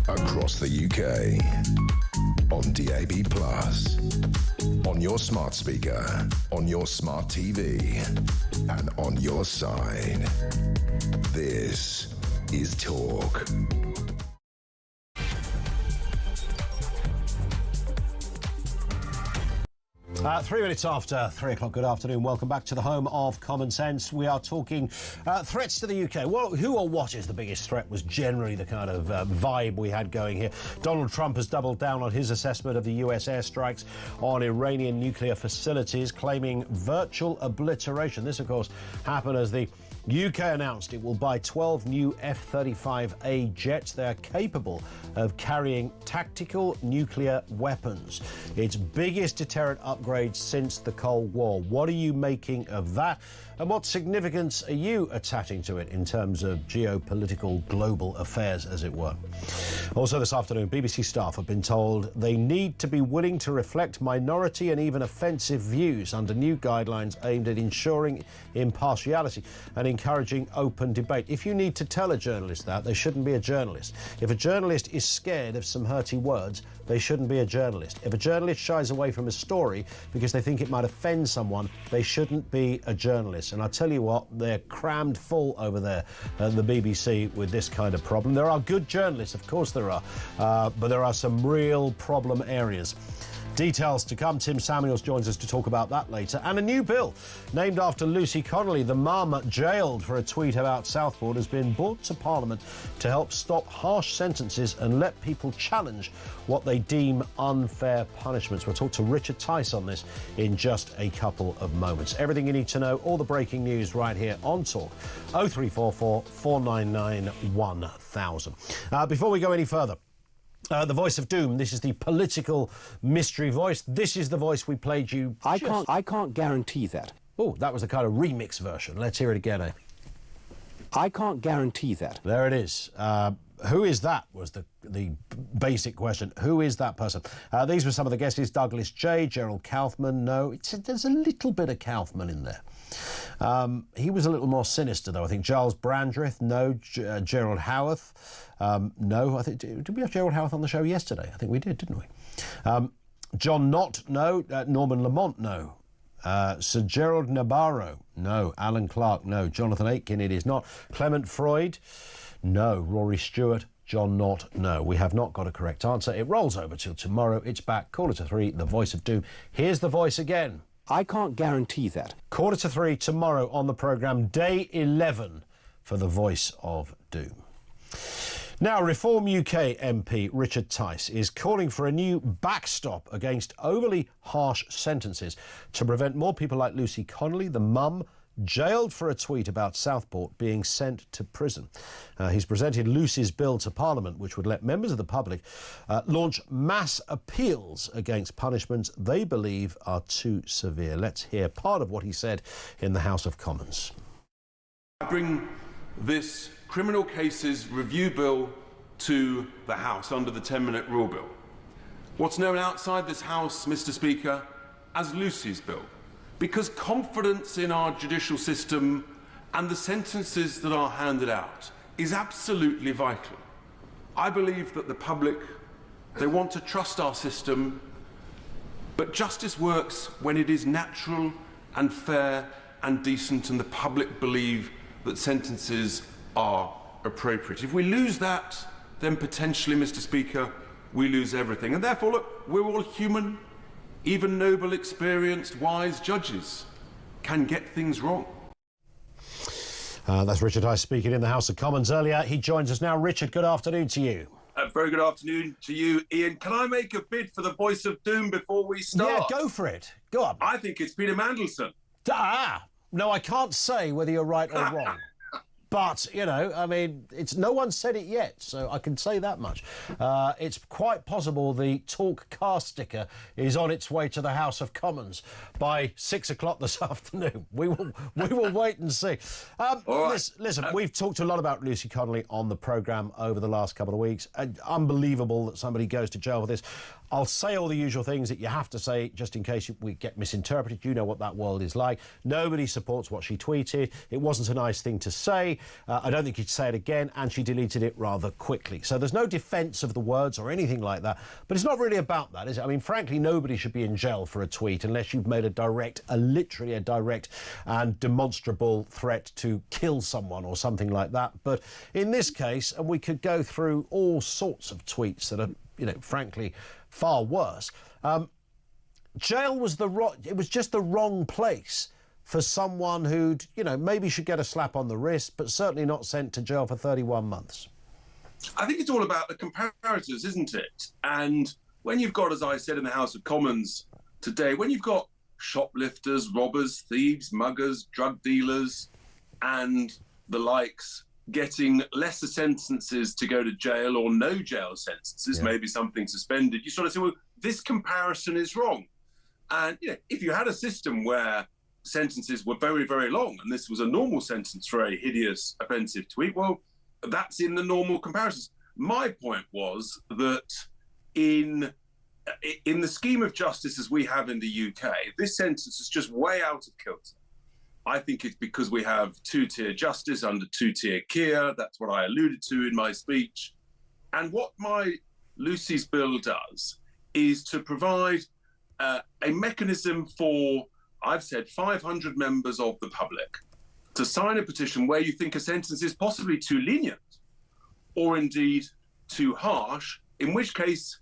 Across the UK, on DAB+, on your smart speaker, on your smart TV, and on your side. This is Talk. 3 minutes after 3 o'clock, good afternoon. Welcome back to the home of Common Sense. We are talking threats to the UK. Well, who or what is the biggest threat was generally the kind of vibe we had going here. Donald Trump has doubled down on his assessment of the US airstrikes on Iranian nuclear facilities, claiming virtual obliteration. This, of course, happened as the UK announced it will buy 12 new F-35A jets. They are capable of carrying tactical nuclear weapons. Its biggest deterrent upgrade since the Cold War. What are you making of that? And what significance are you attaching to it in terms of geopolitical global affairs, as it were? Also this afternoon, BBC staff have been told they need to be willing to reflect minority and even offensive views under new guidelines aimed at ensuring impartiality and encouraging open debate. If you need to tell a journalist that, they shouldn't be a journalist. If a journalist is scared of some hurty words, they shouldn't be a journalist. If a journalist shies away from a story because they think it might offend someone, they shouldn't be a journalist. And I tell you what, they're crammed full over there at the BBC with this kind of problem. There are good journalists, of course there are, but there are some real problem areas. Details to come. Tim Samuels joins us to talk about that later. And a new bill named after Lucy Connolly, the mum jailed for a tweet about Southport, has been brought to Parliament to help stop harsh sentences and let people challenge what they deem unfair punishments. We'll talk to Richard Tice on this in just a couple of moments. Everything you need to know, all the breaking news right here on Talk. 0344 499 1000. Before we go any further, the voice of doom. This is the political mystery voice. This is the voice we played you. I can't guarantee that. Oh, that was a kind of remix version. Let's hear it again, eh? I can't guarantee that. There it is. Who is that was the basic question. Who is that person? These were some of the guesses. Douglas J, Gerald Kaufman, no. There's a little bit of Kaufman in there. He was a little more sinister, though, I think. Giles Brandreth, no. Gerald Howarth, no. I think, did we have Gerald Howarth on the show yesterday? I think we did, didn't we? John Knott, no. Norman Lamont, no. Sir Gerald Nabarro, no. Alan Clark, no. Jonathan Aitken, it is not. Clement Freud, no. Rory Stewart, John Knott, no. We have not got a correct answer. It rolls over till tomorrow. It's back, 3:45, the voice of doom. Here's the voice again. I can't guarantee that. 3:45 tomorrow on the programme, day 11 for the voice of doom. Now, Reform UK MP Richard Tice is calling for a new backstop against overly harsh sentences to prevent more people like Lucy Connolly, the mum, jailed for a tweet about Southport, being sent to prison. He's presented Lucy's bill to Parliament, which would let members of the public launch mass appeals against punishments they believe are too severe. Let's hear part of what he said in the House of Commons. I bring this criminal cases review bill to the House under the 10-minute rule bill. What's known outside this House, Mr. Speaker, as Lucy's bill. Because confidence in our judicial system and the sentences that are handed out is absolutely vital. I believe that the public, they want to trust our system, but justice works when it is natural and fair and decent, and the public believe that sentences are appropriate. If we lose that, then potentially, Mr. Speaker, we lose everything. And therefore, look, we're all human. Even noble, experienced, wise judges can get things wrong. That's Richard Tice speaking in the House of Commons earlier. He joins us now. Richard, good afternoon to you. Very good afternoon to you, Ian. Can I make a bid for the voice of doom before we start? Yeah, go for it. Go on. I think it's Peter Mandelson. No, I can't say whether you're right or wrong. But, you know, I mean, no one said it yet, so I can say that much. It's quite possible the Talk car sticker is on its way to the House of by 6 o'clock this afternoon. We will wait and see. Listen, we've talked a lot about Lucy Connolly on the programme over the last couple of weeks. Unbelievable that somebody goes to jail for this. I'll say all the usual things that you have to say just in case we get misinterpreted. You know what that world is like. Nobody supports what she tweeted. It wasn't a nice thing to say. I don't think you'd say it again, and she deleted it rather quickly. So there's no defence of the words or anything like that. But it's not really about that, is it? I mean, frankly, nobody should be in jail for a tweet unless you've made literally a direct and demonstrable threat to kill someone or something like that. But in this case, and we could go through all sorts of tweets that are, you know, frankly, far worse. Jail was it was just the wrong place for someone who'd, you know, maybe should get a slap on the wrist, but certainly not sent to jail for 31 months. I think it's all about the comparators, isn't it? And when you've got, as I said in the House of Commons today, when you've got shoplifters, robbers, thieves, muggers, drug dealers, and the likes getting lesser sentences to go to jail or no jail sentences, maybe something suspended, you sort of say, well, this comparison is wrong. And you know, if you had a system where sentences were very, very long, and this was a normal sentence for a hideous, offensive tweet, well, that's in the normal comparisons. My point was that in the scheme of justice as we have in the UK, this sentence is just way out of kilter. I think it's because we have two-tier justice under two-tier Keir. That's what I alluded to in my speech. And what my Lucy's bill does is to provide a mechanism for, I've said, 500 members of the public to sign a petition where you think a sentence is possibly too lenient or indeed too harsh, in which case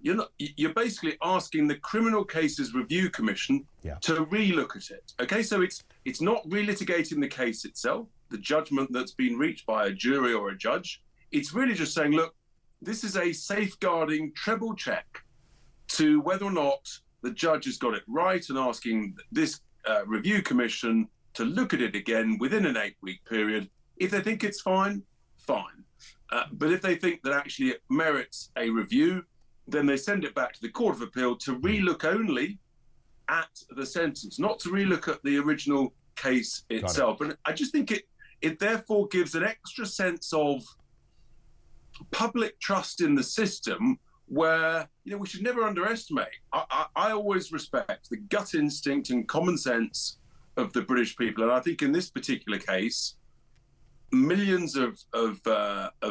you're basically asking the Criminal Cases Review Commission to re-look at it. Okay, so it's not relitigating the case itself, the judgment that's been reached by a jury or a judge. It's really just saying, look, this is a safeguarding treble check to whether or not the judge has got it right, and asking this review commission to look at it again within an 8-week period. If they think it's fine, fine. But if they think that actually it merits a review, then they send it back to the Court of Appeal to relook only at the sentence, not to relook at the original case itself. And I just think it therefore gives an extra sense of public trust in the system, where we should never underestimate. I always respect the gut instinct and common sense of the British people, and I think in this particular case, millions of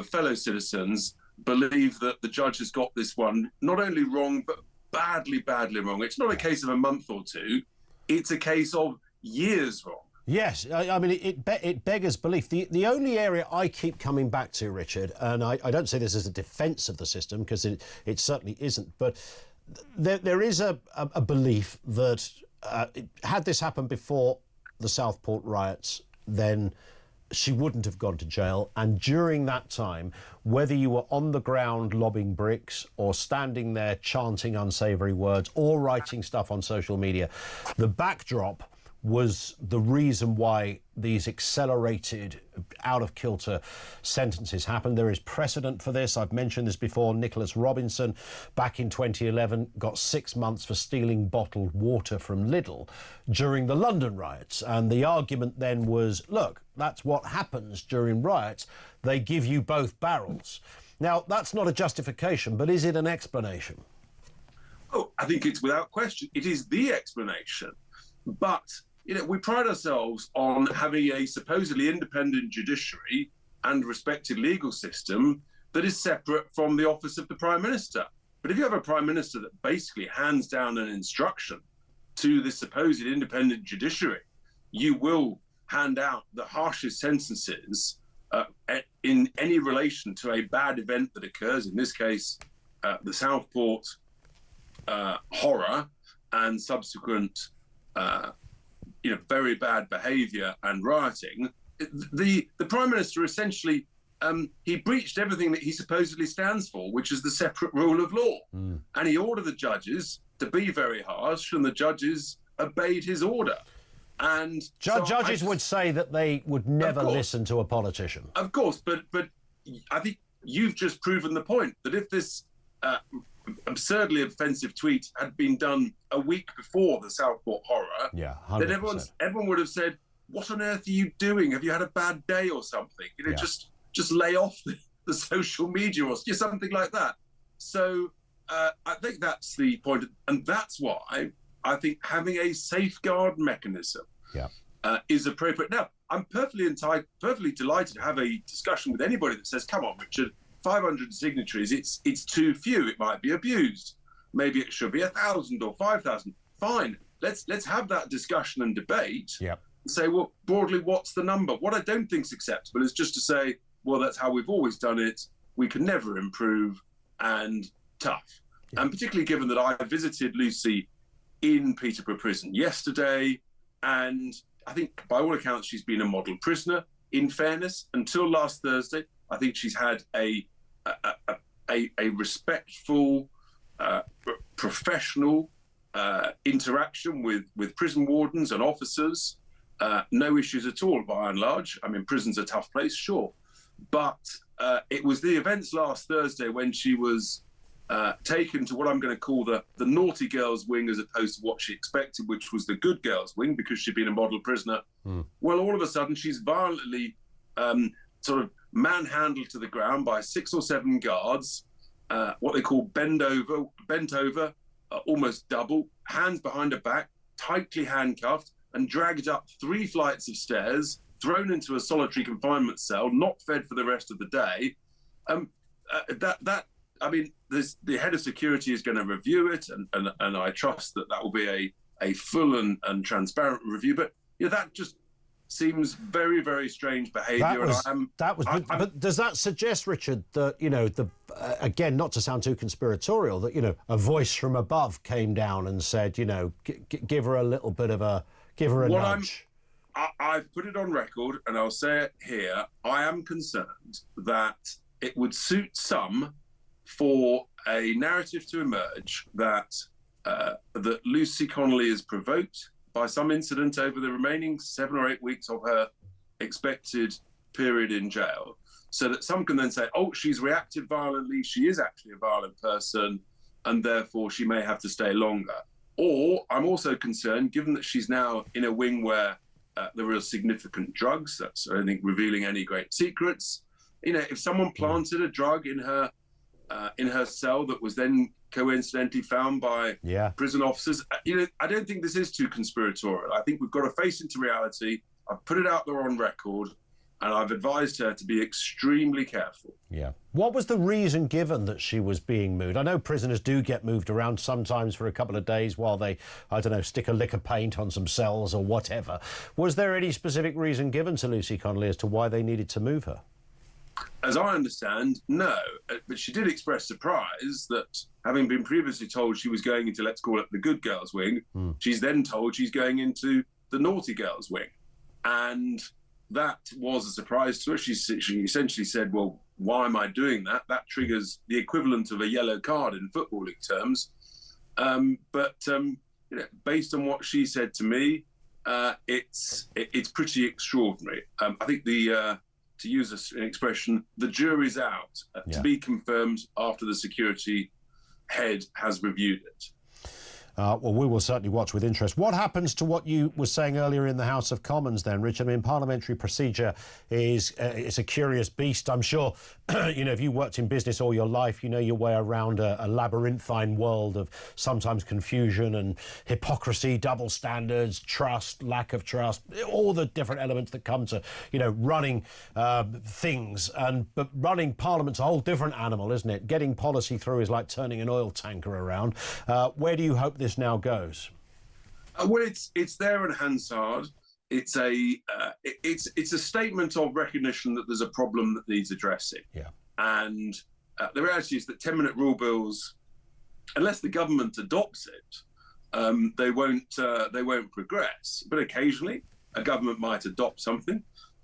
fellow citizens believe that the judge has got this one not only wrong, but badly wrong. It's not a case of a month or two; it's a case of years wrong. Yes, I mean, it beggars belief. The only area I keep coming back to, Richard, and I don't say this as a defence of the system, because it certainly isn't, but there is a belief that had this happened before the Southport riots, then she wouldn't have gone to jail. And during that time, whether you were on the ground lobbing bricks or standing there chanting unsavoury words or writing stuff on social media, the backdrop was the reason why these accelerated, out-of-kilter sentences happened. There is precedent for this. I've mentioned this before. Nicholas Robinson, back in 2011, got 6 months for stealing bottled water from Lidl during the London riots. And the argument then was, look, that's what happens during riots. They give you both barrels. Now, that's not a justification, but is it an explanation? Oh, I think it's without question. It is the explanation. But we pride ourselves on having a supposedly independent judiciary and respected legal system that is separate from the office of the Prime Minister. But if you have a Prime Minister that basically hands down an instruction to the supposed independent judiciary, you will hand out the harshest sentences in any relation to a bad event that occurs, in this case, the Southport horror and subsequent very bad behaviour and rioting. The Prime Minister essentially, he breached everything that he supposedly stands for, which is the separate rule of law. And he ordered the judges to be very harsh, and the judges obeyed his order. And judges would say that they would never listen to a politician. Of course, but I think you've just proven the point, that if this absurdly offensive tweet had been done a week before the Southport horror, then everyone would have said, what on earth are you doing? Have you had a bad day or something? Just lay off the social media or something like that. So I think that's the point. And that's why I think having a safeguard mechanism is appropriate. Now, I'm perfectly delighted to have a discussion with anybody that says, come on, Richard, 500 signatories, it's too few, it might be abused. Maybe it should be 1,000 or 5,000. Fine, let's have that discussion and debate. And say, well, broadly, what's the number? What I don't think is acceptable is just to say, well, that's how we've always done it, we can never improve, and tough. And particularly given that I visited Lucy in Peterborough Prison yesterday, and I think by all accounts she's been a model prisoner. In fairness, until last Thursday, I think she's had a respectful, professional interaction with prison wardens and officers. No issues at all, by and large. I mean, prison's a tough place, sure. But it was the events last Thursday when she was taken to what I'm going to call the naughty girls wing, as opposed to what she expected, which was the good girls wing, because she'd been a model prisoner. Well, all of a sudden, she's violently sort of manhandled to the ground by 6 or 7 guards, what they call bent over, almost double, hands behind her back, tightly handcuffed, and dragged up 3 flights of stairs, thrown into a solitary confinement cell, not fed for the rest of the day. I mean, the head of security is going to review it, and I trust that will be a full and transparent review. But that just seems very, very strange behaviour. But does that suggest, Richard, that again, not to sound too conspiratorial, that, you know, a voice from above came down and said, you know, give her a little bit of a, give her a nudge. I've put it on record, and I'll say it here. I am concerned that it would suit some for a narrative to emerge that that Lucy Connolly is provoked by some incident over the remaining 7 or 8 weeks of her expected period in jail, so that some can then say, oh, she's reacted violently, she is actually a violent person, and therefore she may have to stay longer. Or I'm also concerned, given that she's now in a wing where there are significant drugs, that's, I don't think, revealing any great secrets. You know, if someone planted a drug in her cell that was then coincidentally found by prison officers, you know, I don't think this is too conspiratorial. I think we've got to face into reality. I've put it out there on record, and I've advised her to be extremely careful. Yeah. What was the reason given that she was being moved? I know prisoners do get moved around sometimes for a couple of days while they, I don't know, stick a lick of paint on some cells or whatever. Was there any specific reason given to Lucy Connolly as to why they needed to move her? As I understand, no. But she did express surprise that, having been previously told she was going into, let's call it, the good girls wing, she's then told she's going into the naughty girls wing. And that was a surprise to her. She essentially said, well, why am I doing that? That triggers the equivalent of a yellow card in footballing terms. But you know, based on what she said to me, it's pretty extraordinary. I think to use an expression, the jury's out, to be confirmed after the security head has reviewed it. Well, we will certainly watch with interest. What happens to what you were saying earlier in the House of Commons then, Richard? I mean, parliamentary procedure is it's a curious beast. I'm sure, you know, if you worked in business all your life, you know your way around a labyrinthine world of sometimes confusion and hypocrisy, double standards, trust, lack of trust, all the different elements that come to, you know, running things. But running Parliament's a whole different animal, isn't it? Getting policy through is like turning an oil tanker around. Where do you hope this now goes? Well, it's there in Hansard. It's a statement of recognition that there's a problem that needs addressing. Yeah. And the reality is that 10-minute rule bills, unless the government adopts it, they won't progress. But occasionally, a government might adopt something.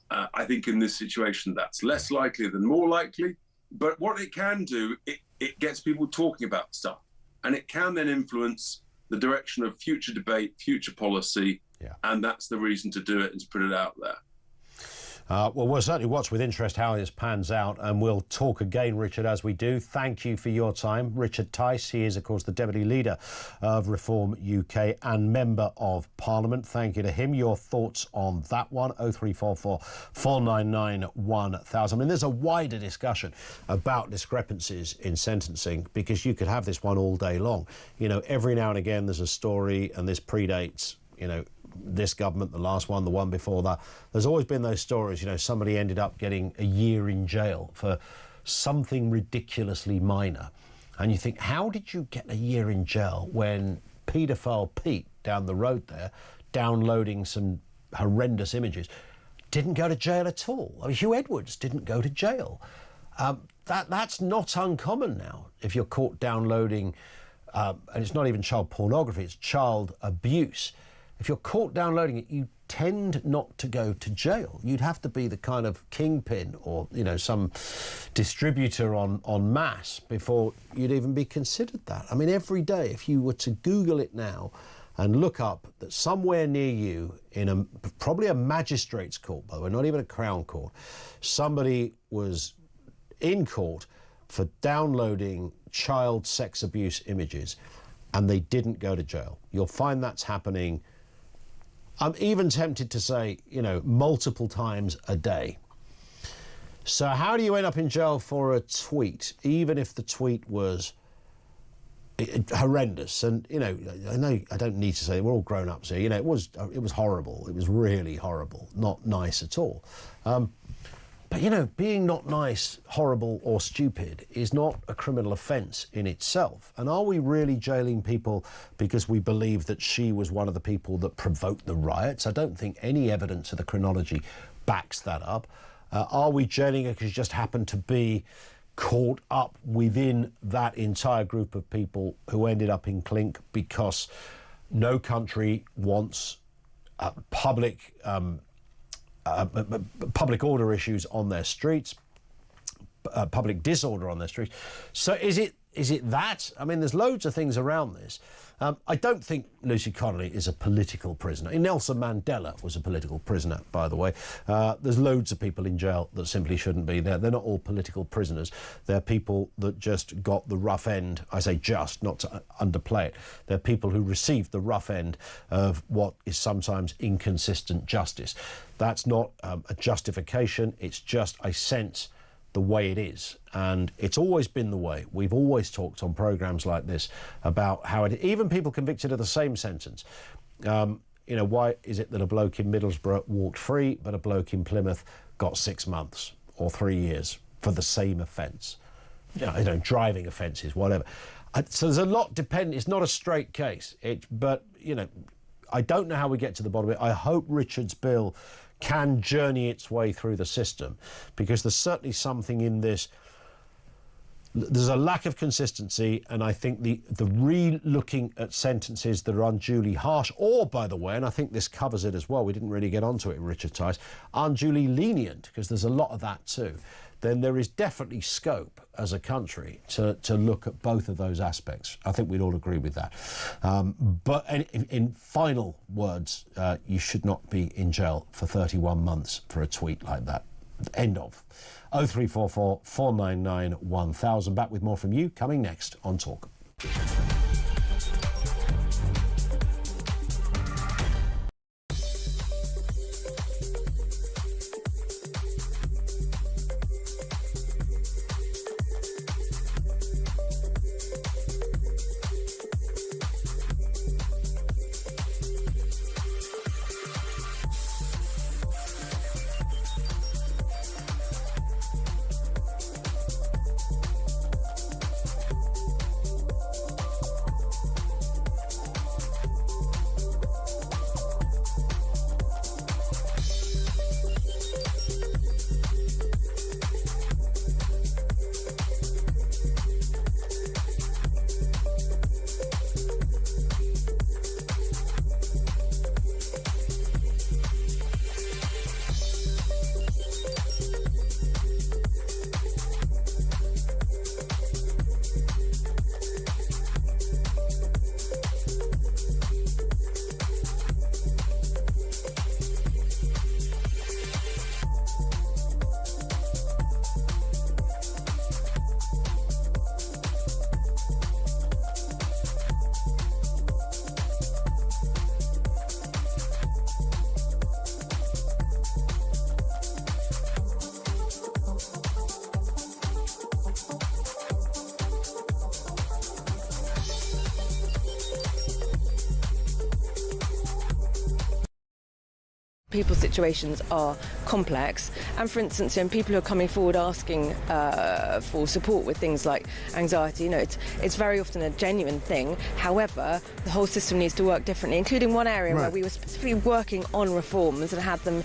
I think in this situation, that's less likely than more likely. But what it can do, it gets people talking about stuff, and it can then influence the direction of future debate, future policy, and that's the reason to do it and to put it out there. Well, we'll certainly watch with interest how this pans out, and we'll talk again, Richard, as we do. Thank you for your time. Richard Tice, he is, of course, the Deputy Leader of Reform UK and Member of Parliament. Thank you to him. Your thoughts on that one, 0344 499 1000. I mean, there's a wider discussion about discrepancies in sentencing, because you could have this one all day long. You know, every now and again there's a story, and this predates, you know, this government, the last one, the one before that. There's always been those stories, you know, somebody ended up getting a year in jail for something ridiculously minor. And you think, how did you get a year in jail when paedophile Pete down the road there, downloading some horrendous images, didn't go to jail at all? I mean, Hugh Edwards didn't go to jail. That's not uncommon now. If you're caught downloading, and it's not even child pornography, it's child abuse. If you're caught downloading it, you tend not to go to jail. You'd have to be the kind of kingpin or, you know, some distributor en masse before you'd even be considered that. I mean, every day, if you were to Google it now and look up that somewhere near you, in probably a magistrate's court, by the way, not even a Crown Court, somebody was in court for downloading child sex abuse images, and they didn't go to jail. You'll find that's happening, I'm even tempted to say, you know, multiple times a day. So how do you end up in jail for a tweet, even if the tweet was horrendous? And, you know I don't need to say, we're all grown-ups here, you know, it was horrible. It was really horrible, not nice at all. But, you know, being not nice, horrible or stupid is not a criminal offence in itself. And are we really jailing people because we believe that she was one of the people that provoked the riots? I don't think any evidence of the chronology backs that up. Are we jailing her because she just happened to be caught up within that entire group of people who ended up in clink because no country wants public order issues on their streets, public disorder on their streets. So is it that? I mean, there's loads of things around this. I don't think Lucy Connolly is a political prisoner. Nelson Mandela was a political prisoner, by the way. There's loads of people in jail that simply shouldn't be there. They're not all political prisoners. They're people that just got the rough end. I say just, not to underplay it. They're people who received the rough end of what is sometimes inconsistent justice. That's not a justification. It's just a sense the way it is, and it's always been the way. We've always talked on programmes like this about how even people convicted of the same sentence, why is it that a bloke in Middlesbrough walked free but a bloke in Plymouth got 6 months or 3 years for the same offence? Driving offences, whatever. So there's a lot dependent. It's not a straight case. But I don't know how we get to the bottom of it. I hope Richard's bill can journey its way through the system, because there's certainly something in this. There's a lack of consistency, and I think the re-looking at sentences that are unduly harsh, or, by the way, and I think this covers it as well, we didn't really get onto it, Richard Tice, unduly lenient, because there's a lot of that too, then there is definitely scope as a country to look at both of those aspects. I think we'd all agree with that. But in final words, you should not be in jail for 31 months for a tweet like that. End of. 0344 499 1000. Back with more from you coming next on Talk. People's situations are complex, and for instance, people who are coming forward asking for support with things like anxiety, it's very often a genuine thing. However, the whole system needs to work differently, including one area where we were specifically working on reforms and had them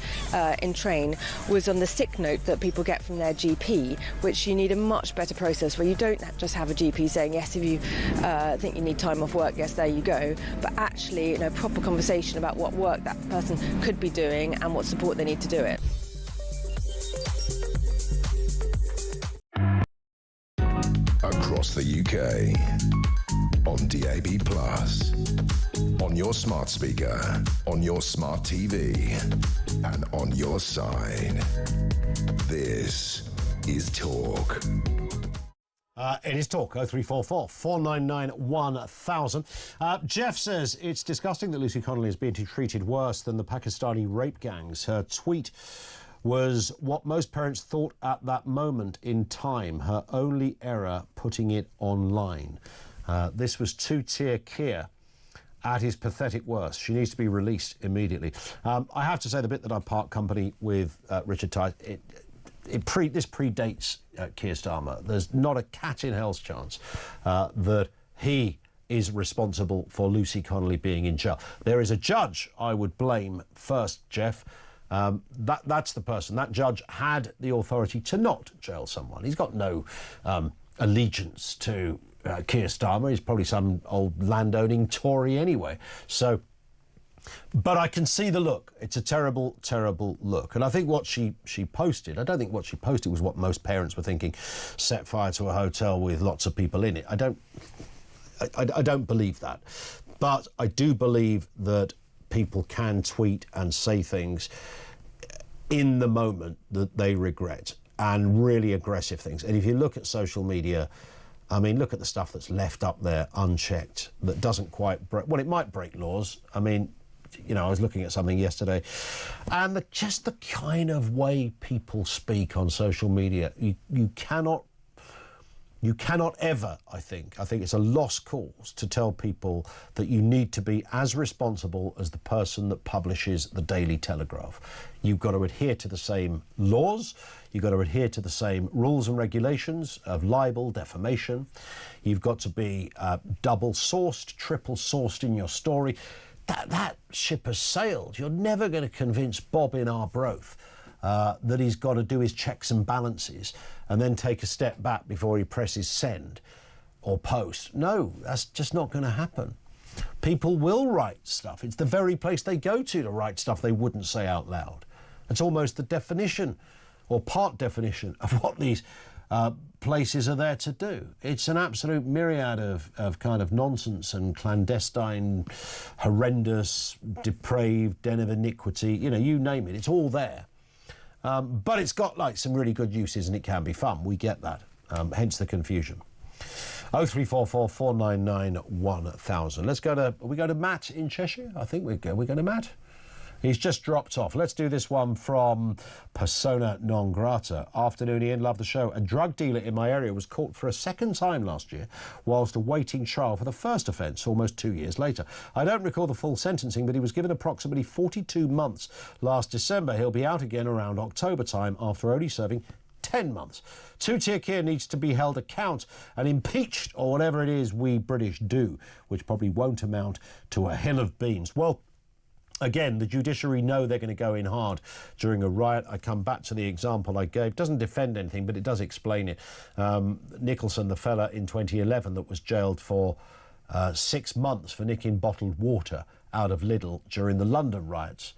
in train was on the sick note that people get from their GP, which you need a much better process where you don't just have a GP saying, yes, if you think you need time off work, yes, there you go, but actually proper conversation about what work that person could be doing and what support they need to do it. Across the UK, on DAB+, on your smart speaker, on your smart TV, and on your side. This is Talk. It is Talk, 0344 499 1000. Jeff says it's disgusting that Lucy Connolly is being treated worse than the Pakistani rape gangs. Her tweet was what most parents thought at that moment in time. Her only error putting it online. This was two-tier Keir at his pathetic worst. She needs to be released immediately. I have to say the bit that I part company with Richard Tice, this predates Keir Starmer. There's not a cat in hell's chance that he is responsible for Lucy Connolly being in jail. There is a judge I would blame first, Jeff, That's the person. That judge had the authority to not jail someone. He's got no allegiance to Keir Starmer. He's probably some old landowning Tory anyway. So, but I can see the look. It's a terrible, terrible look. And I think what she posted, I don't think what she posted was what most parents were thinking, set fire to a hotel with lots of people in it. I don't believe that. But I do believe that people can tweet and say things in the moment that they regret, and really aggressive things. And if you look at social media, I mean, look at the stuff that's left up there unchecked that doesn't quite break, well, it might break laws. I mean, you know, I was looking at something yesterday, and just the kind of way people speak on social media, you cannot ever, I think it's a lost cause to tell people that you need to be as responsible as the person that publishes the Daily Telegraph. You've got to adhere to the same laws, you've got to adhere to the same rules and regulations of libel, defamation. You've got to be double-sourced, triple-sourced in your story. That ship has sailed. You're never going to convince Bob in Arbroath that he's got to do his checks and balances and then take a step back before he presses send or post. No, that's just not going to happen. People will write stuff. It's the very place they go to write stuff they wouldn't say out loud. It's almost the definition or part definition of what these places are there to do. It's an absolute myriad of kind of nonsense and clandestine, horrendous, depraved, den of iniquity, you know, you name it, it's all there. But it's got like some really good uses and it can be fun. We get that, hence the confusion. 0344 499 1000. Let's go to, we go to Matt in Cheshire? I think we go to Matt. He's just dropped off. Let's do this one from Persona Non Grata. Afternoon, Ian. Love the show. A drug dealer in my area was caught for a second time last year whilst awaiting trial for the first offence almost 2 years later. I don't recall the full sentencing, but he was given approximately 42 months last December. He'll be out again around October time after only serving 10 months. Two-tier Keir needs to be held account and impeached, or whatever it is we British do, which probably won't amount to a hill of beans. Well, again, the judiciary know they're going to go in hard during a riot. I come back to the example I gave. It doesn't defend anything, but it does explain it. Nicholson, the fella in 2011 that was jailed for 6 months for nicking bottled water out of Lidl during the London riots.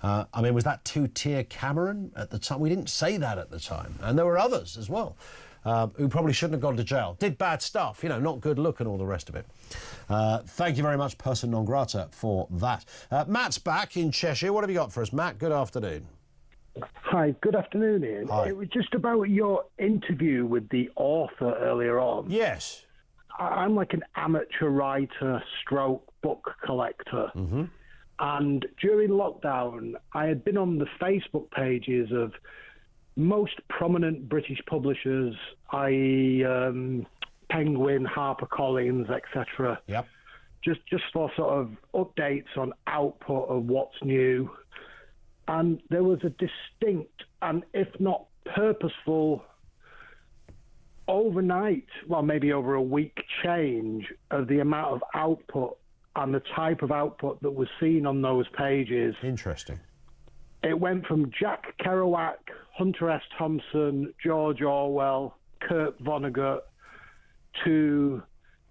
I mean, was that two-tier Cameron at the time? We didn't say that at the time. And there were others as well who probably shouldn't have gone to jail. Did bad stuff, you know, not good look and all the rest of it. Thank you very much, Person Non Grata, for that. Matt's back in Cheshire. What have you got for us, Matt? Good afternoon. Hi, good afternoon, Ian. Hi. It was just about your interview with the author earlier on. Yes. I'm like an amateur writer stroke book collector. Mm-hmm. And during lockdown, I had been on the Facebook pages of most prominent British publishers, i.e. Penguin, HarperCollins, etc. Yep. Just for sort of updates on output of what's new. And there was a distinct and, if not purposeful, overnight, well, maybe over a week change of the amount of output and the type of output that was seen on those pages. Interesting. It went from Jack Kerouac, Hunter S. Thompson, George Orwell, Kurt Vonnegut, to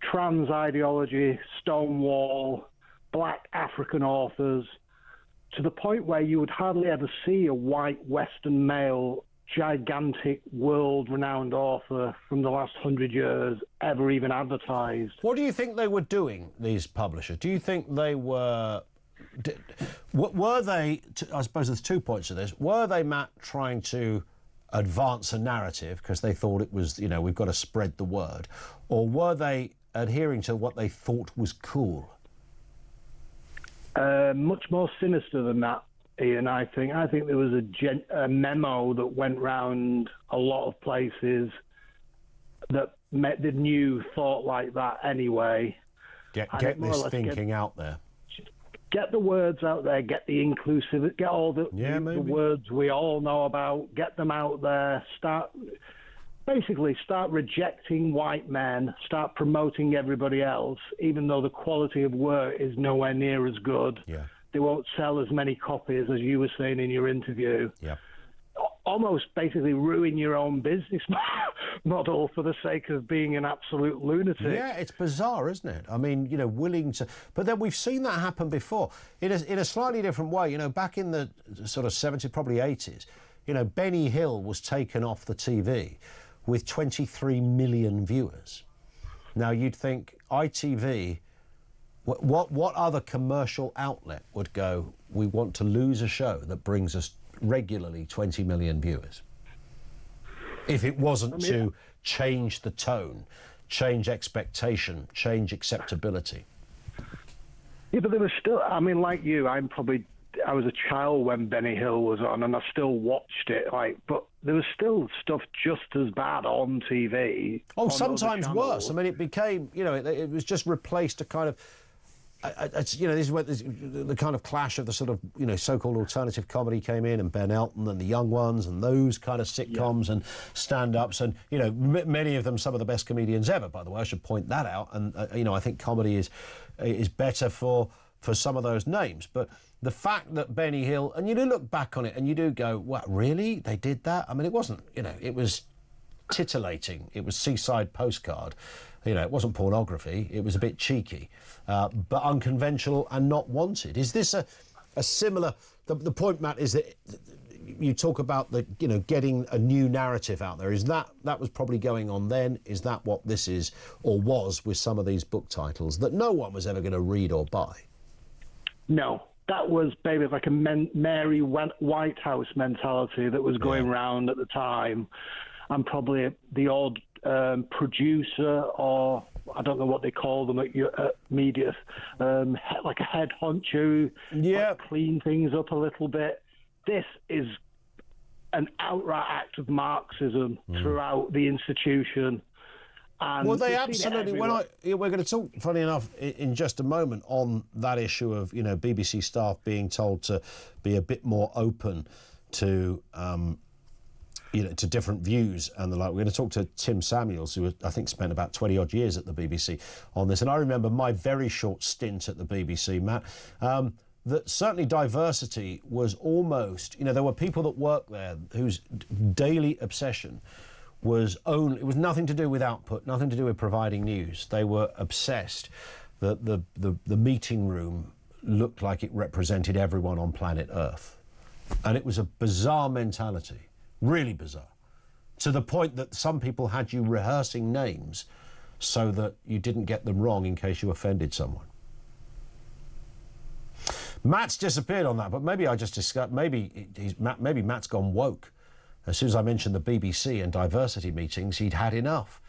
trans ideology, Stonewall, black African authors, to the point where you would hardly ever see a white Western male, gigantic, world-renowned author from the last 100 years ever even advertised. What do you think they were doing, these publishers? Do you think they were... Were they, I suppose there's 2 points to this, were they, Matt, trying to advance a narrative because they thought it was, you know, we've got to spread the word, or were they adhering to what they thought was cool? Much more sinister than that, Ian, I think. I think there was a memo that went round a lot of places that met the new thought like that anyway. Get this thinking out there. Get the words out there, get the inclusive, get all the words we all know about, get them out there, start rejecting white men, start promoting everybody else, even though the quality of work is nowhere near as good. Yeah. They won't sell as many copies as you were saying in your interview. Yeah. Almost basically ruin your own business model for the sake of being an absolute lunatic. Yeah, it's bizarre, isn't it? I mean, you know, willing to... But then we've seen that happen before in a slightly different way. You know, back in the sort of 70s, probably 80s, you know, Benny Hill was taken off the TV with 23 million viewers. Now, you'd think ITV... What other commercial outlet would go, we want to lose a show that brings us regularly 20 million viewers? If it wasn't to change the tone, change expectation, change acceptability. Yeah, but there was still, I mean, like you, I was a child when Benny Hill was on, and I still watched it, but there was still stuff just as bad on TV. Oh, sometimes worse. I mean, it became, you know, it was just replaced a kind of... you know, this is where the kind of clash of the sort of, you know, so-called alternative comedy came in, and Ben Elton and the Young Ones and those kind of sitcoms and stand-ups, and, you know, many of them some of the best comedians ever, by the way, I should point that out. And, you know, I think comedy is better for some of those names. But the fact that Benny Hill, and you do look back on it and you do go, what, really? They did that? I mean, it wasn't, you know, it was titillating. It was Seaside Postcard. You know, it wasn't pornography. It was a bit cheeky, but unconventional and not wanted. Is this a similar... The point, Matt, is that you talk about the, you know, getting a new narrative out there. Is that was probably going on then? Is that what this is, or was, with some of these book titles that no one was ever going to read or buy? No. That was maybe like a Mary Whitehouse mentality that was going round at the time, and probably the odd producer, or I don't know what they call them at media, like a head honcho, clean things up a little bit. This is an outright act of Marxism throughout the institution. And well, they absolutely... We're going to talk, funny enough, in just a moment on that issue of, you know, BBC staff being told to be a bit more open to... you know, to different views and the like. We're going to talk to Tim Samuels, who I think spent about 20-odd years at the BBC on this. And I remember my very short stint at the BBC, Matt, that certainly diversity was almost... You know, there were people that worked there whose daily obsession was it was nothing to do with output, nothing to do with providing news. They were obsessed that the meeting room looked like it represented everyone on planet Earth. And it was a bizarre mentality. Really bizarre, to the point that some people had you rehearsing names so that you didn't get them wrong in case you offended someone. Matt's disappeared on that, but maybe I just discussed, maybe Matt's gone woke. As soon as I mentioned the BBC and diversity meetings, he'd had enough.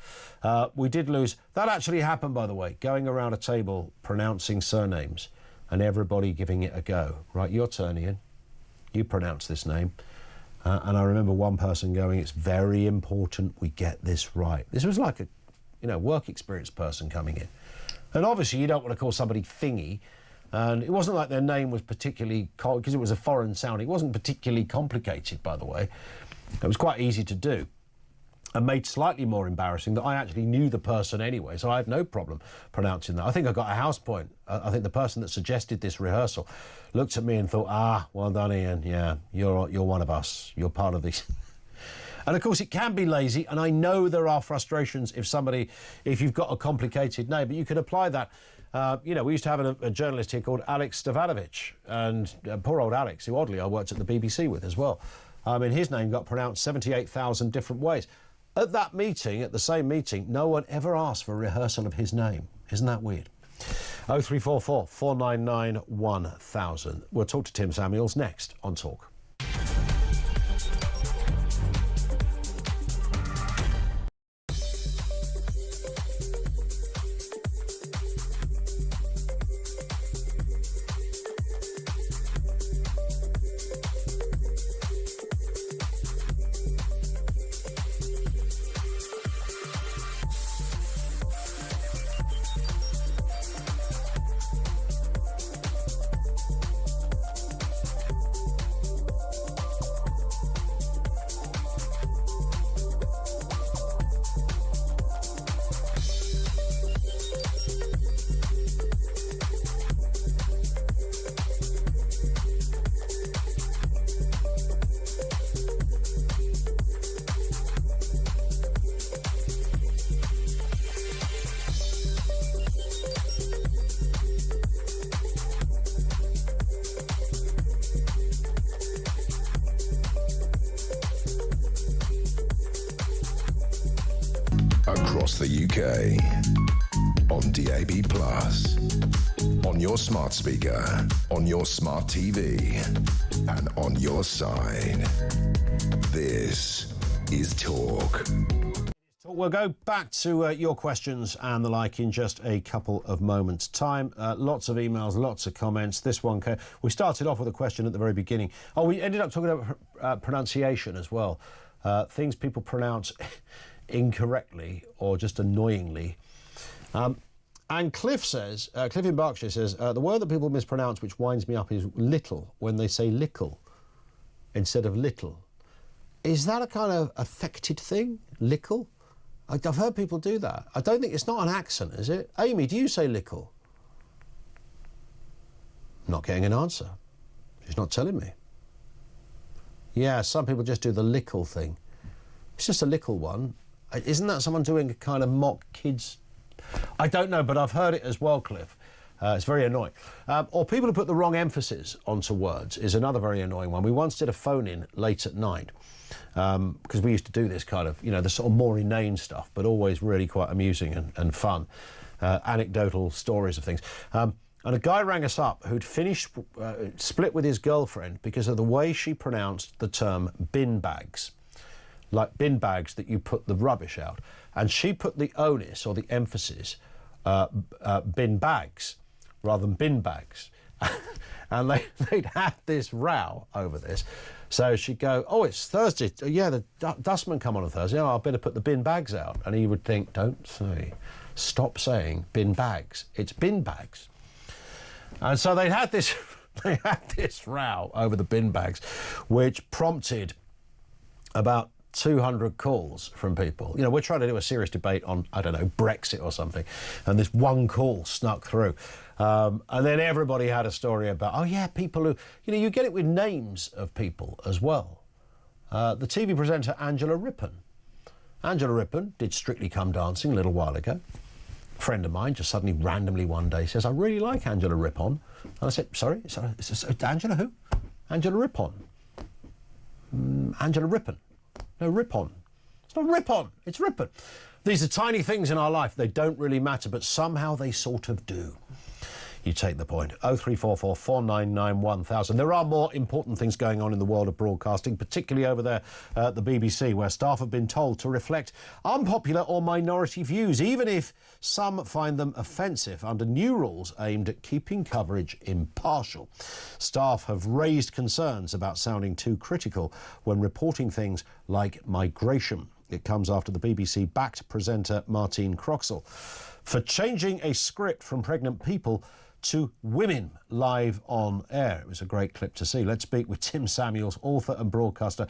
We did lose... That actually happened, by the way, going around a table pronouncing surnames and everybody giving it a go. Right, your turn, Ian. You pronounce this name. And I remember one person going, it's very important we get this right. This was like a, you know, work experience person coming in. And obviously you don't want to call somebody thingy. And it wasn't like their name was particularly, because it was a foreign sound, it wasn't particularly complicated, by the way. It was quite easy to do. And made slightly more embarrassing that I actually knew the person anyway, so I had no problem pronouncing that. I think I got a house point. I think the person that suggested this rehearsal looked at me and thought, well done, Ian, yeah, you're one of us, you're part of this. And of course it can be lazy, and I know there are frustrations if you've got a complicated name, but you could apply that. You know, we used to have a journalist here called Alex Stavanovich, and poor old Alex, who oddly I worked at the BBC with as well. I mean, his name got pronounced 78,000 different ways. At that meeting, at the same meeting, no one ever asked for a rehearsal of his name. Isn't that weird? 0344 499 1000. We'll talk to Tim Samuels next on Talk. across the UK. On DAB+, on your smart speaker, on your smart TV, and on your side. This is Talk. We'll go back to your questions and the like in just a couple of moments' time. Lots of emails, lots of comments. This one came. We started off with a question at the very beginning. Oh, we ended up talking about pronunciation as well. Things people pronounce incorrectly or just annoyingly. And Cliff says, Cliff in Berkshire says, the word that people mispronounce which winds me up is little when they say lickle instead of little. Is that a kind of affected thing? Lickle? I've heard people do that. I don't think it's not an accent, is it? Amy, do you say lickle? Not getting an answer. She's not telling me. Yeah, some people just do the lickle thing. It's just a lickle one. Isn't that someone doing a kind of mock kids? I don't know, but I've heard it as well, Cliff. It's very annoying. Or people who put the wrong emphasis onto words is another very annoying one. We once did a phone-in late at night because we used to do this kind of, you know, the sort of more inane stuff, but always really quite amusing and fun, anecdotal stories of things. And a guy rang us up who'd finished, split with his girlfriend because of the way she pronounced the term bin bags, like bin bags that you put the rubbish out. And she put the onus or the emphasis bin bags rather than bin bags. And they'd had this row over this. So she'd go, oh, it's Thursday. Yeah, the dustman come on Thursday. Oh, I better put the bin bags out. And he would think, don't say, stop saying bin bags. It's bin bags. And so they had this row over the bin bags, which prompted about 200 calls from people. You know, we're trying to do a serious debate on, I don't know, Brexit or something, and this one call snuck through. And then everybody had a story about, oh yeah, people who, you know, you get it with names of people as well. The TV presenter Angela Rippon. Angela Rippon did Strictly Come Dancing a little while ago. A friend of mine just suddenly randomly one day says, I really like Angela Rippon. And I said, sorry, Angela who? Angela Rippon. Angela Rippon. No, Rip-On. It's not Rip-On, it's Rippon. These are tiny things in our life. They don't really matter, but somehow they sort of do. You take the point. 0344 499 1000. There are more important things going on in the world of broadcasting, particularly over there at the BBC, where staff have been told to reflect unpopular or minority views, even if some find them offensive, under new rules aimed at keeping coverage impartial. Staff have raised concerns about sounding too critical when reporting things like migration. It comes after the BBC-backed presenter Martine Croxall for changing a script from pregnant people to women live on air. It was a great clip to see. Let's speak with Tim Samuels, author and broadcaster.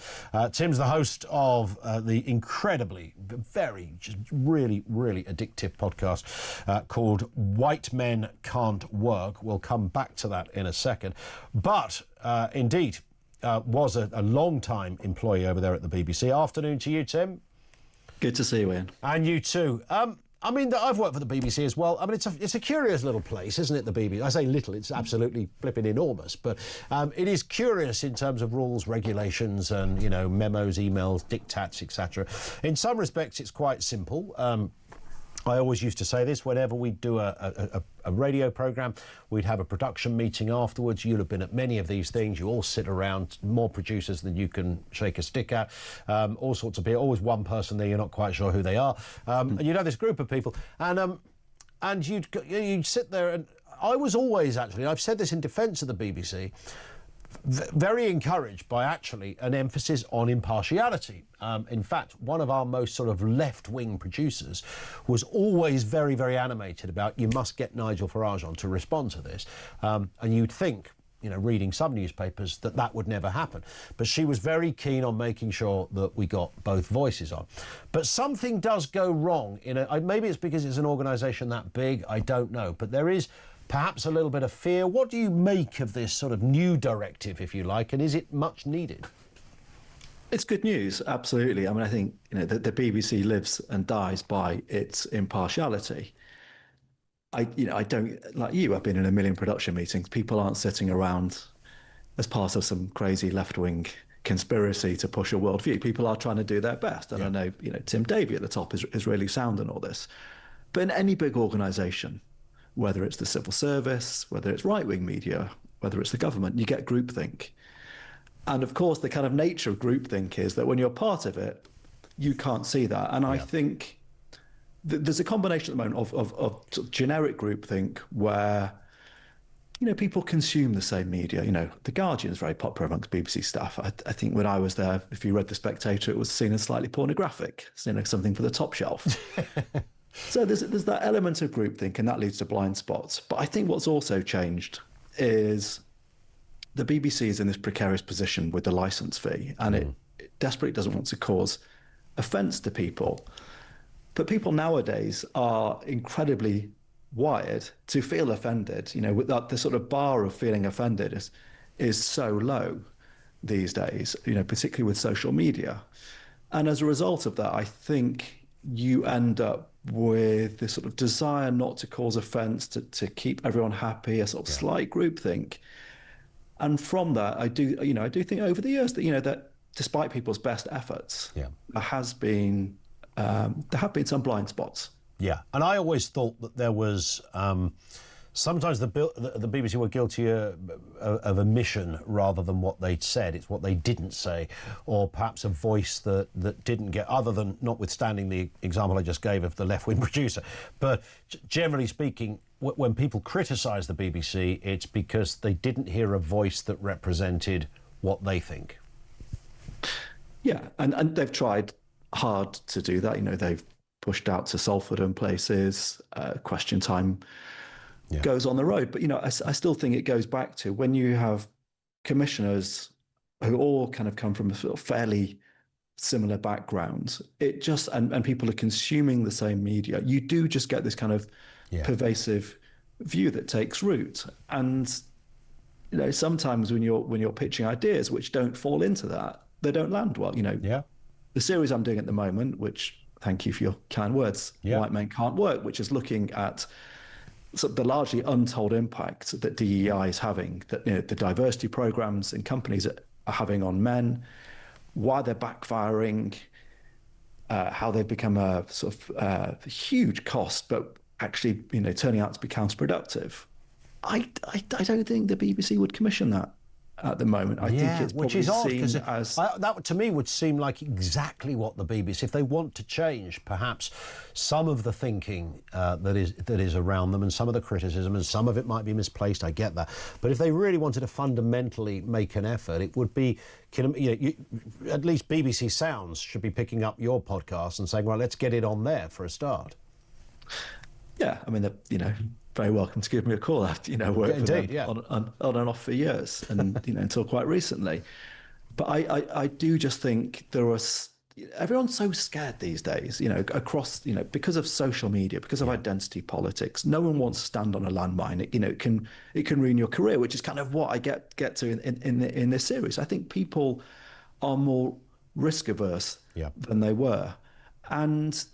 Tim's the host of the incredibly, very, just really, really addictive podcast called White Men Can't Work. We'll come back to that in a second. But indeed, was a long-time employee over there at the BBC. Afternoon to you, Tim. Good to see you, Ian. And you too. I mean, I've worked for the BBC as well. I mean, it's a curious little place, isn't it, the BBC? I say little, it's absolutely flipping enormous. But it is curious in terms of rules, regulations and, you know, memos, emails, diktats, etc. In some respects, it's quite simple. I always used to say this, whenever we'd do a radio programme, we'd have a production meeting afterwards. You'll have been at many of these things. You all sit around, more producers than you can shake a stick at, all sorts of people, always one person there, you're not quite sure who they are. And you'd have this group of people, and you'd sit there, and I was always, actually, I've said this in defence of the BBC, very encouraged by actually an emphasis on impartiality. In fact, one of our most sort of left-wing producers was always very, very animated about, you must get Nigel Farage on to respond to this. And you'd think, you know, reading some newspapers, that would never happen. But she was very keen on making sure that we got both voices on. But something does go wrong. Maybe it's because it's an organisation that big, I don't know. But there is perhaps a little bit of fear. What do you make of this sort of new directive, if you like, and is it much needed? It's good news, absolutely. I mean, I think, you know, the BBC lives and dies by its impartiality. I don't, like you, I've been in a million production meetings. People aren't sitting around as part of some crazy left-wing conspiracy to push a worldview. People are trying to do their best. And I know, Tim Davie at the top is really sound in all this. But in any big organisation, whether it's the civil service, whether it's right-wing media, whether it's the government, you get groupthink. And of course, the kind of nature of groupthink is that when you're part of it, you can't see that. And I think there's a combination at the moment of sort of generic groupthink where, people consume the same media. The Guardian is very popular amongst BBC staff. I think when I was there, if you read The Spectator, it was seen as slightly pornographic, seen as something for the top shelf. So there's that element of groupthink, and that leads to blind spots. But I think what's also changed is the BBC is in this precarious position with the licence fee, and it desperately doesn't want to cause offence to people. But people nowadays are incredibly wired to feel offended. With that, the sort of bar of feeling offended is so low these days, particularly with social media. And as a result of that, I think you end up with this sort of desire not to cause offence, to keep everyone happy, a sort of slight groupthink. And from that, I do think over the years that, that despite people's best efforts, there have been some blind spots. Yeah, and I always thought that there was sometimes the BBC were guilty of omission rather than what they'd said. It's what they didn't say, or perhaps a voice that didn't get, other than notwithstanding the example I just gave of the left-wing producer. But generally speaking, when people criticise the BBC, it's because they didn't hear a voice that represented what they think. Yeah, and they've tried hard to do that. They've pushed out to Salford and places. Question Time goes on the road. But, I still think it goes back to when you have commissioners who all kind of come from a sort of fairly similar backgrounds, it just, and people are consuming the same media, you do just get this kind of pervasive view that takes root. And, sometimes when you're pitching ideas which don't fall into that, they don't land well. The series I'm doing at the moment, which, thank you for your kind words, White Men Can't Work, which is looking at sort of the largely untold impact that DEI is having, that the diversity programs and companies are having on men, why they're backfiring, how they've become a sort of huge cost, but actually turning out to be counterproductive. I don't think the BBC would commission that at the moment. I think it's probably which is odd, seen as that to me would seem like exactly what the BBC, if they want to change perhaps some of the thinking that is around them, and some of the criticism, and some of it might be misplaced, I get that, but if they really wanted to fundamentally make an effort, it would be, at least BBC Sounds should be picking up your podcast and saying, well, let's get it on there for a start. Yeah, I mean, very welcome to give me a call after, worked for them on and off for years, and, until quite recently. But I do just think everyone's so scared these days, across, because of social media, because of identity politics. No one wants to stand on a landmine. It can ruin your career, which is kind of what I get to in this series. I think people are more risk averse than they were. And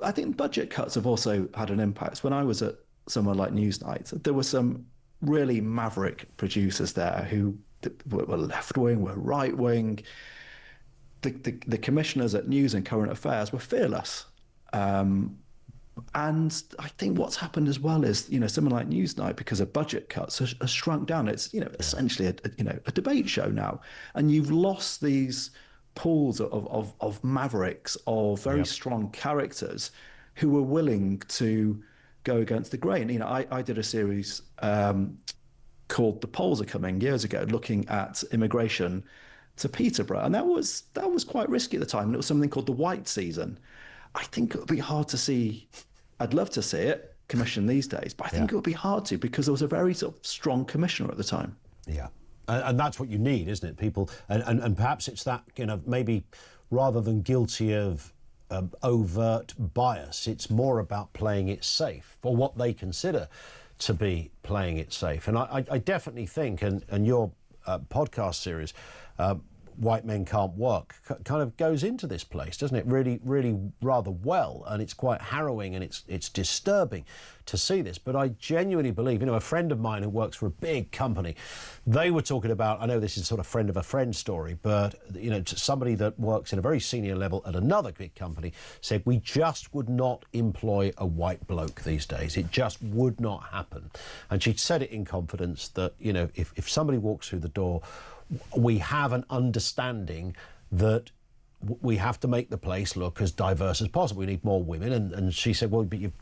I think budget cuts have also had an impact. When I was at somewhere like Newsnight, there were some really maverick producers there who were left-wing, were right-wing. The commissioners at News and Current Affairs were fearless. And I think what's happened as well is, someone like Newsnight, because of budget cuts, has shrunk down. It's, essentially a debate show now. And you've lost these pools of mavericks, of very strong characters who were willing to go against the grain. I did a series called The Polls Are Coming years ago, looking at immigration to Peterborough, and that was quite risky at the time. And it was something called the White Season. I think it would be hard to see. I'd love to see it commissioned these days, but I think it would be hard to, because there was a very sort of strong commissioner at the time. Yeah, and that's what you need, isn't it? People, and perhaps it's that, maybe rather than guilty of overt bias, it's more about playing it safe, or what they consider to be playing it safe. And I definitely think, and your podcast series, White Men Can't Work kind of goes into this place, doesn't it? Really, really rather well, and it's quite harrowing and it's disturbing to see this. But I genuinely believe, a friend of mine who works for a big company, they were talking about, I know this is sort of friend of a friend story, but, somebody that works in a very senior level at another big company said, we just would not employ a white bloke these days. It just would not happen. And she said it in confidence that, if somebody walks through the door, we have an understanding that we have to make the place look as diverse as possible. We need more women. And she said, well, but you're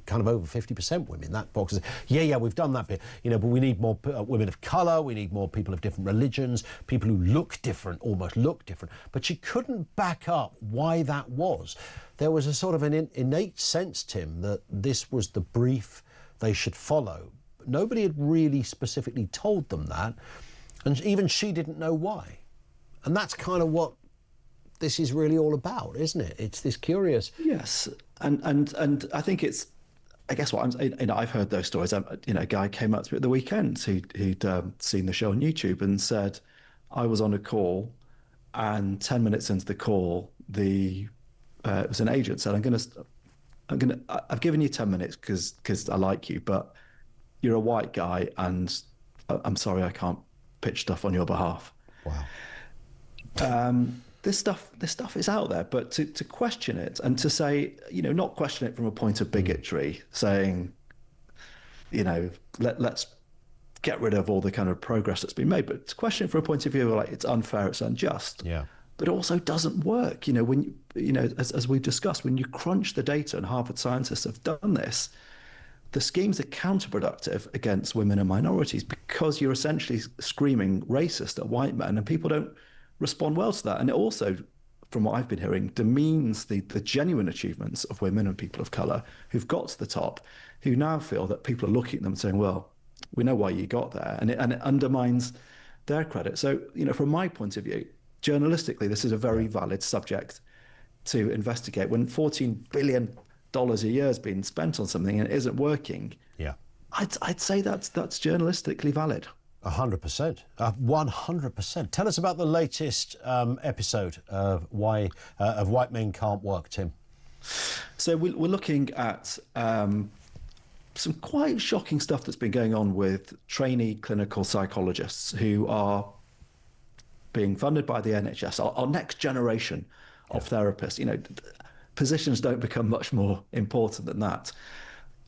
kind of over 50% women. That box is, yeah, we've done that bit. But we need more women of colour. We need more people of different religions, people who look different, almost look different. But she couldn't back up why that was. There was a sort of an innate sense, Tim, that this was the brief they should follow. Nobody had really specifically told them that. And even she didn't know why. And that's kind of what this is really all about, isn't it? It's this curious... Yes, and I think it's... I guess what I'm... I've heard those stories. A guy came up to me at the weekend who'd seen the show on YouTube and said, I was on a call and 10 minutes into the call, it was an agent said, I've given you 10 minutes because I like you, but you're a white guy and I'm sorry I can't pitch stuff on your behalf. Wow. This stuff is out there, but to question it and to say, not question it from a point of bigotry, saying, let's get rid of all the kind of progress that's been made, but to question it from a point of view like it's unfair, it's unjust. Yeah. But it also doesn't work. When as we've discussed, when you crunch the data, and Harvard scientists have done this, the schemes are counterproductive against women and minorities because you're essentially screaming racist at white men and people don't respond well to that. And it also, from what I've been hearing, demeans the genuine achievements of women and people of colour who've got to the top, who now feel that people are looking at them and saying, well, we know why you got there. And it undermines their credit. So, from my point of view, journalistically, this is a very valid subject to investigate. When $14 billion a year has been spent on something and it isn't working, yeah, I'd say that's journalistically valid. 100%. 100%. Tell us about the latest episode of White Men Can't Work, Tim. So we're looking at some quite shocking stuff that's been going on with trainee clinical psychologists who are being funded by the NHS, our next generation of therapists. Positions don't become much more important than that.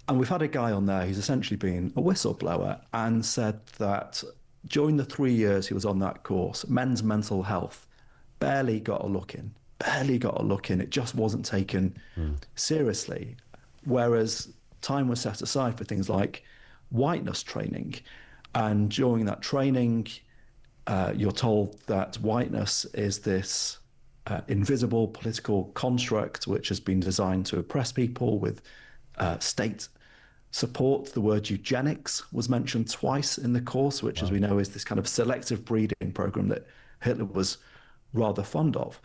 And we've had a guy on there who's essentially been a whistleblower and said that during the 3 years he was on that course, men's mental health barely got a look in. It just wasn't taken seriously. Whereas time was set aside for things like whiteness training. And during that training, you're told that whiteness is this invisible political construct which has been designed to oppress people with state support. The word eugenics was mentioned twice in the course, which, as we know, is this kind of selective breeding program that Hitler was rather fond of.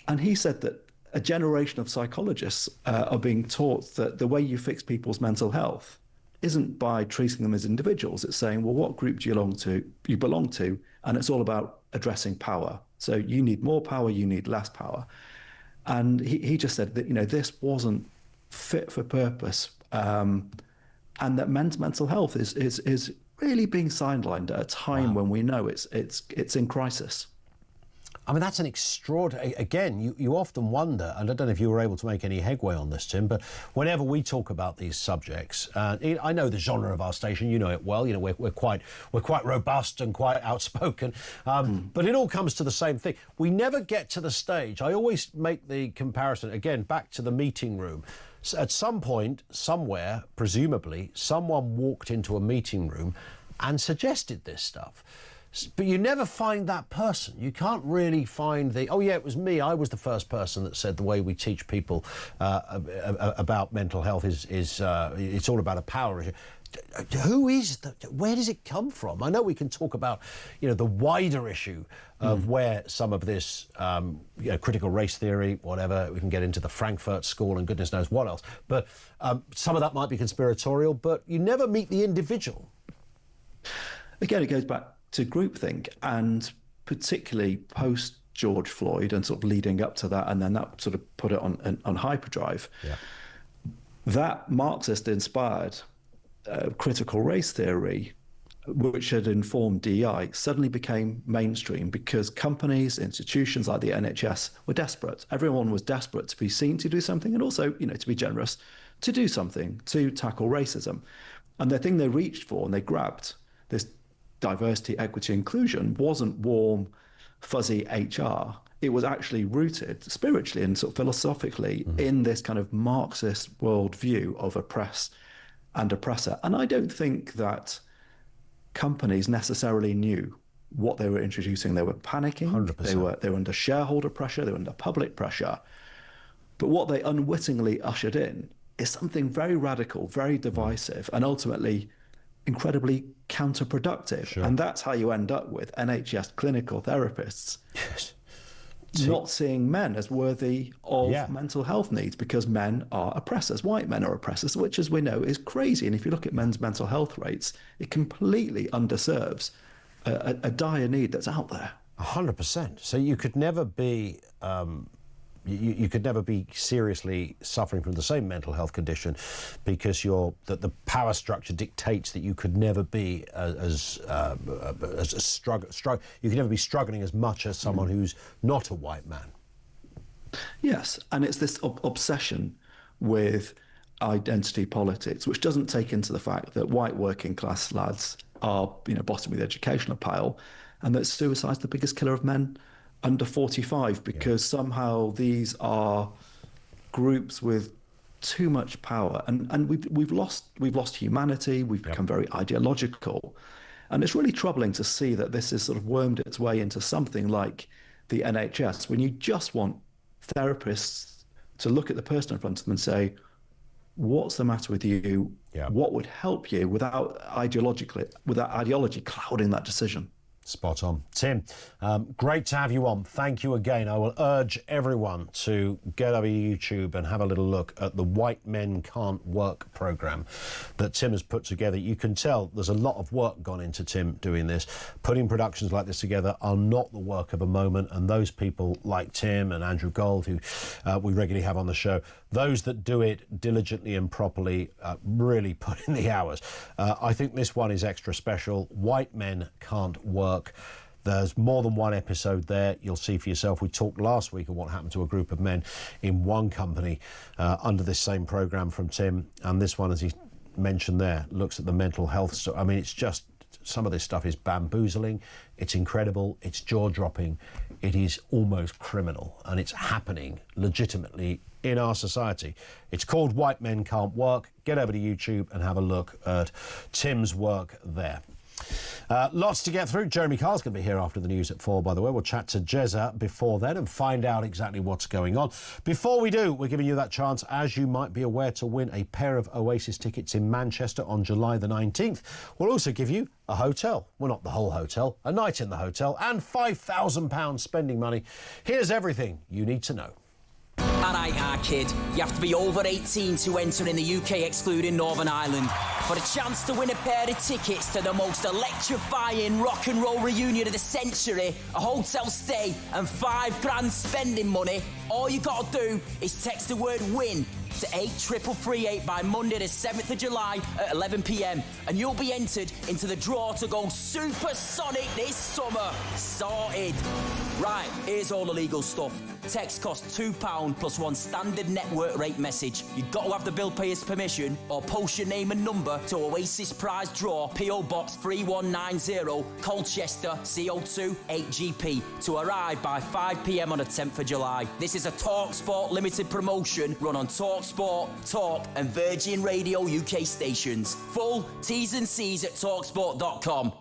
And he said that a generation of psychologists are being taught that the way you fix people's mental health isn't by treating them as individuals. It's saying, well, what group do you belong to? And it's all about addressing power. So you need more power, you need less power. And he just said that, this wasn't fit for purpose, and that men's mental health is really being sidelined at a time when we know it's in crisis. I mean, that's an extraordinary... Again, you often wonder, and I don't know if you were able to make any headway on this, Tim, but whenever we talk about these subjects, I know the genre of our station, you know it well, we're quite robust and quite outspoken, but it all comes to the same thing. We never get to the stage. I always make the comparison, again, back to the meeting room. So at some point, somewhere, presumably, someone walked into a meeting room and suggested this stuff. But you never find that person. You can't really find oh yeah, it was me. I was the first person that said the way we teach people about mental health is it's all about a power issue. Who is that? Where does it come from? I know we can talk about, the wider issue of where some of this, critical race theory, whatever, we can get into the Frankfurt School and goodness knows what else. But some of that might be conspiratorial, but you never meet the individual. Again, it goes back to groupthink, and particularly post George Floyd and sort of leading up to that, and then that sort of put it on hyperdrive. Yeah. That Marxist-inspired critical race theory, which had informed DEI, suddenly became mainstream because companies, institutions like the NHS were desperate. Everyone was desperate to be seen to do something, and also, to be generous, to do something to tackle racism. And the thing they reached for and they grabbed, this diversity, equity, inclusion, wasn't warm, fuzzy HR. It was actually rooted spiritually and sort of philosophically in this kind of Marxist worldview of oppress and oppressor. And I don't think that companies necessarily knew what they were introducing. They were panicking. 100%. They were under shareholder pressure. They were under public pressure. But what they unwittingly ushered in is something very radical, very divisive, and ultimately incredibly counterproductive. Sure. And that's how you end up with NHS clinical therapists not seeing men as worthy of mental health needs because men are oppressors, white men are oppressors, which, as we know, is crazy. And if you look at men's mental health rates, it completely underserves a dire need that's out there. 100%. So you could never be you could never be seriously suffering from the same mental health condition because the power structure dictates that you could never be as you could never be struggling as much as someone who's not a white man. Yes, and it's this obsession with identity politics, which doesn't take into the fact that white working class lads are, bottom of the educational pile, and that suicide's the biggest killer of men under 45, because somehow these are groups with too much power, and we've lost humanity. We've become very ideological, and it's really troubling to see that this has sort of wormed its way into something like the NHS, when you just want therapists to look at the person in front of them and say, what's the matter with you? What would help you, without ideology clouding that decision. Spot on. Tim, great to have you on. Thank you again. I will urge everyone to get over YouTube and have a little look at the White Men Can't Work programme that Tim has put together. You can tell there's a lot of work gone into Tim doing this. Putting productions like this together are not the work of a moment, and those people like Tim and Andrew Gold, who we regularly have on the show, those that do it diligently and properly really put in the hours. I think this one is extra special. White Men Can't Work. There's more than one episode there. You'll see for yourself. We talked last week of what happened to a group of men in one company under this same programme from Tim. And this one, as he mentioned there, looks at the mental health. I mean, it's just, some of this stuff is bamboozling. It's incredible. It's jaw-dropping. It is almost criminal. And it's happening legitimately in our society. It's called White Men Can't Work. Get over to YouTube and have a look at Tim's work there. Lots to get through. Jeremy Carr's going to be here after the news at 4, by the way. We'll chat to Jezza before then and find out exactly what's going on. Before we do, we're giving you that chance, as you might be aware, to win a pair of Oasis tickets in Manchester on July the 19th. We'll also give you a hotel. Well, not the whole hotel, a night in the hotel, and £5,000 spending money. Here's everything you need to know. Alright, kid, you have to be over 18 to enter in the UK, excluding Northern Ireland. For a chance to win a pair of tickets to the most electrifying rock and roll reunion of the century, a hotel stay and £5,000 spending money, all you got to do is text the word WIN to 83338 by Monday the 7th of July at 11 p.m. and you'll be entered into the draw to go supersonic this summer. Sorted. Right, here's all the legal stuff. Text costs £2 plus one standard network rate message. You've got to have the bill payer's permission or post your name and number to Oasis Prize Draw, PO Box 3190, Colchester, CO2 8GP, to arrive by 5 p.m. on the 10th of July. This is a TalkSport limited promotion run on TalkSport, Talk and Virgin Radio UK stations. Full T's and C's at talksport.com.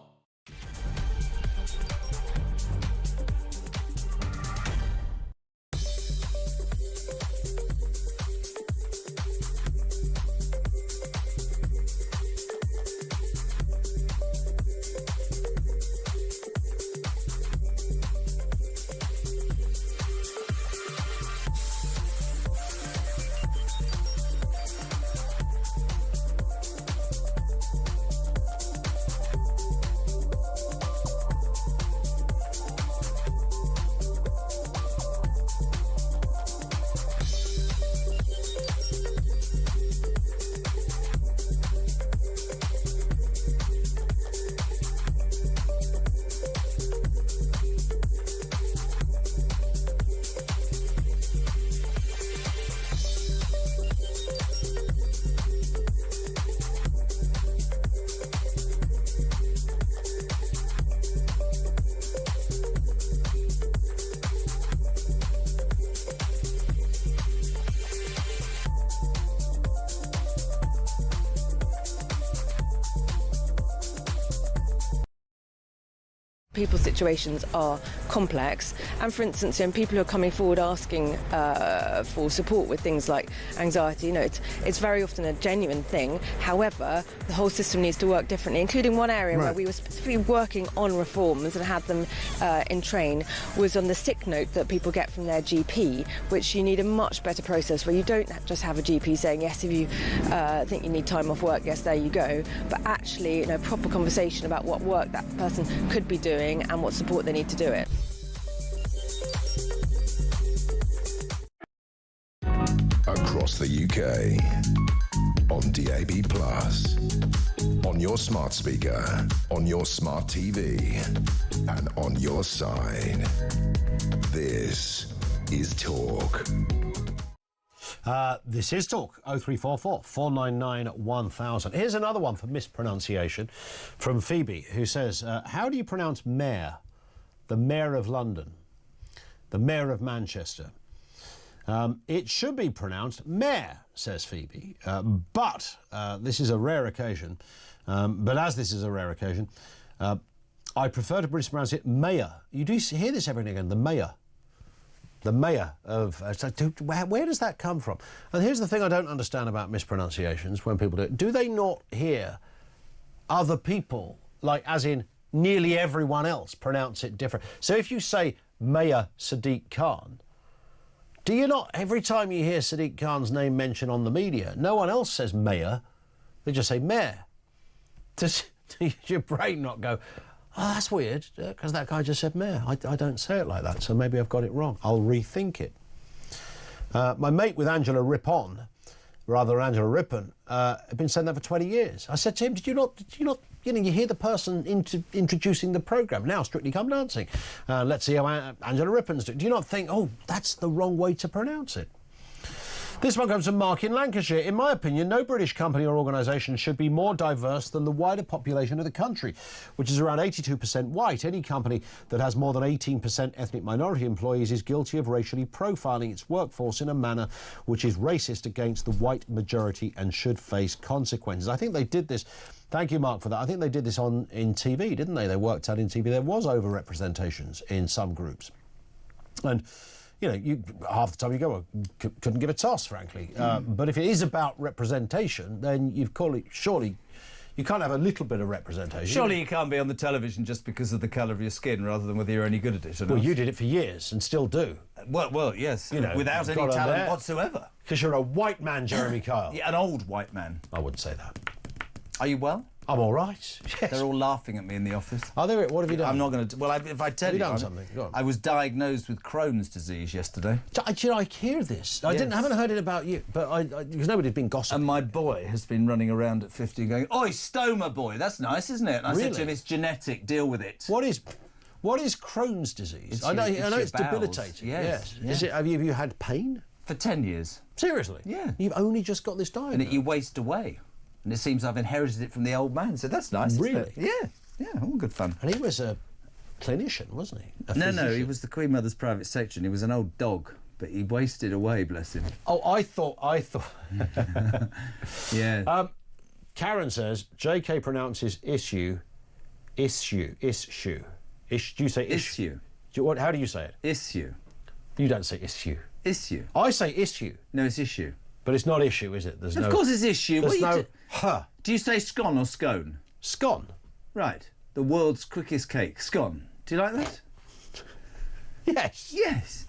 people's situations are complex, and for instance, people who are coming forward asking for support with things like anxiety, it's very often a genuine thing. However, the whole system needs to work differently, including one area where we were specifically working on reforms and had them in train was on the sick note that people get from their GP, which you need a much better process where you don't just have a GP saying, yes, if you think you need time off work, yes, there you go, but actually, proper conversation about what work that person could be doing and what support they need to do it. Across the UK, on DAB+, on your smart speaker, on your smart TV, and on your side. This is Talk. This is Talk, 0344 499 1000. Here's another one for mispronunciation from Phoebe, who says, how do you pronounce mayor? The mayor of London, the mayor of Manchester. It should be pronounced mayor, says Phoebe, but this is a rare occasion. But as this is a rare occasion, I prefer to British pronounce it mayor. You do hear this every now and again, the mayor. The mayor of... where does that come from? And here's the thing I don't understand about mispronunciations when people do it. Do they not hear other people, like as in nearly everyone else, pronounce it different? So if you say Mayor Sadiq Khan, do you not, every time you hear Sadiq Khan's name mentioned on the media, no one else says mayor, they just say mayor. Does your brain not go, oh, that's weird, because that guy just said mayor. I don't say it like that, so maybe I've got it wrong. I'll rethink it. My mate with Angela Rippon, rather Angela Rippon, had been saying that for 20 years. I said to him, did you not, you hear the person introducing the programme, now Strictly Come Dancing. Let's see how Angela Rippon's doing. Do you not think, oh, that's the wrong way to pronounce it? This one comes from Mark in Lancashire. In my opinion, no British company or organisation should be more diverse than the wider population of the country, which is around 82% white. Any company that has more than 18% ethnic minority employees is guilty of racially profiling its workforce in a manner which is racist against the white majority and should face consequences. I think they did this. Thank you, Mark, for that. I think they did this in TV, didn't they? They worked out in TV there was over-representations in some groups. And half the time you go, well, couldn't give a toss, frankly. But if it is about representation, then surely you can't have a little bit of representation. Surely you can't be on the television just because of the colour of your skin, rather than whether you're any good at it or not. Well, you did it for years and still do. Well, yes, without any talent whatsoever. Because you're a white man, Jeremy Kyle. Yeah, an old white man. I wouldn't say that. Are you well? I'm all right. Yes. They're all laughing at me in the office. Are they? What have you done? I'm not going to... Well, if I tell you... Have you done something? Go on. I was diagnosed with Crohn's disease yesterday. I hear this. I haven't heard it about you, but because nobody's been gossiping. And my boy has been running around at 50 and going, oi, stoma boy, that's nice, isn't it? And I said to him, it's genetic, deal with it. What is Crohn's disease? I know it's debilitating. Yes. Is it? Have you had pain? For 10 years. Seriously? Yeah. You've only just got this diagnosis? And you waste away. And it seems I've inherited it from the old man, so that's nice. Really? Isn't it? Yeah, all good fun. And he was a clinician, wasn't he? No, he was the Queen Mother's private secretary. He was an old dog, but he wasted away, bless him. Oh, I thought. Yeah. Karen says JK pronounces issue. Do you say issue? How do you say it? Issue. You don't say issue. Issue. I say issue. No, it's issue. But it's not issue, is it? Of course it's issue. There's Do you say scone or scone? Scone. Right. The world's quickest cake. Scone. Do you like that? Yes. Yes.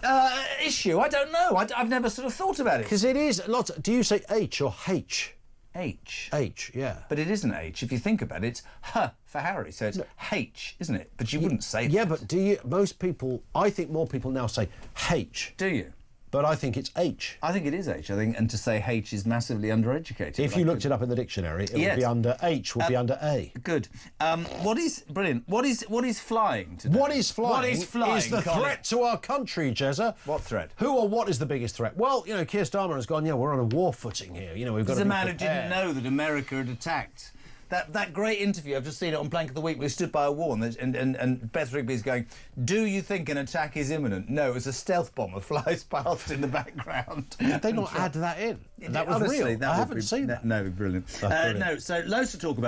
Issue. I don't know. I've never sort of thought about it. Because it is lots. Do you say H or H? H. H, yeah. But it isn't H. If you think about it, it's H for Harry. So it's H, isn't it? But you wouldn't say that. Yeah, but most people, I think more people now say H. Do you? But I think it's H. I think it is H. And to say H is massively undereducated. If you looked it up in the dictionary, it would be under H, would be under A. Good. What is flying today? What is flying is the threat to our country, Jezza. What threat? Who or what is the biggest threat? Well, Keir Starmer has gone, we're on a war footing here. We've got to be prepared. He's a man who didn't know that America had attacked. That great interview, I've just seen it on Plank of the Week, we stood by a wall and Beth Rigby's going, do you think an attack is imminent? No, it's a stealth bomber flies past in the background. Did they not add that in? That was honestly, real. I haven't seen that. No, brilliant. Brilliant. No, so loads to talk about.